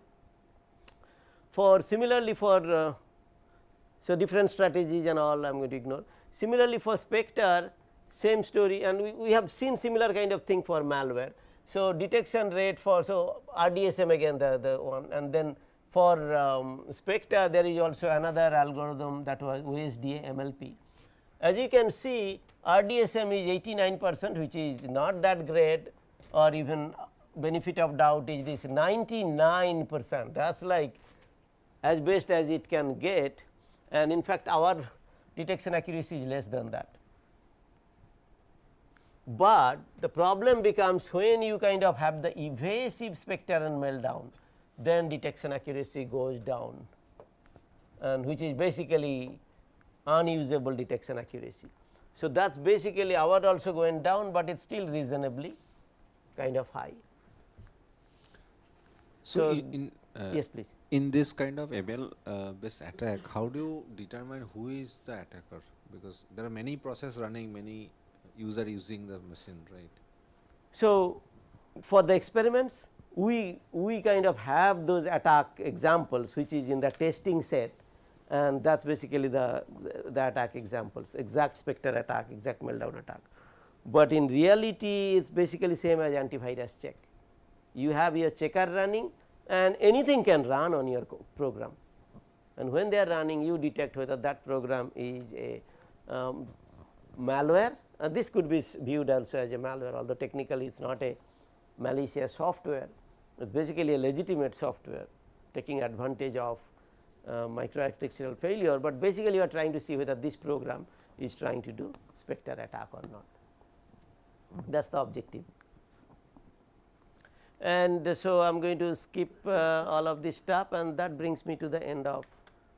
For similarly for so different strategies and all I am going to ignore. Similarly for spectre, same story, and we have seen similar kind of thing for malware. So, detection rate for, so RDSM again the one, and then for spectre there is also another algorithm, that was OSDA MLP. As you can see, RDSM is 89%, which is not that great, or even benefit of doubt is this 99%, that is like as best as it can get, and in fact, our detection accuracy is less than that. But the problem becomes when you kind of have the evasive spectre and meltdown, then detection accuracy goes down, and which is basically unusable detection accuracy. So, that is basically our also going down, but it is still reasonably kind of high. So, yes, please. In this kind of ML based attack, how do you determine who is the attacker? Because there are many processes running, many user using the machine, right? So, for the experiments, we kind of have those attack examples which is in the testing set, and that is basically the attack examples, exact spectre attack, exact meltdown attack. But in reality it is basically same as antivirus check. You have your checker running and anything can run on your program, and when they are running you detect whether that program is a malware. This could be viewed also as a malware, although technically it is not a malicious software, it is basically a legitimate software taking advantage of microarchitectural failure, but basically you are trying to see whether this program is trying to do spectre attack or not. That is the objective. And so, I am going to skip all of this stuff, and that brings me to the end of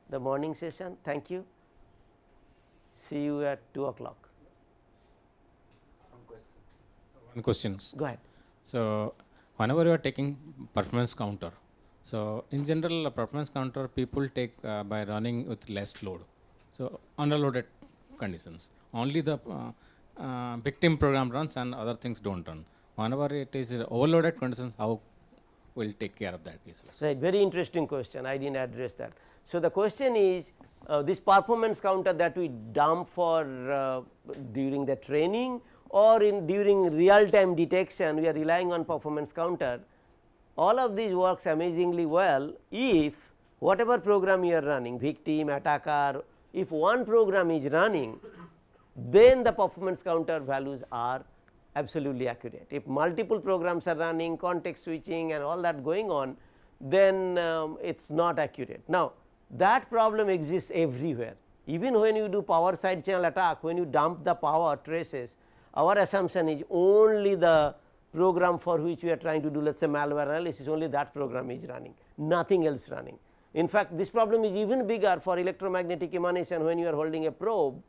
the morning session. Thank you. See you at 2 o'clock. One questions. Go ahead. So, whenever you are taking performance counter, so in general performance counter people take by running with less load. So, underloaded conditions, only the victim program runs and other things do not run. Whenever it is overloaded conditions, how will take care of that issues? Right, very interesting question, I did not address that. So, the question is this performance counter that we dump for during the training or during real time detection, we are relying on performance counter. All of these works amazingly well if whatever program you are running, victim, attacker, If one program is running, then the performance counter values are absolutely accurate. If multiple programs are running, context switching and all that going on, then it is not accurate. Now, that problem exists everywhere. Even when you do power side channel attack, when you dump the power traces, our assumption is only the program for which we are trying to do, let us say malware analysis, only that program is running, nothing else running. In fact, this problem is even bigger for electromagnetic emanation. When you are holding a probe,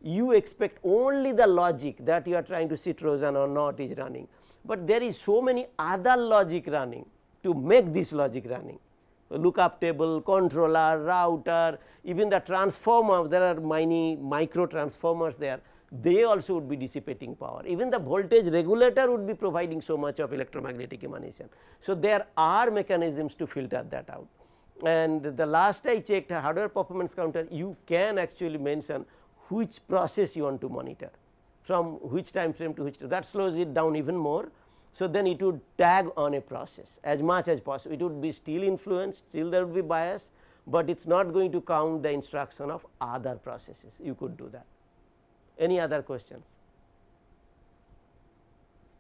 you expect only the logic that you are trying to see Trojan or not is running, but there is so many other logic running to make this logic running. Lookup table, controller, router, even the transformer, there are many micro transformers there, they also would be dissipating power. Even the voltage regulator would be providing so much of electromagnetic emanation. So, there are mechanisms to filter that out. And the last I checked, hardware performance counter, you can actually mention which process you want to monitor, from which time frame to which, that slows it down even more. So, then it would tag on a process as much as possible. It would be still influenced, still there would be bias, but it is not going to count the instruction of other processes. You could do that. Any other questions?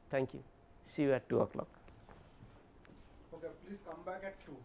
Thank you. See you at 2 o'clock. Okay, please come back at 2.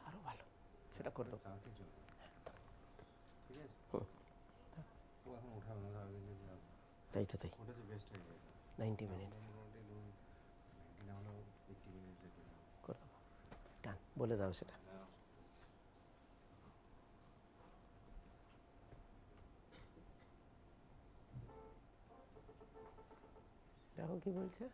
আরও ভালো সেটা করে দেবো। তাই তো তাই 90 minutes করে দেবো, ডান, বলে দাও সেটা। দেখো কি বলছে।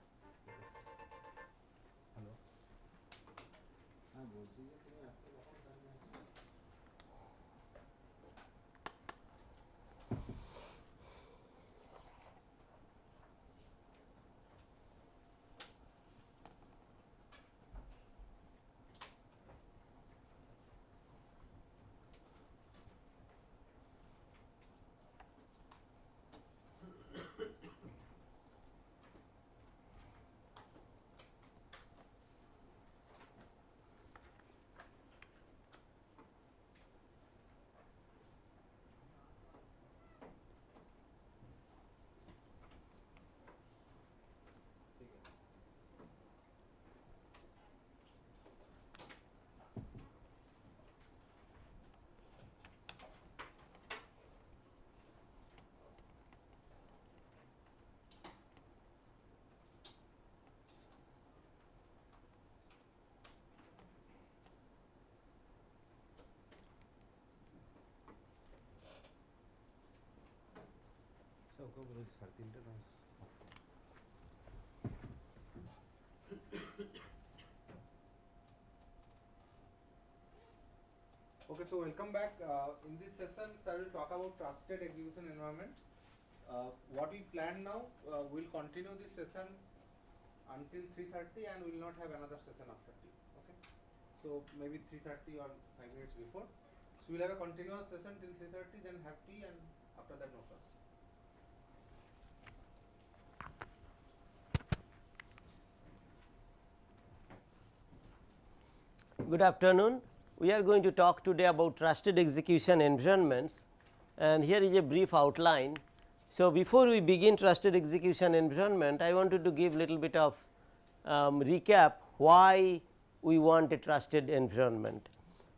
Okay, so welcome back. In this session, sir will talk about trusted execution environment. What we plan now, we'll continue this session until 3:30 and we'll not have another session after tea. Okay, so maybe 3:30 or 5 minutes before. So we'll have a continuous session till 3:30, then have tea, and after that no class. Good afternoon. We are going to talk today about trusted execution environments, and here is a brief outline. So, before we begin trusted execution environment, I wanted to give little bit of recap why we want a trusted environment.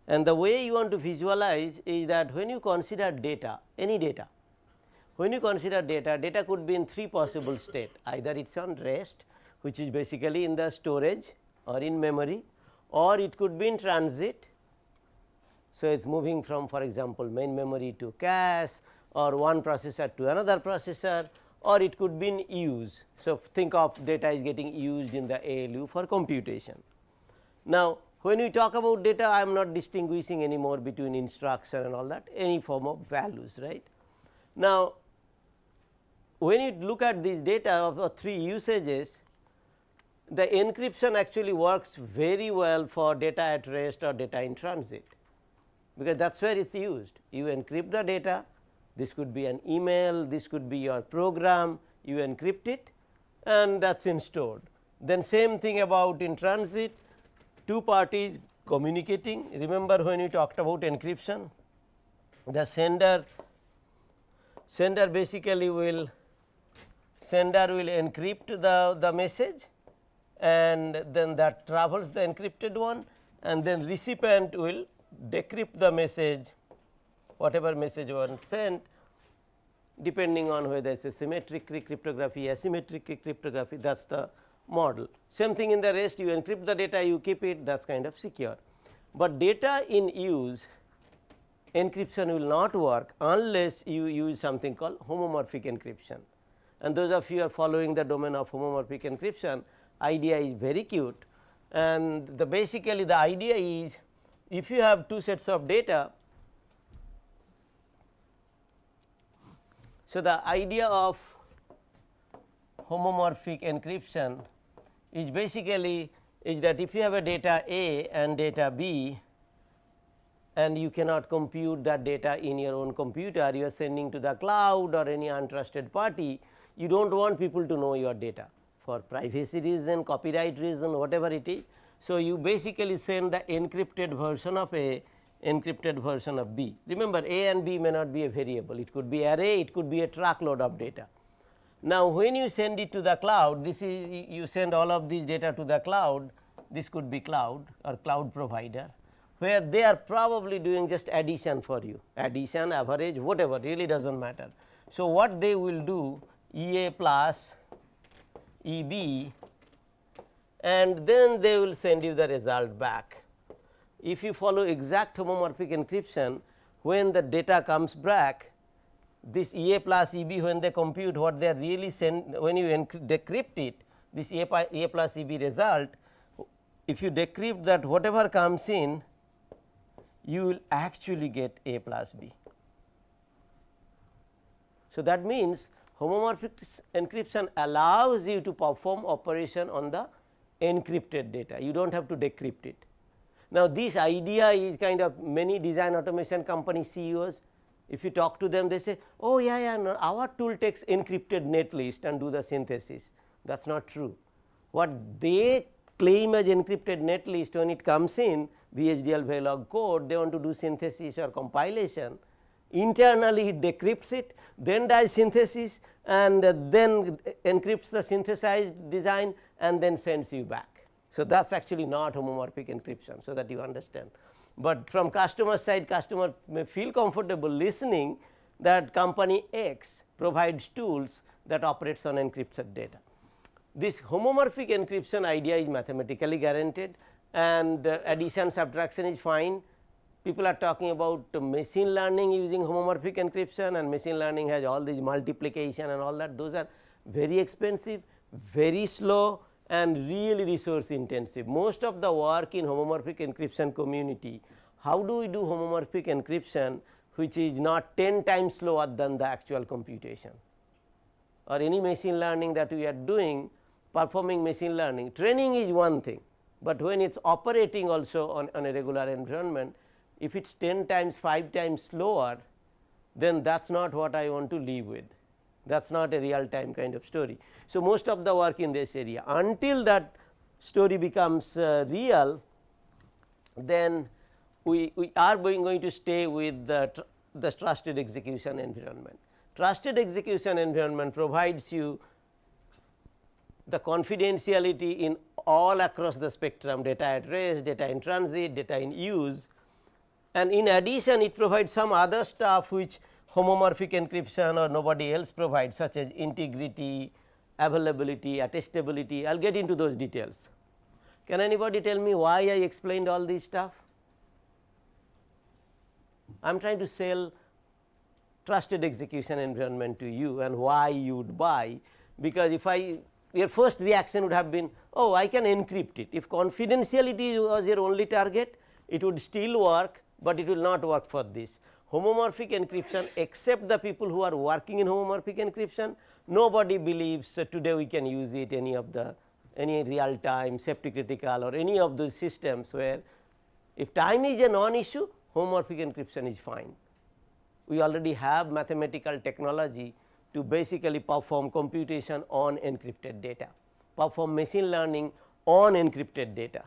And the way you want to visualize is that when you consider data, any data, when you consider data, data could be in three possible state, either it is on rest, which is basically in the storage or in memory, or it could be in transit. So, it is moving from, for example, main memory to cache, or one processor to another processor, or it could be in use. So, think of data is getting used in the ALU for computation. Now, when we talk about data, I am not distinguishing anymore between instruction and all that, any form of values, right. Now, when you look at this data of three usages, the encryption actually works very well for data at rest or data in transit, because that is where it is used. You encrypt the data, this could be an email, this could be your program, you encrypt it and that is been stored. Then same thing about in transit, two parties communicating. Remember when we talked about encryption, the sender basically will encrypt the message, and then that travels the encrypted one, and then recipient will decrypt the message, whatever message was sent, depending on whether it is a symmetric cryptography, asymmetric cryptography, that is the model. Same thing in the rest, you encrypt the data, you keep it, that is kind of secure. But data in use, encryption will not work unless you use something called homomorphic encryption. And those of you who are following the domain of homomorphic encryption, idea is very cute, and basically the idea is, if you have two sets of data, so the idea of homomorphic encryption is basically is that if you have a data A and data B, and you cannot compute that data in your own computer, you are sending to the cloud or any untrusted party, you do not want people to know your data for privacy reason, copyright reason, whatever it is. So, you basically send the encrypted version of A, encrypted version of B. Remember, A and B may not be a variable, it could be array, it could be a truckload of data. Now, when you send it to the cloud, this is you send all of these data to the cloud, this could be cloud or cloud provider, where they are probably doing just addition for you, addition, average, whatever, really does not matter. So, what they will do EA plus EB, and then they will send you the result back. If you follow exact homomorphic encryption, when the data comes back, this EA plus EB, when they compute what they are really when you decrypt it, this EA plus EB result, if you decrypt that, whatever comes in, you will actually get A plus B. So, that means homomorphic encryption allows you to perform operation on the encrypted data, you do not have to decrypt it. Now, this idea is kind of many design automation company CEOs, if you talk to them, they say, oh yeah, no, our tool takes encrypted netlist and do the synthesis. That is not true. What they claim as encrypted netlist, when it comes in VHDL Verilog code, they want to do synthesis or compilation. Internally it decrypts it, then does synthesis, and then encrypts the synthesized design and then sends you back. So, that is actually not homomorphic encryption, so that you understand. But from customer side, customer may feel comfortable listening that company X provides tools that operates on encrypted data. This homomorphic encryption idea is mathematically guaranteed, and addition subtraction is fine. People are talking about machine learning using homomorphic encryption, and machine learning has all these multiplication and all that. Those are very expensive, very slow, and really resource intensive. Most of the work in homomorphic encryption community, how do we do homomorphic encryption which is not 10 times slower than the actual computation, or any machine learning that we are doing, performing machine learning. Training is one thing, but when it is operating also on a regular environment, if it is 10 times 5 times slower, then that is not what I want to live with. That is not a real time kind of story. So, most of the work in this area, until that story becomes real, then we are going to stay with the trusted execution environment. Trusted execution environment provides you the confidentiality in all across the spectrum, data at rest, data in transit, data in use, and in addition it provides some other stuff which homomorphic encryption or nobody else provides, such as integrity, availability, attestability. I will get into those details. Can anybody tell me why I explained all this stuff? I am trying to sell trusted execution environment to you and why you would buy, because if your first reaction would have been, oh, I can encrypt it. If confidentiality was your only target, it would still work, but it will not work for this. Homomorphic encryption, except the people who are working in homomorphic encryption, nobody believes today we can use it any real time, safety critical, or any of those systems where if time is a non-issue, homomorphic encryption is fine. We already have mathematical technology to basically perform computation on encrypted data, perform machine learning on encrypted data,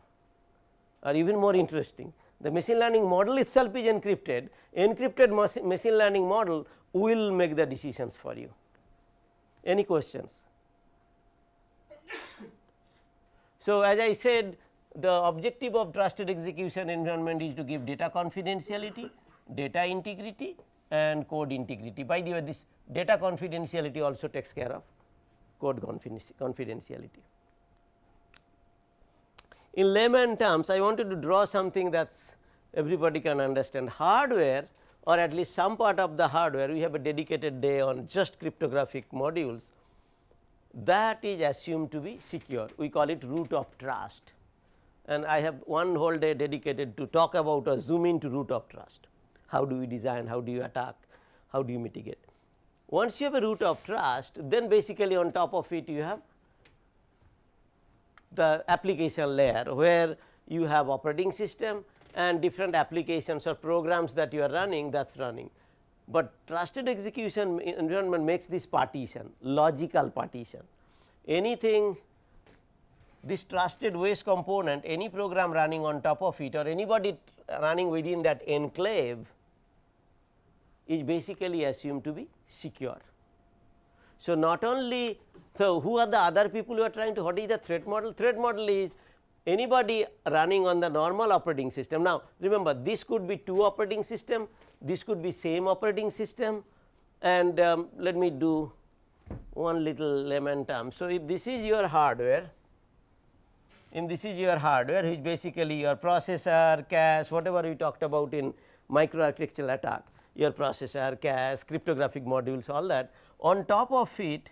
or even more interesting, the machine learning model itself is encrypted. Encrypted machine learning model will make the decisions for you. Any questions? So, as I said, the objective of trusted execution environment is to give data confidentiality, data integrity, and code integrity. By the way, this data confidentiality also takes care of code confidentiality. In layman terms, I wanted to draw something that everybody can understand. Hardware, or at least some part of the hardware, we have a dedicated day on just cryptographic modules, that is assumed to be secure. We call it root of trust, and I have one whole day dedicated to talk about or zoom into root of trust. How do we design, how do you attack, how do you mitigate. Once you have a root of trust, then basically on top of it you have the application layer, where you have operating system and different applications or programs that you are running, that is running. But trusted execution environment makes this partition, logical partition. Anything, this trusted OS component, any program running on top of it or anybody running within that enclave is basically assumed to be secure. So, not only, so who are the other people who are trying to, what is the threat model? Threat model is anybody running on the normal operating system. Now, remember this could be two operating system, this could be same operating system, and let me do one little layman term. So, if this is your hardware, which basically your processor, cache, whatever we talked about in microarchitectural attack, your processor, cache, cryptographic modules, all that. On top of it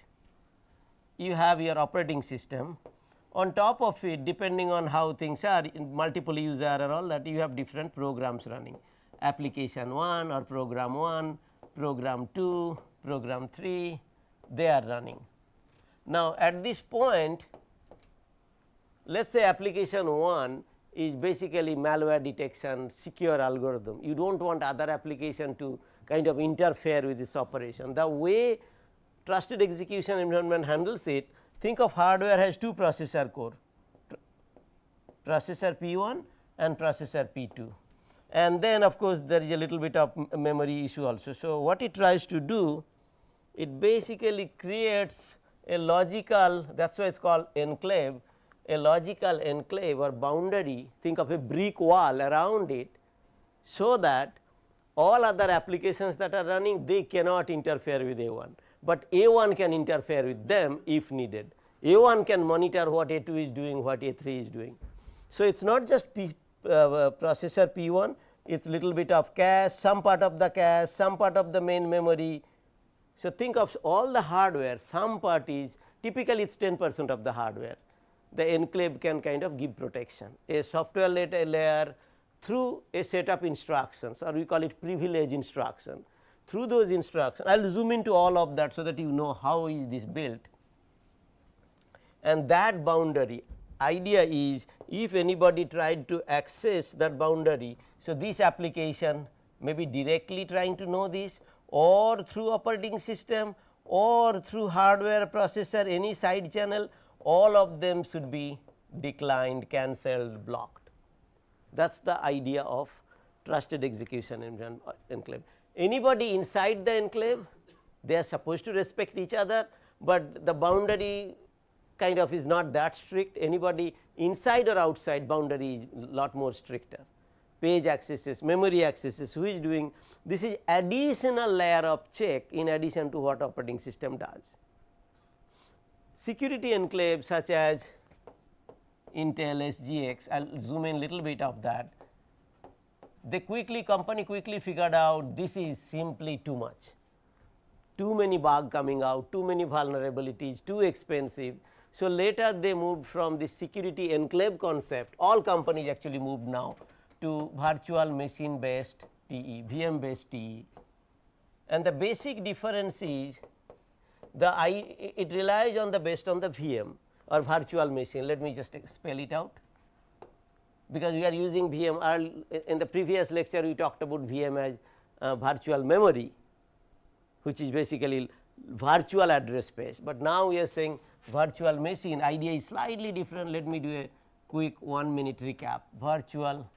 you have your operating system. On top of it, depending on how things are in multiple user and all that, you have different programs running, application 1 or program 1, program 2, program 3, they are running. Now, at this point, let us say application 1 is basically malware detection, secure algorithm. You do not want other application to kind of interfere with this operation. The way trusted execution environment handles it, think of hardware has two processor core, processor P1 and processor P2, and then of course, there is a little bit of memory issue also. So, what it tries to do, it basically creates a logical, that is why it is called enclave, a logical enclave or boundary, think of a brick wall around it, so that all other applications that are running, they cannot interfere with A1, but A1 can interfere with them if needed. A1 can monitor what A2 is doing, what A3 is doing. So, it is not just processor P1, it is little bit of cache, some part of the cache, some part of the main memory. So, think of all the hardware, some part is typically it is 10% of the hardware. The enclave can kind of give protection, a software layer through a set of instructions, or we call it privilege instruction. Through those instructions, I will zoom into all of that, so that you know how is this built. And that boundary idea is, if anybody tried to access that boundary, so this application may be directly trying to know this, or through operating system, or through hardware, processor, any side channel, all of them should be declined, cancelled, blocked. That is the idea of trusted execution enclave. Anybody inside the enclave, they are supposed to respect each other, but the boundary kind of is not that strict. Anybody inside or outside, boundary is lot more stricter. Page accesses, memory accesses, who is doing this is additional layer of check in addition to what operating system does. Security enclave such as Intel, SGX, I will zoom in little bit of that. They company quickly figured out this is simply too much, too many bugs coming out, too many vulnerabilities, too expensive. So, later they moved from the security enclave concept, all companies actually moved now to virtual machine based TE, VM based TE, and the basic difference is it relies on the based on the VM or virtual machine. Let me just spell it out, because we are using VM. In the previous lecture we talked about VM as virtual memory, which is basically virtual address space, but now we are saying virtual machine. Idea is slightly different. Let me do a quick 1 minute recap. Virtual,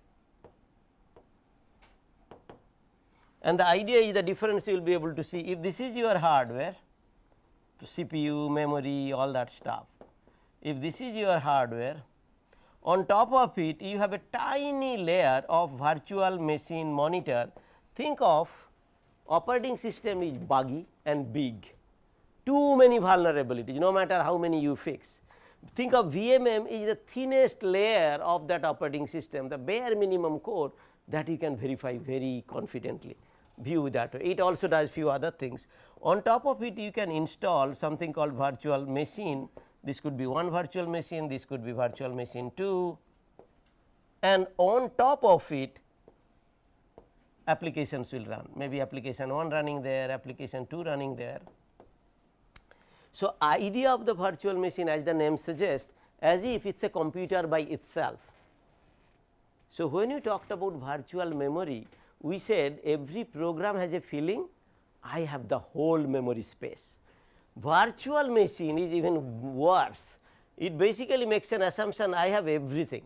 and the idea is the difference you will be able to see. If this is your hardware, CPU, memory, all that stuff, if this is your hardware, on top of it you have a tiny layer of virtual machine monitor. Think of operating system is buggy and big, too many vulnerabilities, no matter how many you fix. Think of VMM is the thinnest layer of that operating system, the bare minimum code that you can verify very confidently, view that way. It also does few other things. On top of it you can install something called virtual machine. This could be one virtual machine, this could be virtual machine 2, and on top of it applications will run, maybe application 1 running there, application 2 running there. So, idea of the virtual machine, as the name suggests, as if it is a computer by itself. So, when you talked about virtual memory, we said every program has a feeling I have the whole memory space. Virtual machine is even worse, it basically makes an assumption I have everything.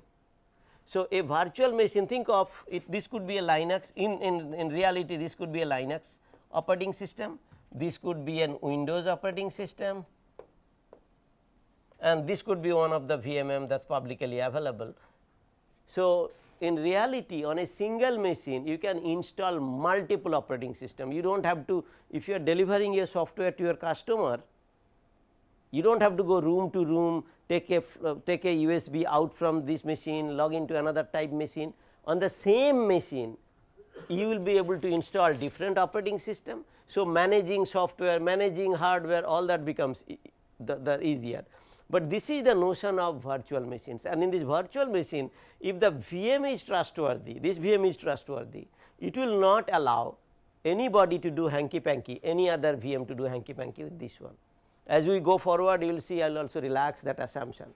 So, a virtual machine, think of it, this could be a Linux, in reality this could be a Linux operating system, this could be an Windows operating system, and this could be one of the VMM that is publicly available. So, in reality on a single machine you can install multiple operating system. You do not have to, if you are delivering a software to your customer, you do not have to go room to room, take a USB out from this machine, log into another type machine. On the same machine you will be able to install different operating system. So, managing software, managing hardware, all that becomes the easier. But this is the notion of virtual machines, and in this virtual machine if the VM is trustworthy, this VM is trustworthy, it will not allow anybody to do hanky panky, any other VM to do hanky panky with this one. As we go forward you will see I will also relax that assumption.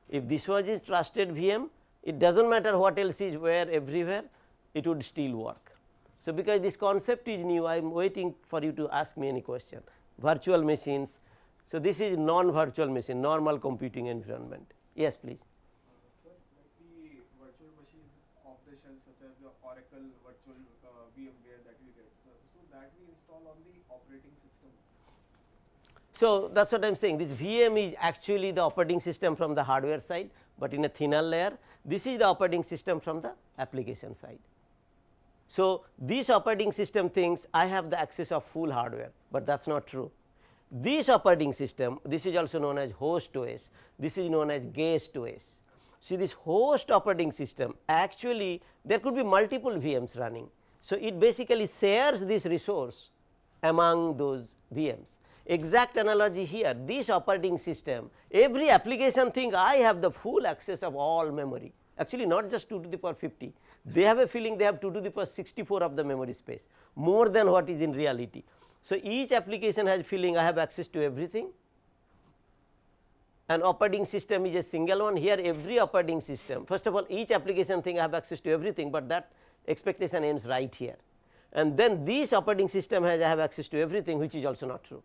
If this was a trusted VM, it does not matter what else is where everywhere, it would still work. So, because this concept is new, I am waiting for you to ask me any question. Virtual machines. So, this is non-virtual machine, normal computing environment. Yes, please. Sir, like the virtual machines off the shelf, such as the Oracle virtual VMware that we get, so that we install on the operating system. So, that is what I am saying, this VM is actually the operating system from the hardware side, but in a thinner layer. This is the operating system from the application side. So, this operating system thinks I have the access of full hardware, but that is not true. This operating system, this is also known as host OS, this is known as guest OS. See, this host operating system actually there could be multiple VMs running. So, it basically shares this resource among those VMs. Exact analogy here, this operating system, every application think I have the full access of all memory, actually not just 2 to the power 50, they have a feeling they have 2 to the power 64 of the memory space, more than what is in reality. So, each application has feeling I have access to everything, and operating system is a single one. Here every operating system, first of all each application think I have access to everything, but that expectation ends right here, and then this operating system has I have access to everything, which is also not true,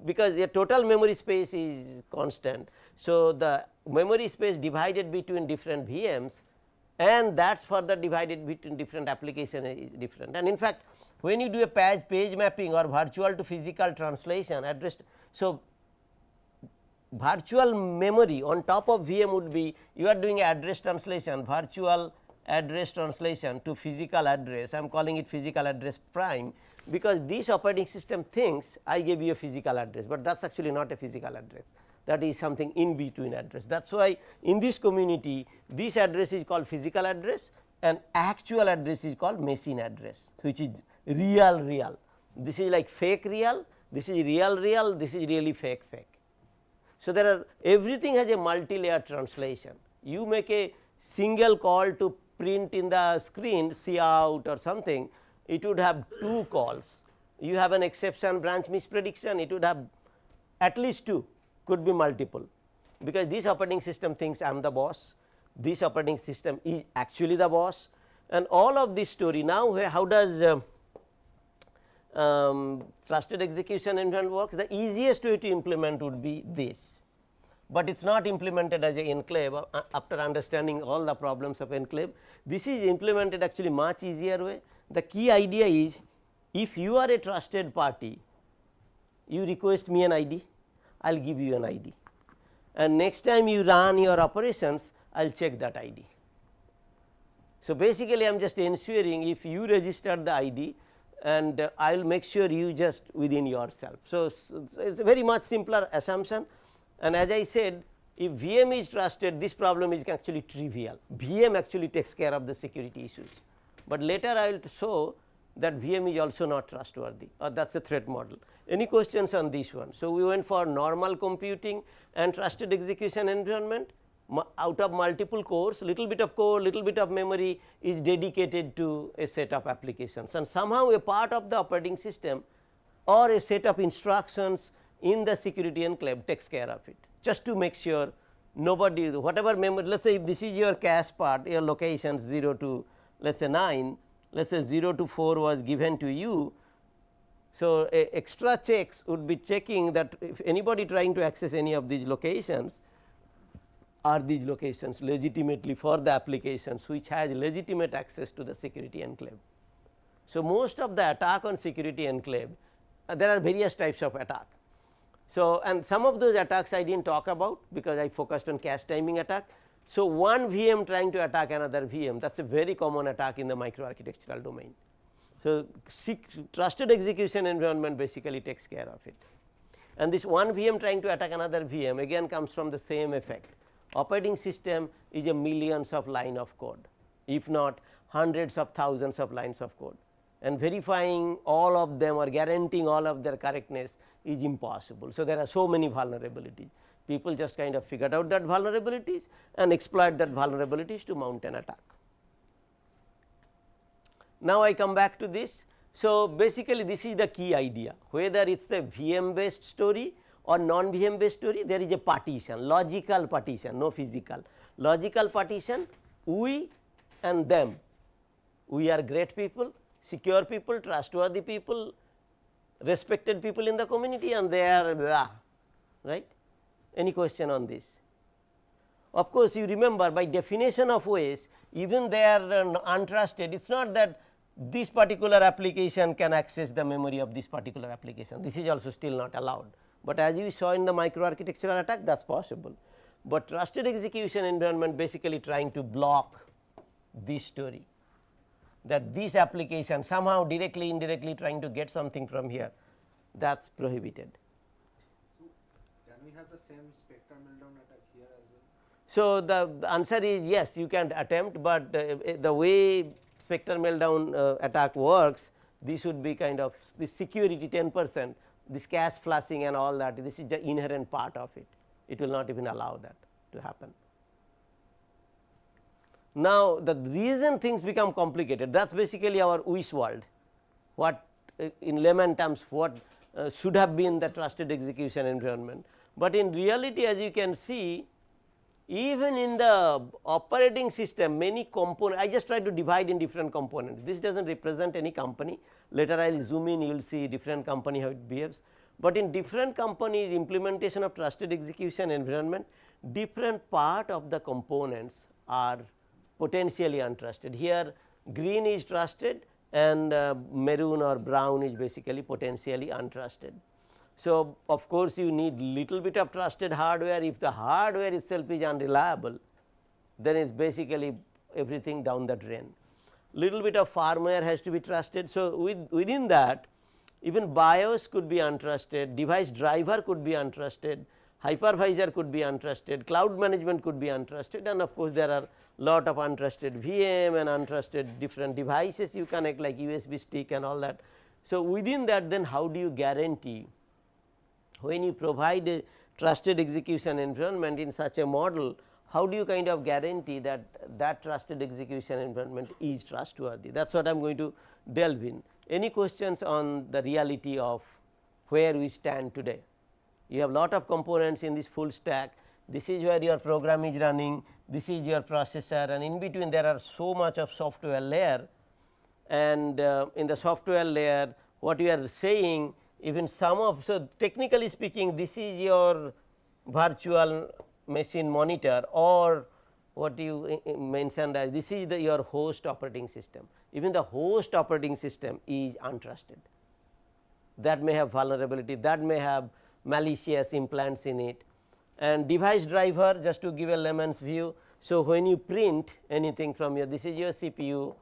because the total memory space is constant. So, the memory space divided between different VMs, and that is further divided between different application is different. And in fact, when you do a page mapping or virtual to physical translation address, so virtual memory on top of VM would be you are doing address translation, virtual address translation to physical address, I am calling it physical address prime, because this operating system thinks I gave you a physical address, but that is actually not a physical address, that is something in between address. That is why in this community this address is called physical address and actual address is called machine address, which is real. This is like fake real, this is real, this is really fake. So, there are everything has a multi-layer translation. You make a single call to print in the screen see out or something, it would have 2 calls. You have an exception branch misprediction, it would have at least 2, could be multiple, because this operating system thinks I am the boss, this operating system is actually the boss, and all of this story. Now, how does trusted execution environment works? The easiest way to implement would be this, but it is not implemented as an enclave after understanding all the problems of enclave. This is implemented actually much easier way. The key idea is, if you are a trusted party, you request me an ID, I will give you an ID, and next time you run your operations I will check that ID. So, basically I am just ensuring if you register the ID, and I will make sure you just within yourself. So, it is a very much simpler assumption, and as I said, if VM is trusted, this problem is actually trivial. VM actually takes care of the security issues, but later I will show that VM is also not trustworthy, or that is a threat model. Any questions on this one? So, we went for normal computing and trusted execution environment. Out of multiple cores, little bit of core, little bit of memory is dedicated to a set of applications, and somehow a part of the operating system or a set of instructions in the security enclave takes care of it, just to make sure nobody, whatever memory, let us say if this is your cache part, your locations 0 to let us say 9, let us say 0 to 4 was given to you. So, extra checks would be checking that if anybody trying to access any of these locations, are these locations legitimately for the applications which has legitimate access to the security enclave. So, most of the attack on security enclave, there are various types of attack. So, and some of those attacks I did not talk about because I focused on cache timing attack. So, one VM trying to attack another VM, that is a very common attack in the microarchitectural domain. So, trusted execution environment basically takes care of it, and this one VM trying to attack another VM again comes from the same effect. Operating system is a millions of line of code, if not hundreds of thousands of lines of code, and verifying all of them or guaranteeing all of their correctness is impossible. So, there are so many vulnerabilities. People just kind of figured out that vulnerabilities and exploit that vulnerabilities to mount an attack. Now, I come back to this. So, basically this is the key idea, whether it is a VM based story or non VM based story, there is a partition, logical partition, no physical, logical partition, we and them. We are great people, secure people, trustworthy people, respected people in the community, and they are blah, right. Any question on this? Of course, you remember by definition of OS, even they are untrusted, it is not that this particular application can access the memory of this particular application, this is also still not allowed, but as you saw in the microarchitectural attack, that is possible. But trusted execution environment basically trying to block this story, that this application somehow directly indirectly trying to get something from here, that is prohibited. So, can we have the same Spectre meltdown attack here as well? So, the answer is yes, you can attempt, but the way Spectre meltdown attack works, this would be kind of this security 10%, this cache flushing and all that, this is the inherent part of it, it will not even allow that to happen. Now, the reason things become complicated, that is basically our wish world, what in layman terms what should have been the trusted execution environment, but in reality as you can see, even in the operating system many components, I just try to divide in different components, this does not represent any company, later I will zoom in, you will see different company how it behaves, but in different companies implementation of trusted execution environment, different part of the components are potentially untrusted. Here green is trusted and maroon or brown is basically potentially untrusted. So, of course, you need little bit of trusted hardware, if the hardware itself is unreliable, then it is basically everything down the drain. Little bit of firmware has to be trusted. So, within that even BIOS could be untrusted, device driver could be untrusted, hypervisor could be untrusted, cloud management could be untrusted, and of course, there are lot of untrusted VM and untrusted different devices you connect like USB stick and all that. So, within that then how do you guarantee when you provide a trusted execution environment in such a model, how do you kind of guarantee that that trusted execution environment is trustworthy? That is what I am going to delve in. Any questions on the reality of where we stand today? You have lot of components in this full stack, this is where your program is running, this is your processor, and in between there are so much of software layer, and in the software layer what you are saying even some of, so technically speaking this is your virtual machine monitor or what you mentioned as this is your host operating system, even the host operating system is untrusted, that may have vulnerability, that may have malicious implants in it, and device driver just to give a layman's view. So, when you print anything from your, this is your CPU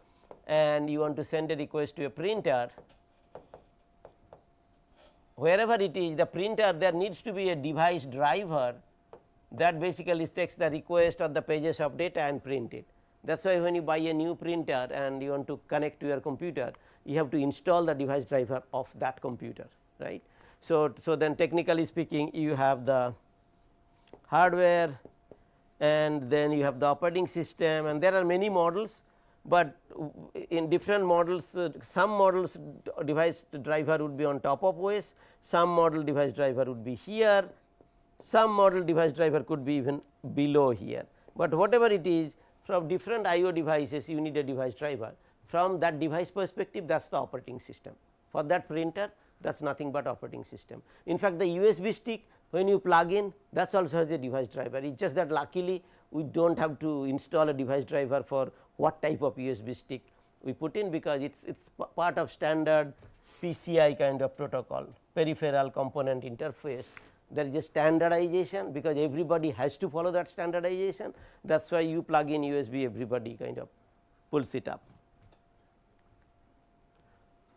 and you want to send a request to a printer, wherever it is the printer there needs to be a device driver that basically takes the request or the pages of data and print it. That is why when you buy a new printer and you want to connect to your computer, you have to install the device driver of that computer, right. So, then technically speaking you have the hardware and then you have the operating system, and there are many models, but in different models some models device driver would be on top of OS, some model device driver would be here, some model device driver could be even below here, but whatever it is from different IO devices you need a device driver. From that device perspective that is the operating system, for that printer that is nothing but operating system. In fact, the USB stick when you plug in that is also has a device driver, it is just that luckily we do not have to install a device driver for what type of USB stick we put in, because it is part of standard PCI kind of protocol, peripheral component interface, there is a standardization because everybody has to follow that standardization. That is why you plug in USB, everybody kind of pulls it up.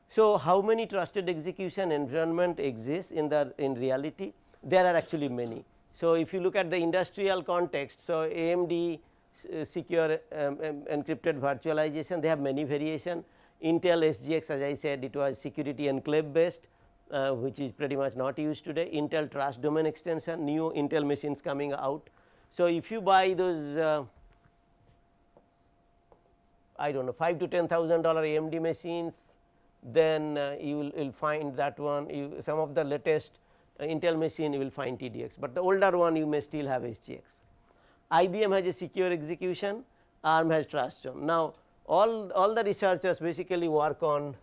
So, how many trusted execution environment exists in reality? There are actually many. So, if you look at the industrial context, so AMD secure encrypted virtualization, they have many variation. Intel SGX, as I said, it was security enclave based, which is pretty much not used today. Intel trust domain extension, new Intel machines coming out. So, if you buy those I do not know $5,000 to $10,000 AMD machines, then you will find that one, some of the latest Intel machine you will find TDX, but the older one you may still have SGX. IBM has a secure execution, ARM has trust zone. Now, all the researchers basically work on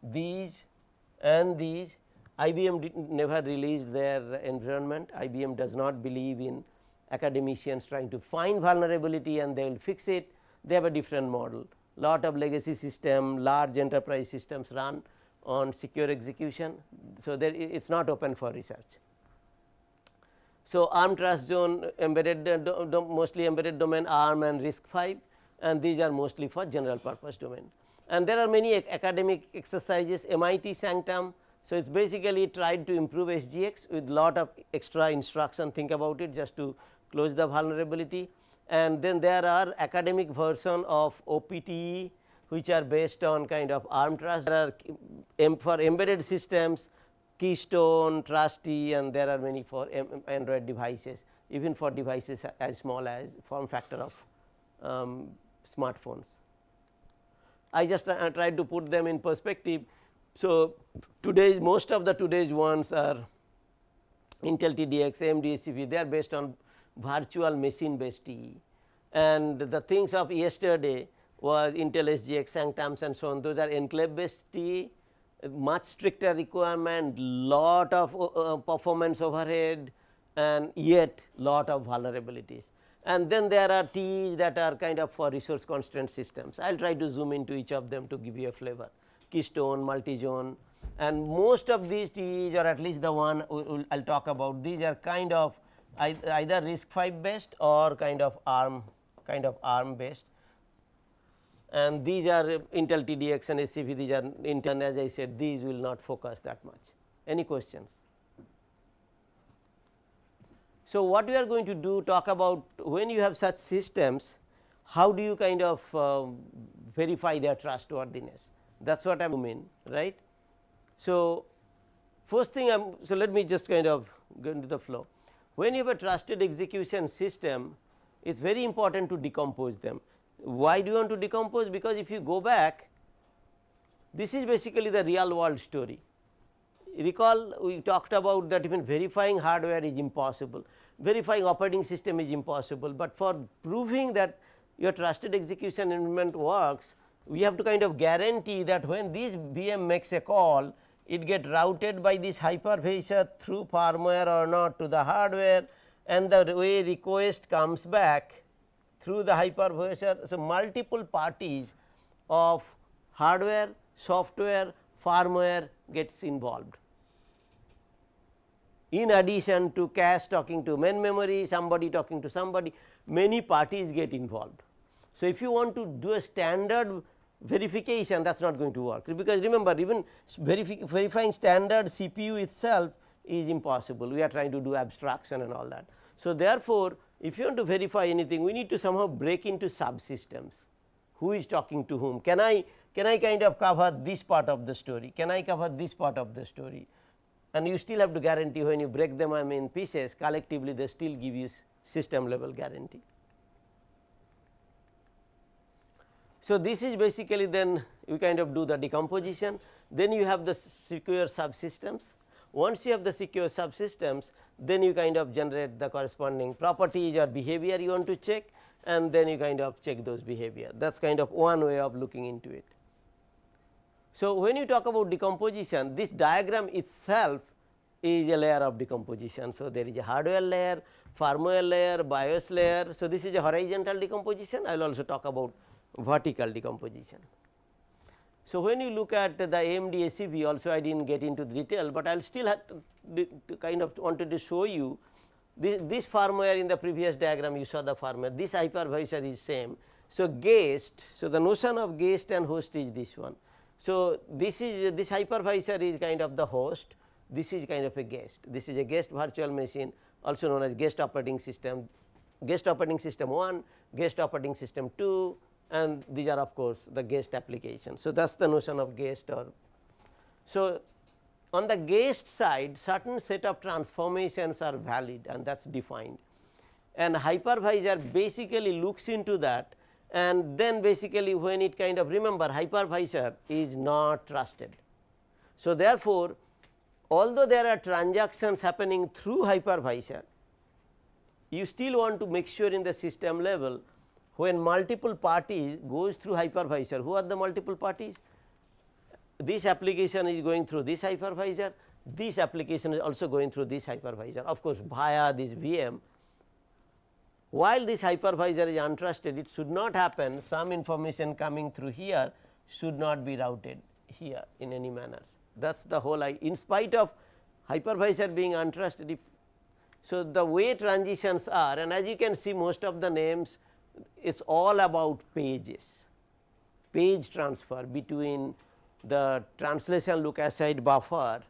these and these. IBM never released their environment. IBM does not believe in academicians trying to find vulnerability and they will fix it. They have a different model. Lot of legacy system, large enterprise systems run on secure execution. So, it is not open for research. So, ARM trust zone embedded mostly embedded domain ARM and RISC-V, and these are mostly for general purpose domain. And there are many academic exercises, MIT Sanctum. So, it is basically tried to improve SGX with lot of extra instruction, think about it, just to close the vulnerability. And then there are academic version of OPTE, which are based on kind of ARM trust. There are for embedded systems, Keystone, Trusty, and there are many for Android devices, even for devices as small as form factor of smartphones. I just tried to put them in perspective. So, most of the today's ones are Intel TDX, AMD SCP, they are based on virtual machine based TE, and the things of yesterday was Intel SGX, Sanctums and so on, those are enclave based TE, much stricter requirement, lot of performance overhead, and yet lot of vulnerabilities. And then there are TEs that are kind of for resource constraint systems. I will try to zoom into each of them to give you a flavor. Keystone, multi-zone, and most of these TEs, or at least the one I will talk about, these are kind of either RISC-V based or kind of ARM based, and these are Intel TDX and SCP, these are Intel, as I said, these will not focus that much. Any questions? So, what we are going to do, talk about when you have such systems, how do you kind of verify their trustworthiness? That is what I mean, right. So, first thing so let me just kind of go into the flow. When you have a trusted execution system, it is very important to decompose them. Why do you want to decompose? Because if you go back, this is basically the real world story. Recall we talked about that even verifying hardware is impossible, verifying operating system is impossible, but for proving that your trusted execution environment works, we have to kind of guarantee that when this VM makes a call, it get routed by this hypervisor through firmware or not to the hardware, and the way request comes back through the hypervisor. So, multiple parties of hardware, software, firmware gets involved. In addition to cache talking to main memory, somebody talking to somebody, many parties get involved. So, if you want to do a standard verification, that is not going to work, because remember even verifying standard CPU itself is impossible, we are trying to do abstraction and all that. So, therefore, if you want to verify anything, we need to somehow break into subsystems, who is talking to whom, can I kind of cover this part of the story, can I cover this part of the story, and you still have to guarantee when you break them in pieces, collectively they still give you system level guarantee. So, this is basically then you kind of do the decomposition, then you have the secure subsystems. Once you have the secure subsystems, then you kind of generate the corresponding properties or behavior you want to check, and then you kind of check those behavior. That is kind of one way of looking into it. So, when you talk about decomposition, this diagram itself is a layer of decomposition. So, there is a hardware layer, firmware layer, BIOS layer. So, this is a horizontal decomposition. I will also talk about vertical decomposition. So, when you look at the AMD ACV also I did not get into the detail, but I will still have to kind of wanted to show you this firmware in the previous diagram you saw the firmware, this hypervisor is same. So, guest, so the notion of guest and host is this one. So, this hypervisor is kind of the host, this is kind of a guest, this is a guest virtual machine also known as guest operating system 1, guest operating system 2, and these are of course the guest applications. So, that is the notion of guest. Or so, on the guest side certain set of transformations are valid and that is defined, and hypervisor basically looks into that, and then basically when it kind of, remember hypervisor is not trusted. So, therefore, although there are transactions happening through hypervisor, you still want to make sure in the system level when multiple parties goes through hypervisor. Who are the multiple parties? This application is going through this hypervisor, this application is also going through this hypervisor, of course via this VM. While this hypervisor is untrusted, it should not happen, some information coming through here should not be routed here in any manner. That is the whole in spite of hypervisor being untrusted. So, the way transitions are, and as you can see most of the names it is all about pages, page transfer between the translation look aside buffer,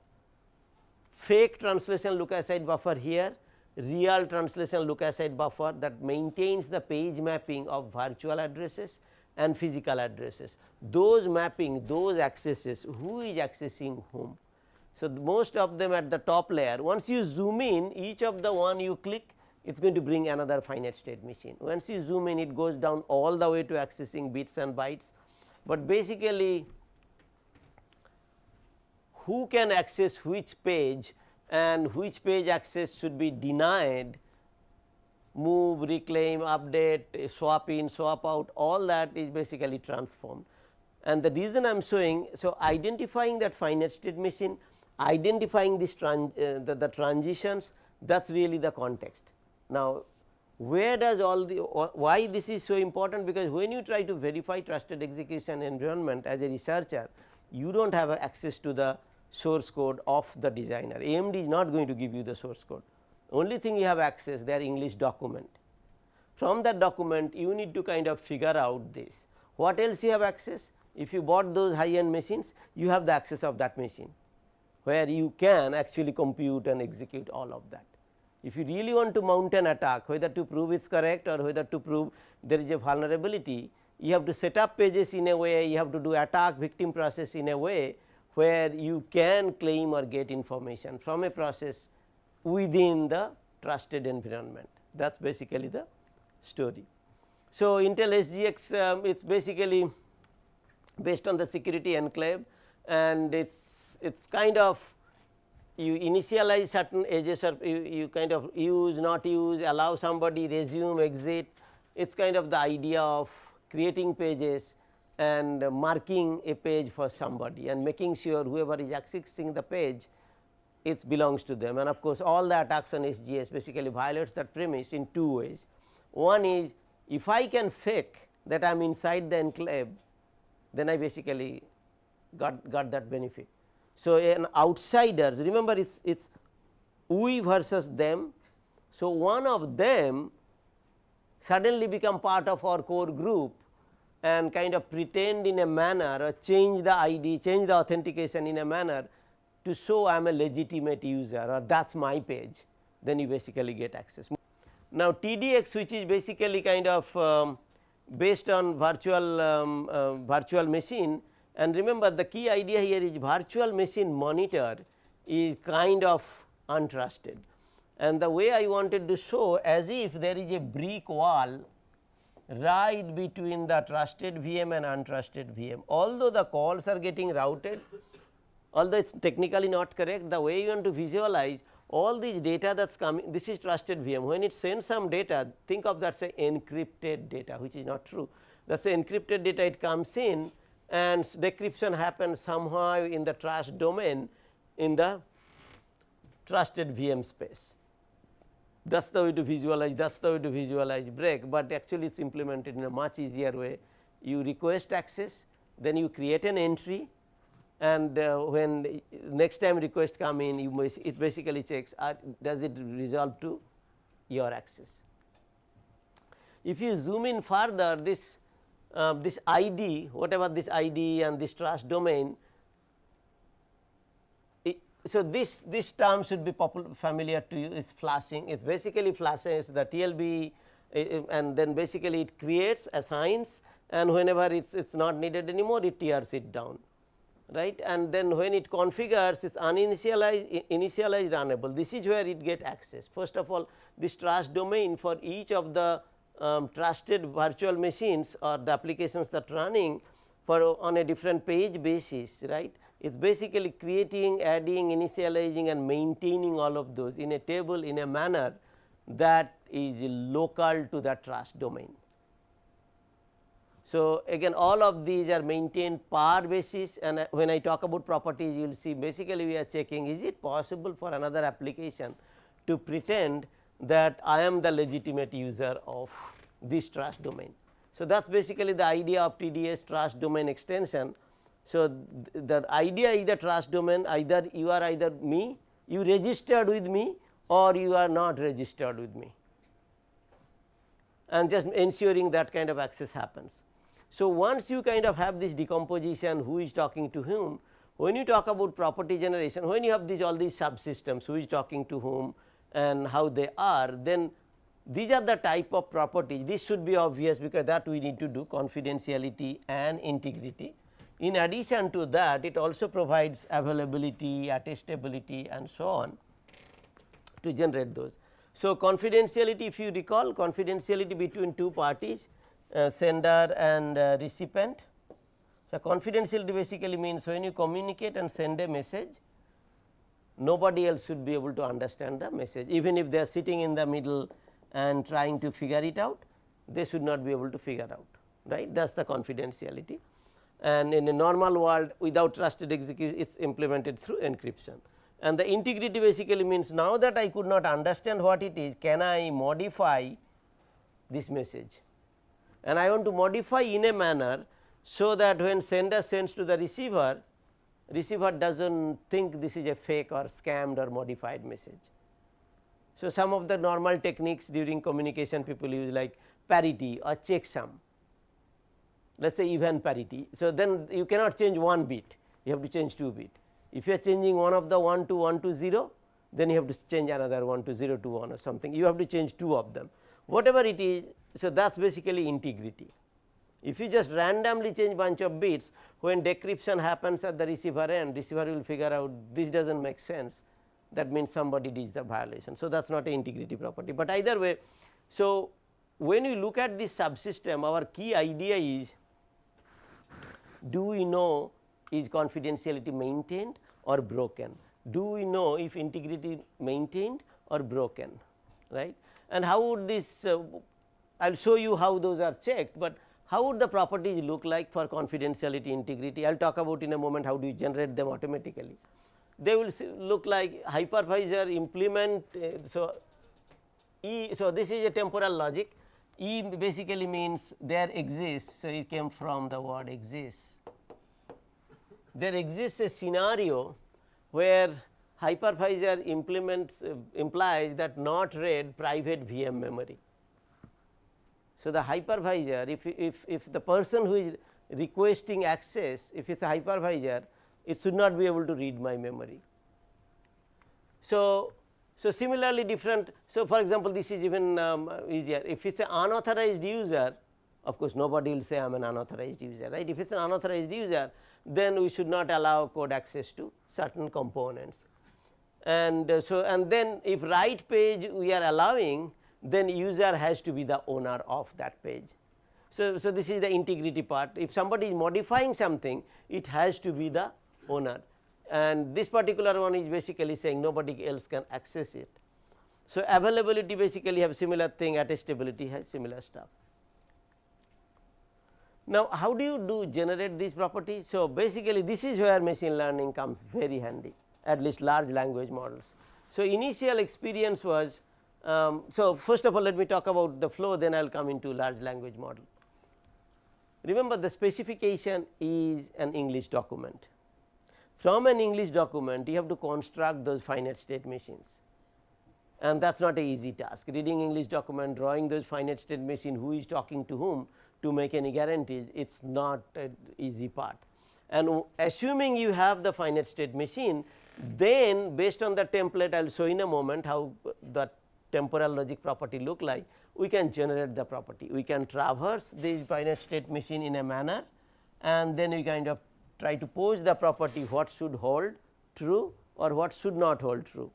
fake translation look aside buffer here, real translation look aside buffer that maintains the page mapping of virtual addresses and physical addresses. Those mapping, those accesses, who is accessing whom. So, most of them at the top layer, once you zoom in each of the one you click, it is going to bring another finite state machine. Once you zoom in, it goes down all the way to accessing bits and bytes, but basically who can access which page and which page access should be denied, move, reclaim, update, swap in, swap out, all that is basically transformed. And the reason I am showing, so identifying that finite state machine, identifying this the transitions, that is really the context. Now, where does all the, why this is so important? Because when you try to verify trusted execution environment as a researcher, you do not have access to the source code of the designer. AMD is not going to give you the source code, only thing you have access their English document. From that document you need to kind of figure out this. What else you have access? If you bought those high end machines, you have the access of that machine, where you can actually compute and execute all of that. If you really want to mount an attack, whether to prove it is correct or whether to prove there is a vulnerability, you have to set up pages in a way, you have to do attack victim process in a way where you can claim or get information from a process within the trusted environment. That is basically the story. So, Intel SGX it is basically based on the security enclave, and it's kind of you initialize certain edges, or you kind of use, not use, allow somebody, resume, exit. It is kind of the idea of creating pages and marking a page for somebody and making sure whoever is accessing the page, it belongs to them. And of course, all the attacks on SGS basically violates that premise in two ways. One is, if I can fake that I am inside the enclave, then I basically got that benefit. So, an outsider, remember it is we versus them. So, one of them suddenly become part of our core group and kind of pretend in a manner or change the ID, change the authentication in a manner to show I am a legitimate user or that is my page, then you basically get access. Now, TDX, which is basically kind of based on virtual machine, and remember the key idea here is virtual machine monitor is kind of untrusted, and the way I wanted to show as if there is a brick wall right between the trusted VM and untrusted VM. Although the calls are getting routed, although it is technically not correct, the way you want to visualize all these data that is coming, this is trusted VM. When it sends some data, think of that say encrypted data, which is not true. That is encrypted data, it comes in and decryption happens somehow in the trust domain in the trusted VM space. That is the way to visualize, that is the way to visualize break, but actually it is implemented in a much easier way. You request access, then you create an entry, and when next time request come in, it basically checks does it resolve to your access. If you zoom in further, this ID, whatever this ID and this trust domain, so this term should be familiar to you, is flashing. It basically flashes the TLB, and then basically it creates, assigns, and whenever it's not needed anymore, it tears it down, right. And then when it configures, it's uninitialized, initialized, runnable. This is where it get access. First of all, this trust domain for each of the trusted virtual machines or the applications that running for on a different page basis, right. It is basically creating, adding, initializing and maintaining all of those in a table in a manner that is local to the trust domain. So, again all of these are maintained per basis, and when I talk about properties, you will see basically we are checking, is it possible for another application to pretend that I am the legitimate user of this trust domain. So, that is basically the idea of TDS, trust domain extension. So, the idea is the trust domain, either you are either me, you registered with me, or you are not registered with me, and just ensuring that kind of access happens. So, once you kind of have this decomposition, who is talking to whom, when you talk about property generation, when you have all these subsystems, who is talking to whom and how they are, then these are the type of properties. This should be obvious, because that we need to do confidentiality and integrity. In addition to that, it also provides availability, attestability and so on to generate those. So, confidentiality, if you recall, confidentiality between two parties, sender and recipient. So, confidentiality basically means when you communicate and send a message, nobody else should be able to understand the message, even if they are sitting in the middle and trying to figure it out, they should not be able to figure out, right. That is the confidentiality, and in a normal world without trusted execution, it is implemented through encryption. And the integrity basically means, now that I could not understand what it is, can I modify this message, and I want to modify in a manner so that when sender sends to the receiver, receiver does not think this is a fake or scammed or modified message. So, some of the normal techniques during communication people use, like parity or checksum, let us say even parity. So, then you cannot change one bit, you have to change 2 bit. If you are changing one of the 1 to 1 to 0, then you have to change another 1 to 0 to 1 or something, you have to change 2 of them, whatever it is. So, that is basically integrity. If you just randomly change bunch of bits, when decryption happens at the receiver end, receiver will figure out this does not make sense, that means somebody did the violation. So, that is not an integrity property, but either way. So, when you look at this subsystem, our key idea is, do we know is confidentiality maintained or broken, do we know if integrity maintained or broken, right. And how would this, I will show you how those are checked, but how would the properties look like for confidentiality, integrity? I will talk about in a moment how do you generate them automatically. They will look like hypervisor implement. So, E, so this is a temporal logic. E basically means there exists, so it came from the word exists. There exists a scenario where hypervisor implies that not read private VM memory. So, the hypervisor, if the person who is requesting access, if it is a hypervisor, it should not be able to read my memory. So, similarly different. So, for example, this is even easier. If it is an unauthorized user, of course, nobody will say I am an unauthorized user, right. If it is an unauthorized user, then we should not allow code access to certain components. And and then if write page we are allowing, then user has to be the owner of that page. So, this is the integrity part. If somebody is modifying something, it has to be the owner, and this particular one is basically saying nobody else can access it. So, availability basically have similar thing, attestability has similar stuff. Now, how do you generate these properties? So, basically this is where machine learning comes very handy, at least large language models. So, initial experience was, so first of all let me talk about the flow, then I will come into large language model. remember the specification is an English document. From an English document you have to construct those finite state machines, and that is not a easy task. Reading English document, drawing those finite state machine, who is talking to whom to make any guarantees, it is not an easy part. And assuming you have the finite state machine, then based on the template I will show in a moment how the temporal logic property look like, we can generate the property. We can traverse this finite state machine in a manner, and then we kind of try to pose the property what should hold true or what should not hold true.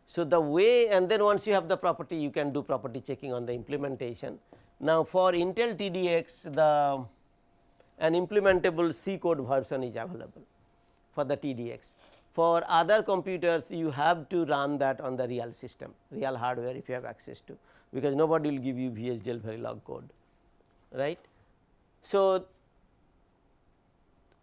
So, the way, and then once you have the property you can do property checking on the implementation. Now, for Intel TDX an implementable C code version is available for the TDX. For other computers you have to run that on the real system, real hardware if you have access to, because nobody will give you VHDL Verilog code, right. So,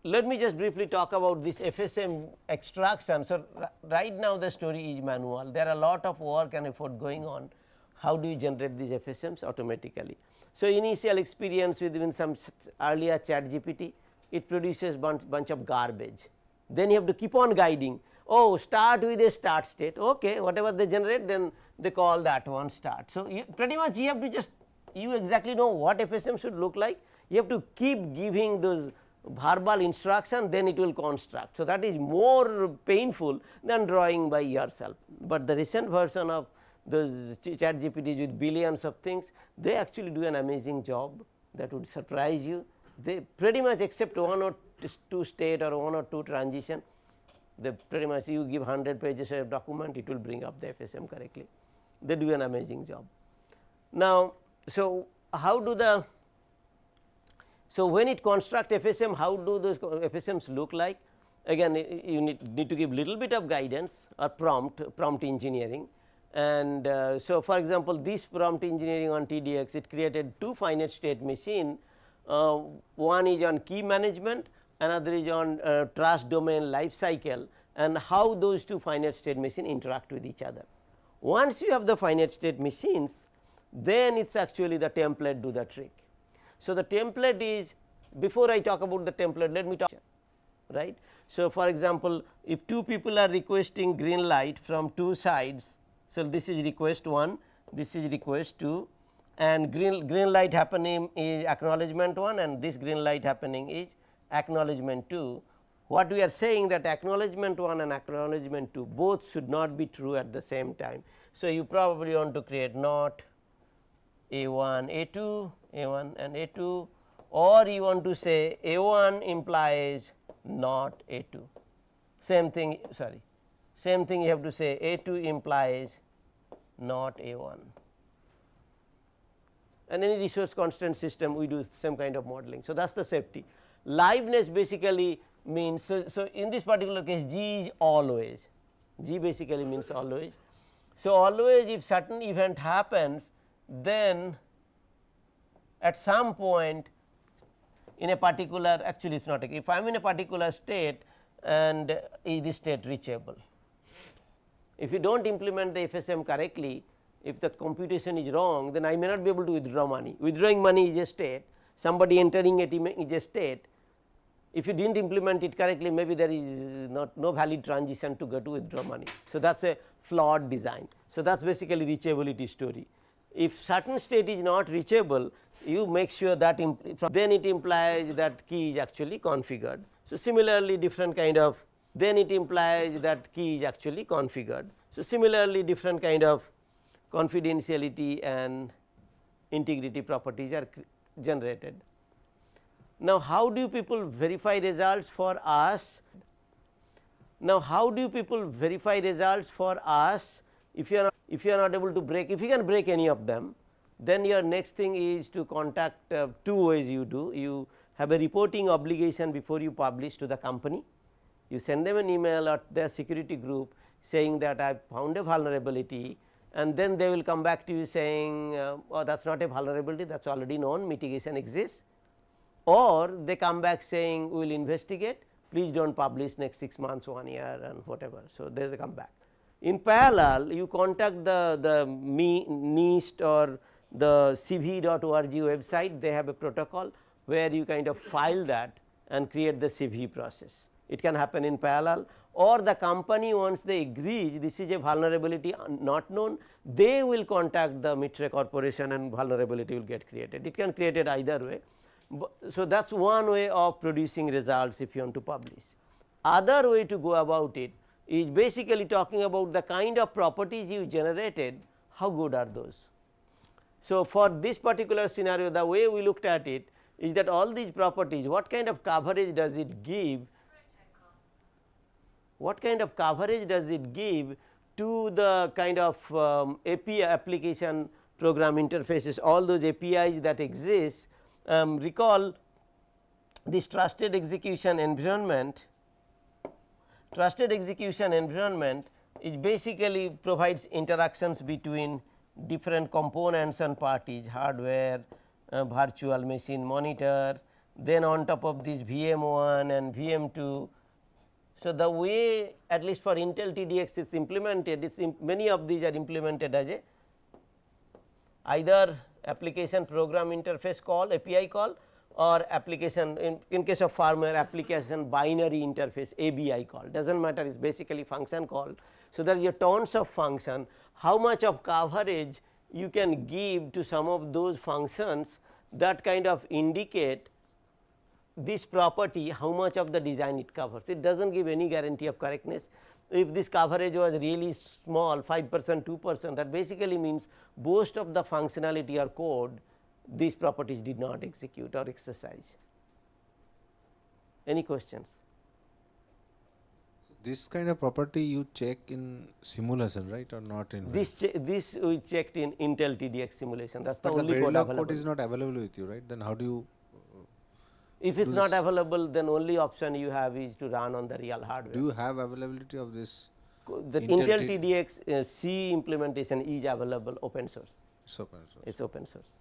let me just briefly talk about this FSM extraction. So, right now the story is manual, there are a lot of work and effort going on. How do you generate these FSMs automatically? So, initial experience with some earlier ChatGPT, it produces bunch of garbage. Then you have to keep on guiding, oh start with a start state, okay, whatever they generate then they call that one start. So, pretty much you have to just, you exactly know what FSM should look like, you have to keep giving those verbal instruction, then it will construct. So, that is more painful than drawing by yourself, but the recent version of those ChatGPTs with billions of things, they actually do an amazing job that would surprise you. They pretty much accept one or two state or one or two transition, they pretty much you give 100 pages of document, it will bring up the FSM correctly. They do an amazing job. Now, so how do the, so when it construct FSM, how do those FSMs look like? Again you need to give little bit of guidance or prompt engineering. And so, for example, this prompt engineering on TDX, it created two finite state machine, one is on key management, another is on trust domain life cycle, and how those two finite state machine interact with each other. Once you have the finite state machines, then it is actually the template do the trick. So, the template is, before I talk about the template, let me talk, right. So, for example, if two people are requesting green light from two sides, so this is request 1, this is request 2, and green light happening is acknowledgement 1 and this green light happening is acknowledgement 2. What we are saying that acknowledgement 1 and acknowledgement 2 both should not be true at the same time. So, you probably want to create not A1 A2, A1 and A2, or you want to say A1 implies not A2, same thing, sorry, same thing you have to say A2 implies not A1, and any resource constant system we do same kind of modeling. So, that is the safety. Liveness basically means, so in this particular case G is always, G basically means always. So, always if certain event happens, then at some point in a particular, actually it is not, if I am in a particular state and is this state reachable. If you do not implement the FSM correctly, if the computation is wrong, then I may not be able to withdraw money. Withdrawing money is a state, somebody entering it is a state. If you did not implement it correctly, maybe there is no valid transition to go to withdraw money. So, that is a flawed design. So, that is basically reachability story. If certain state is not reachable, you make sure that then it implies that key is actually configured. So, similarly different kind of, then it implies that key is actually configured. So, similarly different kind of confidentiality and integrity properties are generated. Now, how do people verify results for us? Now, how do people verify results for us if you are not able to break, if you can break any of them, then your next thing is to contact, two ways you do. You have a reporting obligation before you publish to the company. You send them an email or their security group saying that I found a vulnerability, and then they will come back to you saying, oh, that is not a vulnerability, that is already known, mitigation exists, or they come back saying we will investigate, please do not publish next 6 months, 1 year and whatever. So, they come back. In parallel, you contact the NIST or the cv.org website, they have a protocol where you kind of file that and create the CV process. It can happen in parallel, or the company, once they agree this is a vulnerability not known, they will contact the Mishra corporation and vulnerability will get created. It can create it either way. So, that is one way of producing results if you want to publish. Other way to go about it is basically talking about the kind of properties you generated, how good are those. So, for this particular scenario, the way we looked at it is that all these properties, what kind of coverage does it give, what kind of coverage does it give to the kind of API, application program interfaces, all those APIs that exist. Recall this trusted execution environment. Trusted execution environment is basically provides interactions between different components and parties, hardware, virtual machine monitor, then on top of this VM1 and VM2. So, the way at least for Intel TDX is implemented, many of these are implemented as a either application program interface call, API call, or application in case of firmware application binary interface ABI call, does not matter, it is basically function call. So, there is a tons of function, how much of coverage you can give to some of those functions that kind of indicate this property, how much of the design it covers. It does not give any guarantee of correctness. If this coverage was really small 5%, 2%, that basically means most of the functionality or code these properties did not execute or exercise. Any questions? This kind of property you check in simulation, right, or not in? This we checked in Intel TDX simulation. That's the but only the code Verilog available. code is not available with you, right? Then how do you? If it is not available, then only option you have is to run on the real hardware. Do you have availability of this? The Intel TDX C implementation is available open source. It's open source. It's open source.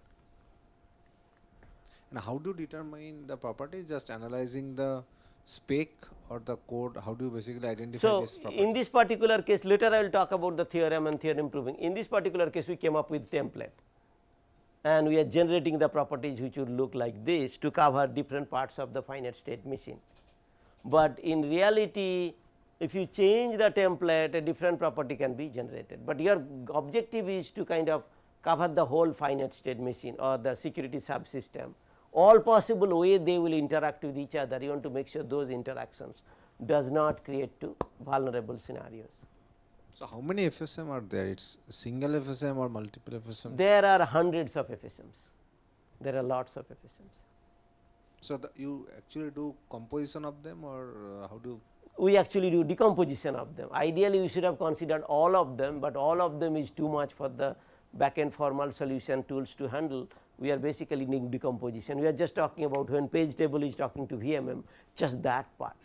And how do you determine the property? Just analyzing the spec or the code. How do you basically identify So, this property? in this particular case, later I will talk about the theorem and theorem proving. In this particular case, we came up with template, and we are generating the properties which would look like this to cover different parts of the finite state machine. But in reality, if you change the template, a different property can be generated, but your objective is to kind of cover the whole finite state machine or the security subsystem. All possible way they will interact with each other, you want to make sure those interactions does not create to vulnerable scenarios. So, how many FSM are there? It's single FSM or multiple FSM? There are hundreds of FSMs, there are lots of FSMs. So, you actually do composition of them, or how do? We actually do decomposition of them. Ideally, we should have considered all of them, but all of them is too much for the backend formal solution tools to handle. We are basically doing decomposition. We are just talking about when page table is talking to VMM, just that part.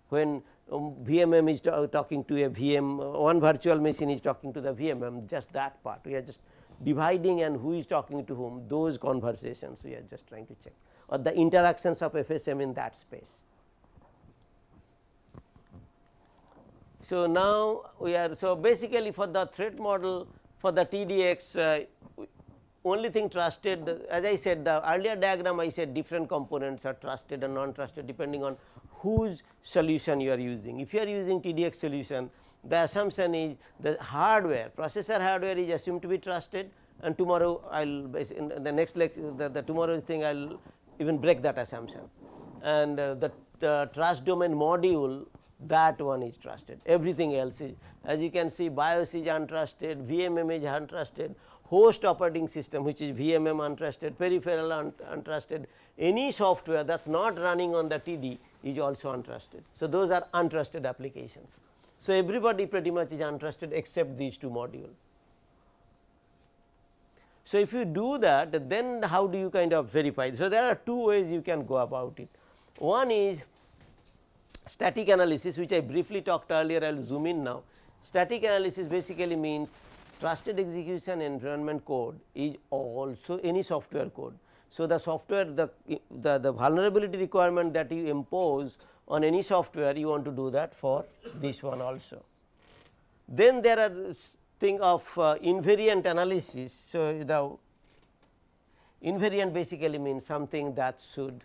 When VMM is talking to a VM, one virtual machine is talking to the VMM, just that part. We are just dividing and who is talking to whom, those conversations we are just trying to check, or the interactions of FSM in that space. So, now we are, so basically for the threat model for the TDX, only thing trusted, as I said, the earlier diagram I said different components are trusted and non-trusted depending on whose solution you are using. If you are using TDX solution, the assumption is the hardware, processor hardware is assumed to be trusted, and tomorrow I will, in the next lecture, the tomorrow's thing I will even break that assumption. And the trust domain module, that one is trusted, everything else is, as you can see, BIOS is untrusted, VMM is untrusted, host operating system which is VMM untrusted, peripheral untrusted, any software that is not running on the TD is also untrusted. So, those are untrusted applications. So, everybody pretty much is untrusted except these two modules. So, if you do that, then how do you kind of verify? So, there are two ways you can go about it. One is static analysis, which I briefly talked earlier, I will zoom in now. Static analysis basically means trusted execution environment code is also any software code. So, the software, the vulnerability requirement that you impose on any software, you want to do that for this one also. Then there are think of invariant analysis. So, the invariant basically means something that should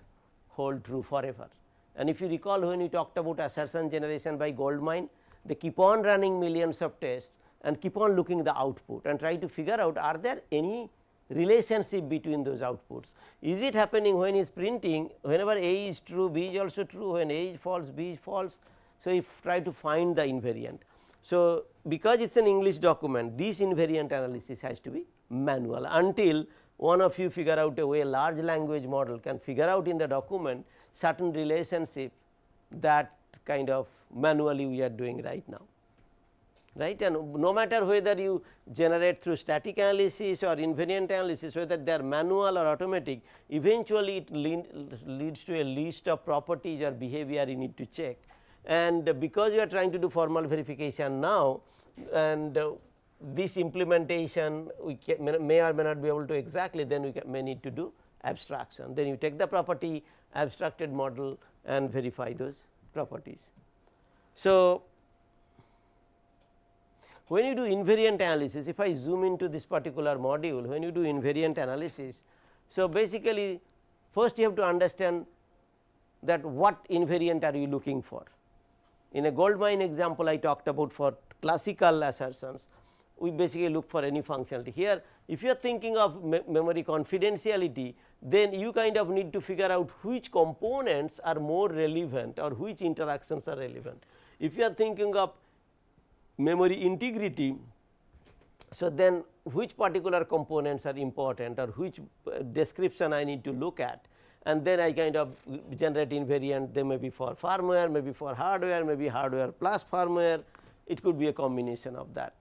hold true forever. And if you recall, when we talked about assertion generation by Goldmine, they keep on running millions of tests and keep on looking the output and try to figure out, are there any relationship between those outputs. Is it happening when he is printing, whenever A is true, B is also true, when A is false, B is false. So, if try to find the invariant. So, because it is an English document, this invariant analysis has to be manual until one of you figure out a way large language model can figure out in the document certain relationship that kind of manually we are doing right now, right. And no matter whether you generate through static analysis or invariant analysis, whether they are manual or automatic, eventually it leads to a list of properties or behavior you need to check. And because you are trying to do formal verification now, and this implementation we may or may not be able to exactly, then we may need to do abstraction. Then you take the property abstracted model and verify those properties. So, when you do invariant analysis, if I zoom into this particular module, when you do invariant analysis, so basically first you have to understand that what invariant are you looking for. In a Goldmine example I talked about, for classical assertions, we basically look for any functionality. Here if you are thinking of memory confidentiality, then you kind of need to figure out which components are more relevant or which interactions are relevant. If you are thinking of memory integrity, so then which particular components are important or which description I need to look at, and then I kind of generate invariant. They may be for firmware, maybe for hardware, maybe hardware plus firmware, it could be a combination of that.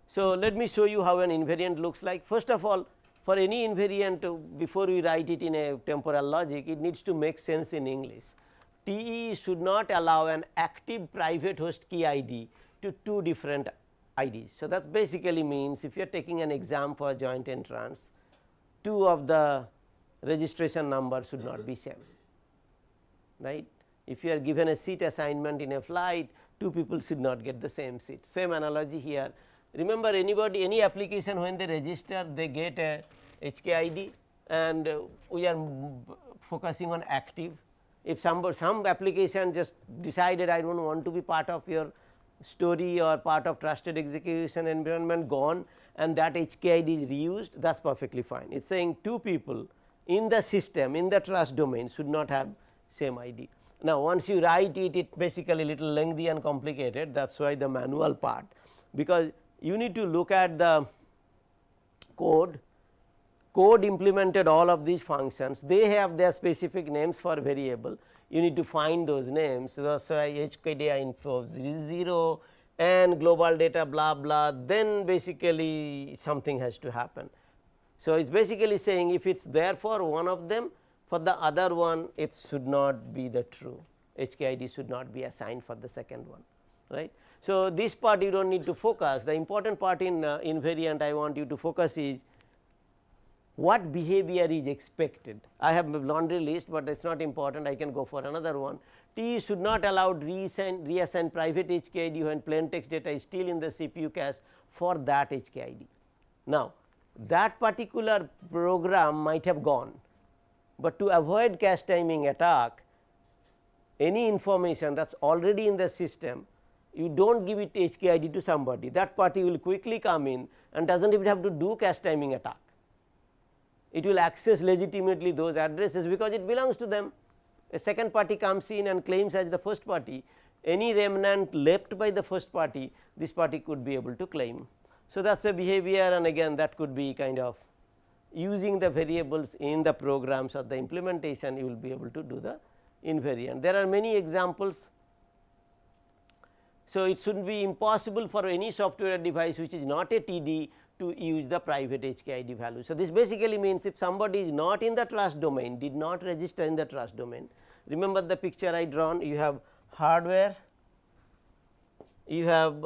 So, let me show you how an invariant looks like. First of all, for any invariant, before we write it in a temporal logic, it needs to make sense in English. TE should not allow an active private host key ID to two different IDs. So, that basically means if you are taking an exam for joint entrance, two of the registration numbers should not be same, right. If you are given a seat assignment in a flight, two people should not get the same seat. Same analogy here. Remember, anybody, any application, when they register, they get a HKID, and we are focusing on active. If some application just decided I do not want to be part of your story or part of trusted execution environment, gone, and that HKID is reused, that is perfectly fine. It is saying two people in the system, in the trust domain, should not have same ID. Now, once you write it, it basically little lengthy and complicated, that is why the manual part, because you need to look at the code. Code implemented all of these functions, they have their specific names for variable, you need to find those names. So, that's why HKD info 0 and global data blah blah, then basically something has to happen. So, it is basically saying if it is there for one of them, for the other one it should not be the true, HKID should not be assigned for the second one, right. So, this part you do not need to focus. The important part in invariant I want you to focus is what behavior is expected. I have a laundry list, but it is not important, I can go for another one. T should not allow reassign private HKID when plain text data is still in the CPU cache for that HKID. Now, that particular program might have gone, but to avoid cache timing attack, any information that is already in the system, you do not give it HKID to somebody, that party will quickly come in and does not even have to do cache timing attack. It will access legitimately those addresses because it belongs to them. A second party comes in and claims as the first party, any remnant left by the first party, this party could be able to claim. So, that is a behavior, and again that could be kind of using the variables in the programs or the implementation, you will be able to do the invariant. There are many examples. So, it should be impossible for any software device which is not a TD to use the private HKID value. So, this basically means if somebody is not in the trust domain, did not register in the trust domain, remember the picture I drawn, you have hardware, you have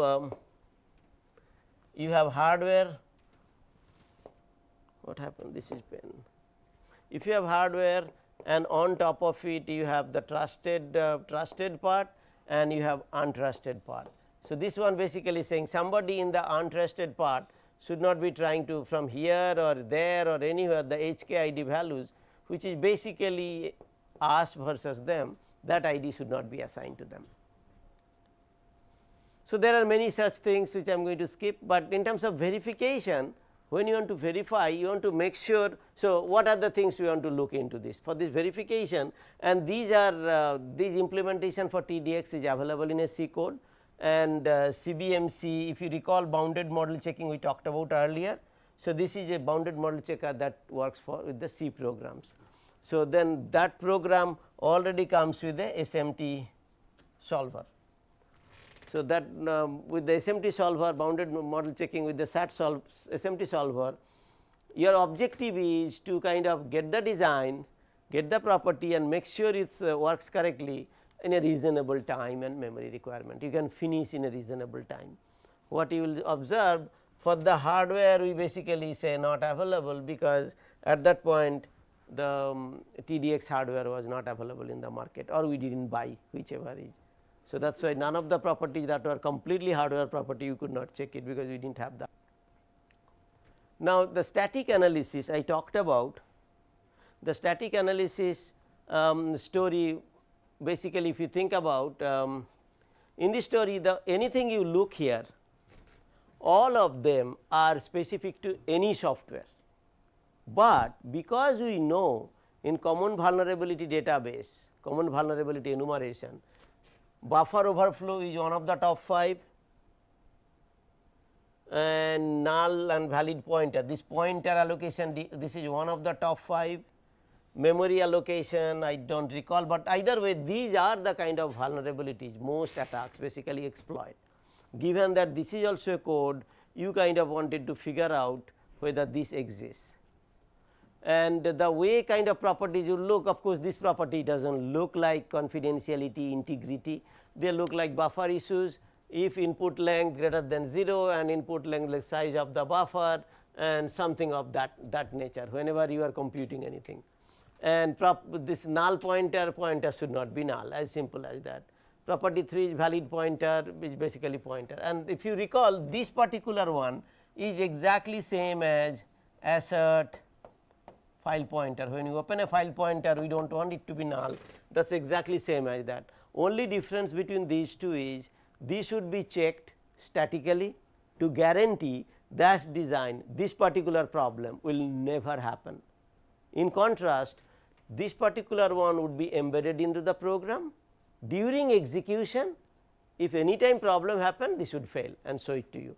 hardware, what happened, this is pen. If you have hardware and on top of it you have the trusted part and you have untrusted part. So, this one basically saying somebody in the untrusted part should not be trying to from here or there or anywhere the HKID values, which is basically us versus them, that ID should not be assigned to them. So, there are many such things which I am going to skip, but in terms of verification, when you want to verify, you want to make sure. So, what are the things we want to look into this for this verification, and these are these implementation for TDX is available in a C code, and CBMC, if you recall bounded model checking we talked about earlier. So, this is a bounded model checker that works for with the C programs. So, then that program already comes with a SMT solver. So, that with the SMT solver, bounded model checking with the SMT solver, your objective is to kind of get the design, get the property and make sure it works correctly in a reasonable time and memory requirement. You can finish in a reasonable time. What you will observe for the hardware, we basically say not available, because at that point the TDX hardware was not available in the market, or we did not buy, whichever is. So, that is why none of the properties that were completely hardware property you could not check it, because we did not have that. Now, the static analysis I talked about, the static analysis story, basically if you think about in this story, the anything you look here, all of them are specific to any software, but because we know in common vulnerability database, common vulnerability enumeration, buffer overflow is one of the top 5, and null and valid pointer, this pointer allocation, this is one of the top 5, memory allocation I do not recall, but either way these are the kind of vulnerabilities most attacks basically exploit. Given that this is also a code, you kind of wanted to figure out whether this exists. And the way kind of properties you look, of course, this property does not look like confidentiality, integrity, they look like buffer issues. If input length greater than 0 and input length like size of the buffer and something of that nature whenever you are computing anything. And this null pointer should not be null, as simple as that. Property 3 is valid pointer, which basically pointer, and if you recall this particular one is exactly same as assert file pointer. When you open a file pointer, we do not want it to be null, that is exactly same as that. Only difference between these two is these should be checked statically to guarantee that design, this particular problem will never happen. In contrast, this particular one would be embedded into the program. During execution, if any time problem happen, this would fail and show it to you.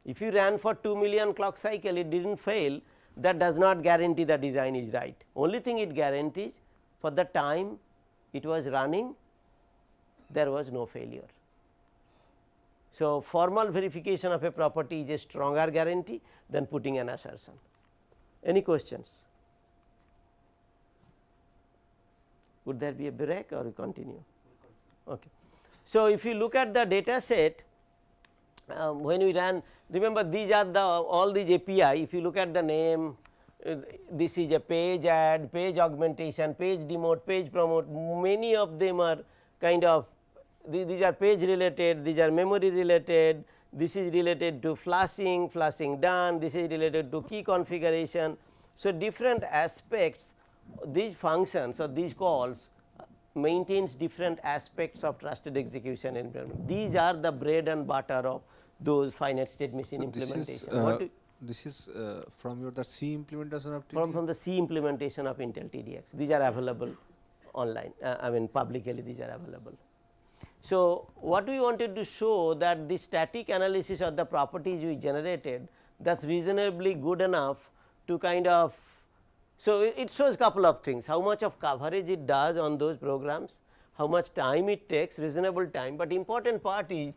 If you ran for 2 million clock cycle, it did not fail, that does not guarantee the design is right. Only thing it guarantees, for the time it was running, there was no failure. So, formal verification of a property is a stronger guarantee than putting an assertion. Any questions? Would there be a break or we continue? Okay. So, if you look at the data set, when we ran, remember these are the all these API, if you look at the name, this is a page add, page augmentation, page demote, page promote, many of them are kind of these are page related, these are memory related, this is related to flashing, flashing done, this is related to key configuration. So, different aspects, these functions or these calls maintains different aspects of trusted execution environment. These are the bread and butter of those finite state machine implementation. This is from your the C implementation of TDX? From the C implementation of Intel TDX. These are available online, I mean publicly these are available. So, what we wanted to show that the static analysis of the properties we generated, that is reasonably good enough to kind of, so it shows couple of things, how much of coverage it does on those programs, how much time it takes, reasonable time, but important part is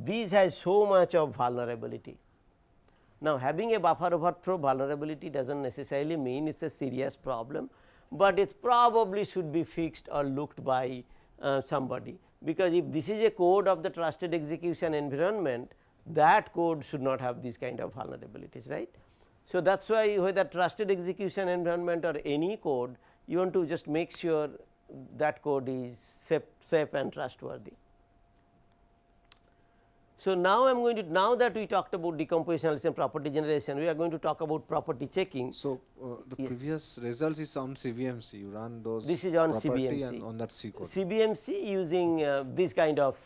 these has so much of vulnerability. Now, having a buffer overflow vulnerability does not necessarily mean it is a serious problem, but it probably should be fixed or looked by somebody, because if this is a code of the trusted execution environment, that code should not have these kind of vulnerabilities, right. So, that is why whether trusted execution environment or any code, you want to just make sure that code is safe and trustworthy. So, now I am going to, now that we talked about decomposition analysis and property generation, we are going to talk about property checking. So the Yes. previous results is on CVMC. You run those. This is on property CBMC. and on that C code. CBMC using these kind of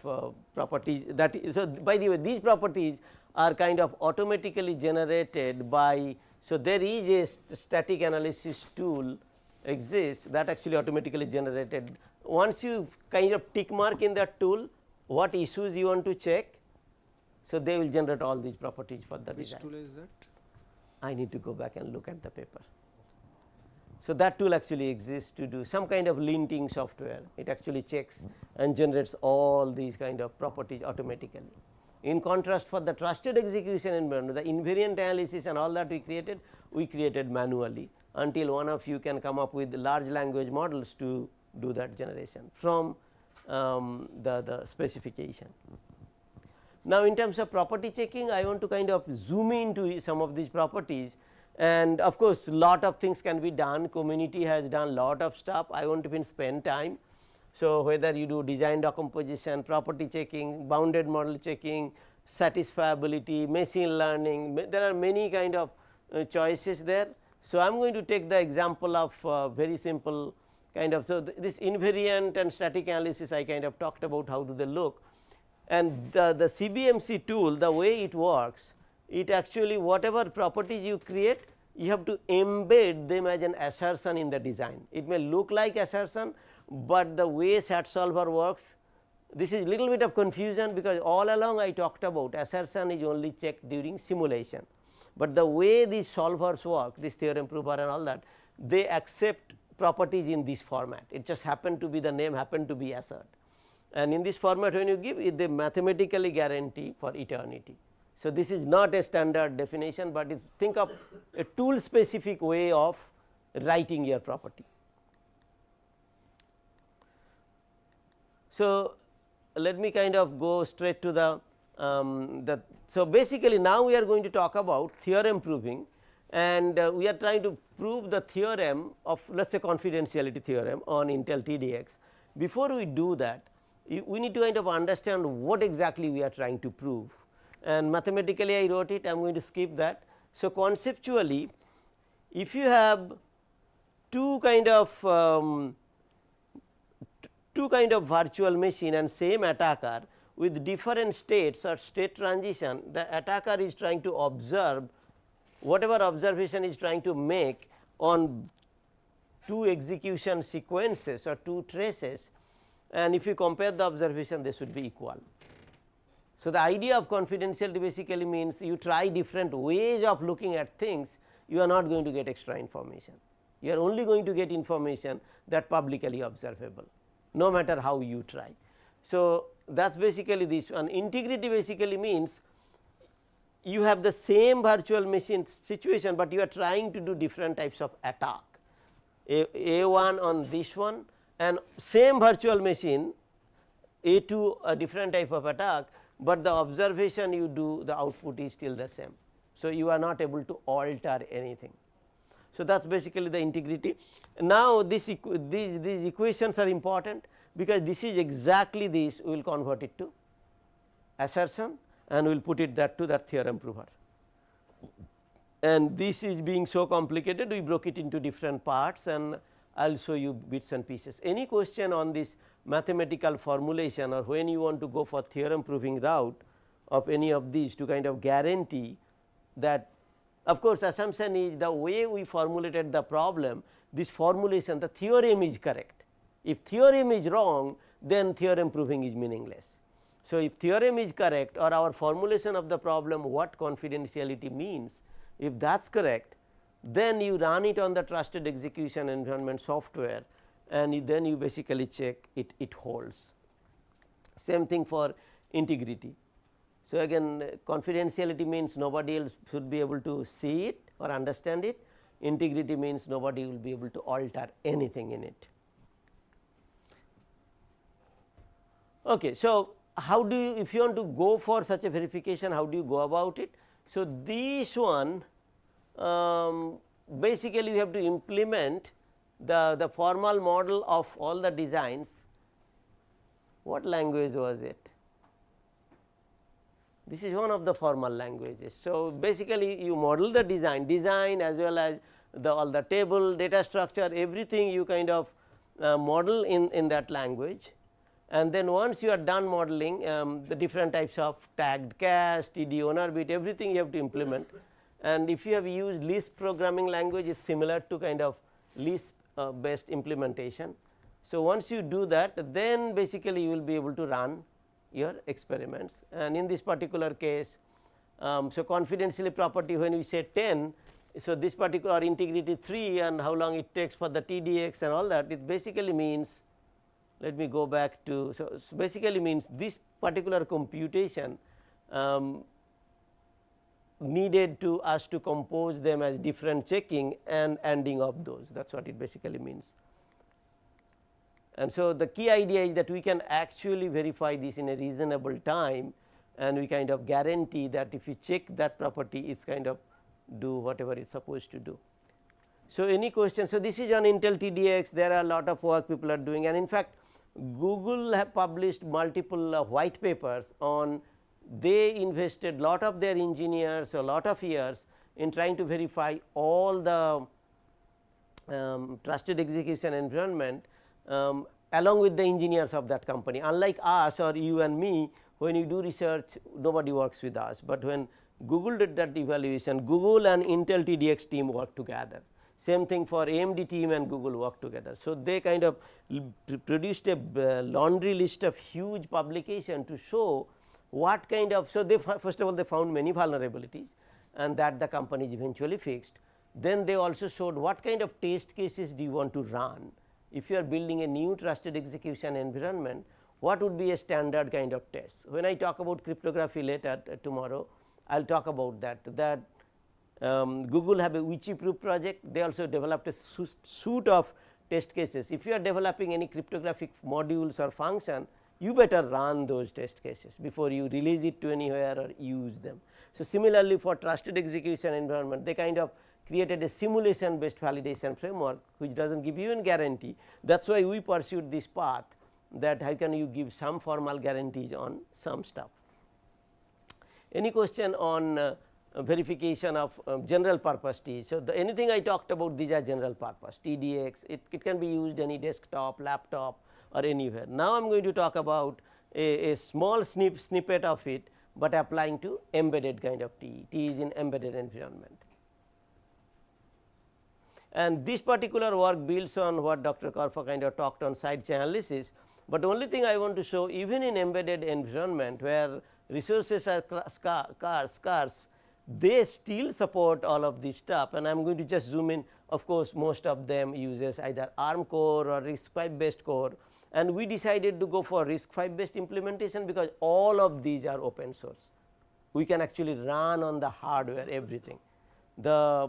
properties that is, so by the way these properties are kind of automatically generated by, so there is a static analysis tool exists that actually automatically generated. Once you kind of tick mark in that tool what issues you want to check, so they will generate all these properties for the Which design. tool is that? I need to go back and look at the paper. So, that tool actually exists to do some kind of linting software. It actually checks and generates all these kind of properties automatically. In contrast, for the trusted execution environment, the invariant analysis and all that we created manually until one of you can come up with large language models to do that generation from the specification. Now, in terms of property checking, I want to kind of zoom into some of these properties, and of course, lot of things can be done. Community has done lot of stuff. I won't even spend time. So, whether you do design decomposition, property checking, bounded model checking, satisfiability, machine learning, there are many kind of choices there. So, I am going to take the example of very simple kind of. So, this invariant and static analysis I kind of talked about how do they look. And the CBMC tool, the way it works, it actually whatever properties you create, you have to embed them as an assertion in the design. It may look like assertion, but the way SAT solver works, this is little bit of confusion because all along I talked about assertion is only checked during simulation, but the way these solvers work, this theorem prover and all that, they accept properties in this format. It just happened to be the name happened to be assert. And in this format when you give it, they mathematically guarantee for eternity. So, this is not a standard definition, but is think of a tool specific way of writing your property. So, let me kind of go straight to the so basically now we are going to talk about theorem proving, and we are trying to prove the theorem of let us say confidentiality theorem on Intel TDX. Before we do that, we need to kind of understand what exactly we are trying to prove, and mathematically I wrote it, I am going to skip that. So, conceptually if you have two kind of virtual machine and same attacker with different states or state transition, the attacker is trying to observe whatever observation is trying to make on two execution sequences or two traces, and if you compare the observation they should be equal. So, the idea of confidentiality basically means you try different ways of looking at things, you are not going to get extra information, you are only going to get information that publicly observable no matter how you try. So, that is basically this one. Integrity basically means you have the same virtual machine situation, but you are trying to do different types of attack, A1 on this one and same virtual machine A2 a different type of attack, but the observation you do the output is still the same. So, you are not able to alter anything. So, that is basically the integrity. Now, these equations are important because this is exactly this we will convert it to assertion and we will put it that to that theorem prover. And this is being so complicated, we broke it into different parts and I will show you bits and pieces. Any question on this mathematical formulation or when you want to go for theorem proving route of any of these to kind of guarantee that, of course, assumption is the way we formulated the problem, this formulation the theorem is correct. If theorem is wrong, then theorem proving is meaningless. So, if theorem is correct or our formulation of the problem what confidentiality means, if that is correct, then you run it on the trusted execution environment software and then you basically check it holds. Same thing for integrity. So, again confidentiality means nobody else should be able to see it or understand it, integrity means nobody will be able to alter anything in it. Okay, so, how do you, if you want to go for such a verification, how do you go about it? So, this one basically you have to implement the formal model of all the designs. What language was it? This is one of the formal languages. So, basically you model the design as well as all the table, data structure, everything you kind of model in that language. And then once you are done modeling the different types of tagged cache, TD owner bit, everything you have to implement. And if you have used Lisp programming language, it is similar to kind of Lisp based implementation. So, once you do that, then basically you will be able to run your experiments, and in this particular case, so confidentiality property when we say 10, so this particular integrity 3 and how long it takes for the TDX and all that, it basically means, let me go back to, so basically means this particular computation needed to us to compose them as different checking and ending of those, that is what it basically means. And so, the key idea is that we can actually verify this in a reasonable time, and we kind of guarantee that if you check that property, it is kind of do whatever it is supposed to do. So, any question? So, this is on Intel TDX, there are a lot of work people are doing, and in fact, Google have published multiple white papers on, they invested lot of their engineers, a lot of years in trying to verify all the trusted execution environment along with the engineers of that company. Unlike us or you and me, when you do research, nobody works with us, but when Google did that evaluation, Google and Intel TDX team worked together. Same thing for AMD team and Google worked together. So, they kind of produced a laundry list of huge publication to show what kind of, so they first of all they found many vulnerabilities, and that the companies eventually fixed. Then they also showed what kind of test cases do you want to run. If you are building a new trusted execution environment, what would be a standard kind of test? When I talk about cryptography later tomorrow, I will talk about that. Google have a Witchy-proof project, they also developed a suite of test cases. If you are developing any cryptographic modules or function, you better run those test cases before you release it to anywhere or use them. So, similarly for trusted execution environment, they kind of created a simulation based validation framework, which does not give you any guarantee. That is why we pursued this path, that how can you give some formal guarantees on some stuff. Any question on verification of general purpose T? So, anything I talked about, these are general purpose TDX, it can be used any desktop, laptop or anywhere. Now, I am going to talk about a small snippet of it, but applying to embedded kind of T. T is in embedded environment. And this particular work builds on what Dr. Karfa kind of talked on side chain analysis, but only thing I want to show, even in embedded environment where resources are scarce, they still support all of this stuff, and I am going to just zoom in. Of course, most of them uses either ARM core or RISC-V based core, and we decided to go for RISC-V based implementation because all of these are open source. We can actually run on the hardware everything. The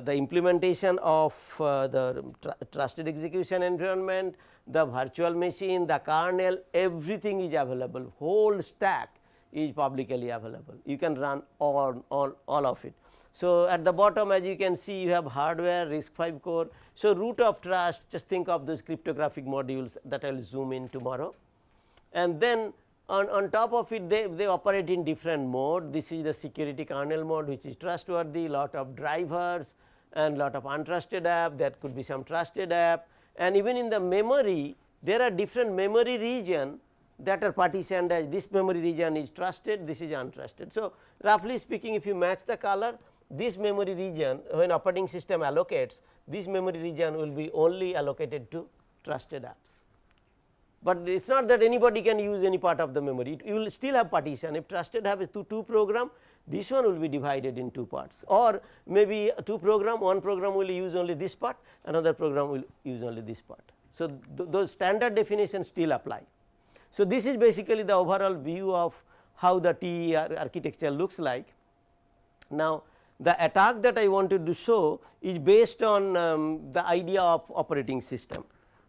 implementation of the trusted execution environment, the virtual machine, the kernel, everything is available, whole stack is publicly available. You can run all of it. So, at the bottom, as you can see, you have hardware, RISC-V core. So, root of trust, just think of those cryptographic modules that I will zoom in tomorrow. And then on top of it, they operate in different mode. This is the security kernel mode, which is trustworthy, lot of drivers and lot of untrusted app, that could be some trusted app. And even in the memory, there are different memory region that are partitioned as this memory region is trusted, this is untrusted. So, roughly speaking, if you match the color, this memory region, when operating system allocates, this memory region will be only allocated to trusted apps. But it is not that anybody can use any part of the memory, you will still have partition. If trusted app is two program, this one will be divided in two parts, or maybe two program, one program will use only this part, another program will use only this part. So, those standard definitions still apply. So, this is basically the overall view of how the T architecture looks like. Now, the attack that I wanted to show is based on the idea of operating system,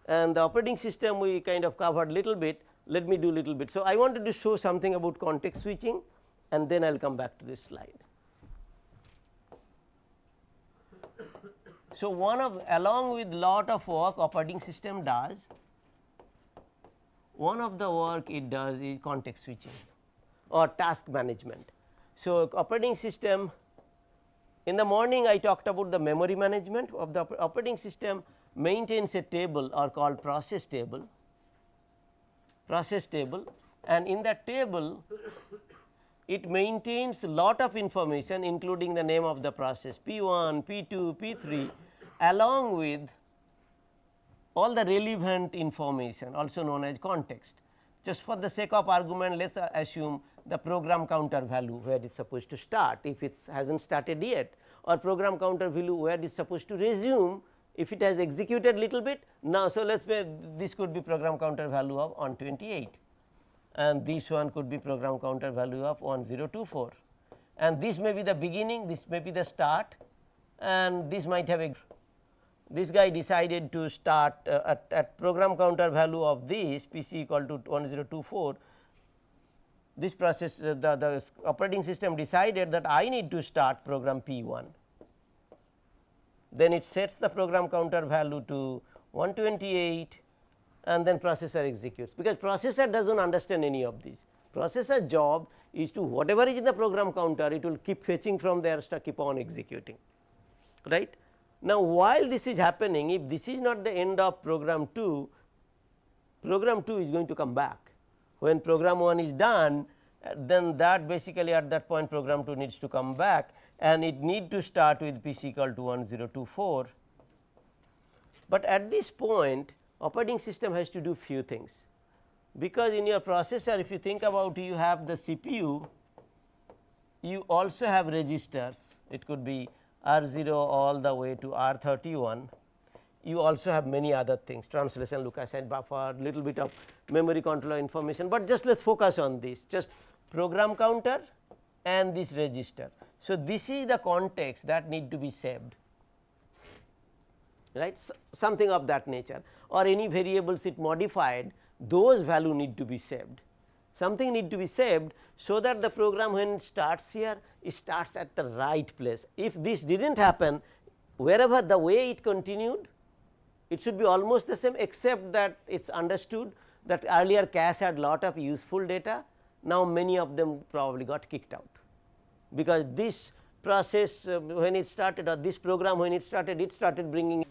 and the operating system we kind of covered little bit. Let me do little bit. So, I wanted to show something about context switching, and then I will come back to this slide. So, along with lot of work operating system does, one of the work it does is context switching. or task management. So, operating system, in the morning I talked about the memory management of the operating system maintains a table or called process table, and in that table it maintains lot of information including the name of the process P1, P2, P3 along with all the relevant information also known as context. Just for the sake of argument, let us assume the program counter value where it is supposed to start if it has not started yet, or program counter value where it is supposed to resume if it has executed little bit. Now, so let us say this could be program counter value of 128 and this one could be program counter value of 1024, and this may be the beginning, this may be the start, and this might have a, this guy decided to start at program counter value of this PC equal to 1024. This process the operating system decided that I need to start program P1, then it sets the program counter value to 128 and then processor executes, because processor does not understand any of these. Processor job is to whatever is in the program counter, it will keep fetching from there, keep on executing, right. Now, while this is happening, if this is not the end of program 2, program 2 is going to come back. When program 1 is done, then that basically at that point program 2 needs to come back and it need to start with PC equal to 1024. But at this point operating system has to do few things, because in your processor if you think about, you have the CPU, you also have registers, it could be R0 all the way to R31, you also have many other things, translation, look aside buffer, little bit of memory controller information, but just let us focus on this, just program counter and this register. So, this is the context that need to be saved, right, something of that nature, or any variables it modified, those value need to be saved, something need to be saved, so that the program when it starts here, it starts at the right place. If this did not happen, wherever the way it continued, it should be almost the same, except that it is understood that earlier cache had lot of useful data, now many of them probably got kicked out, because this process when it started, or this program when it started bringing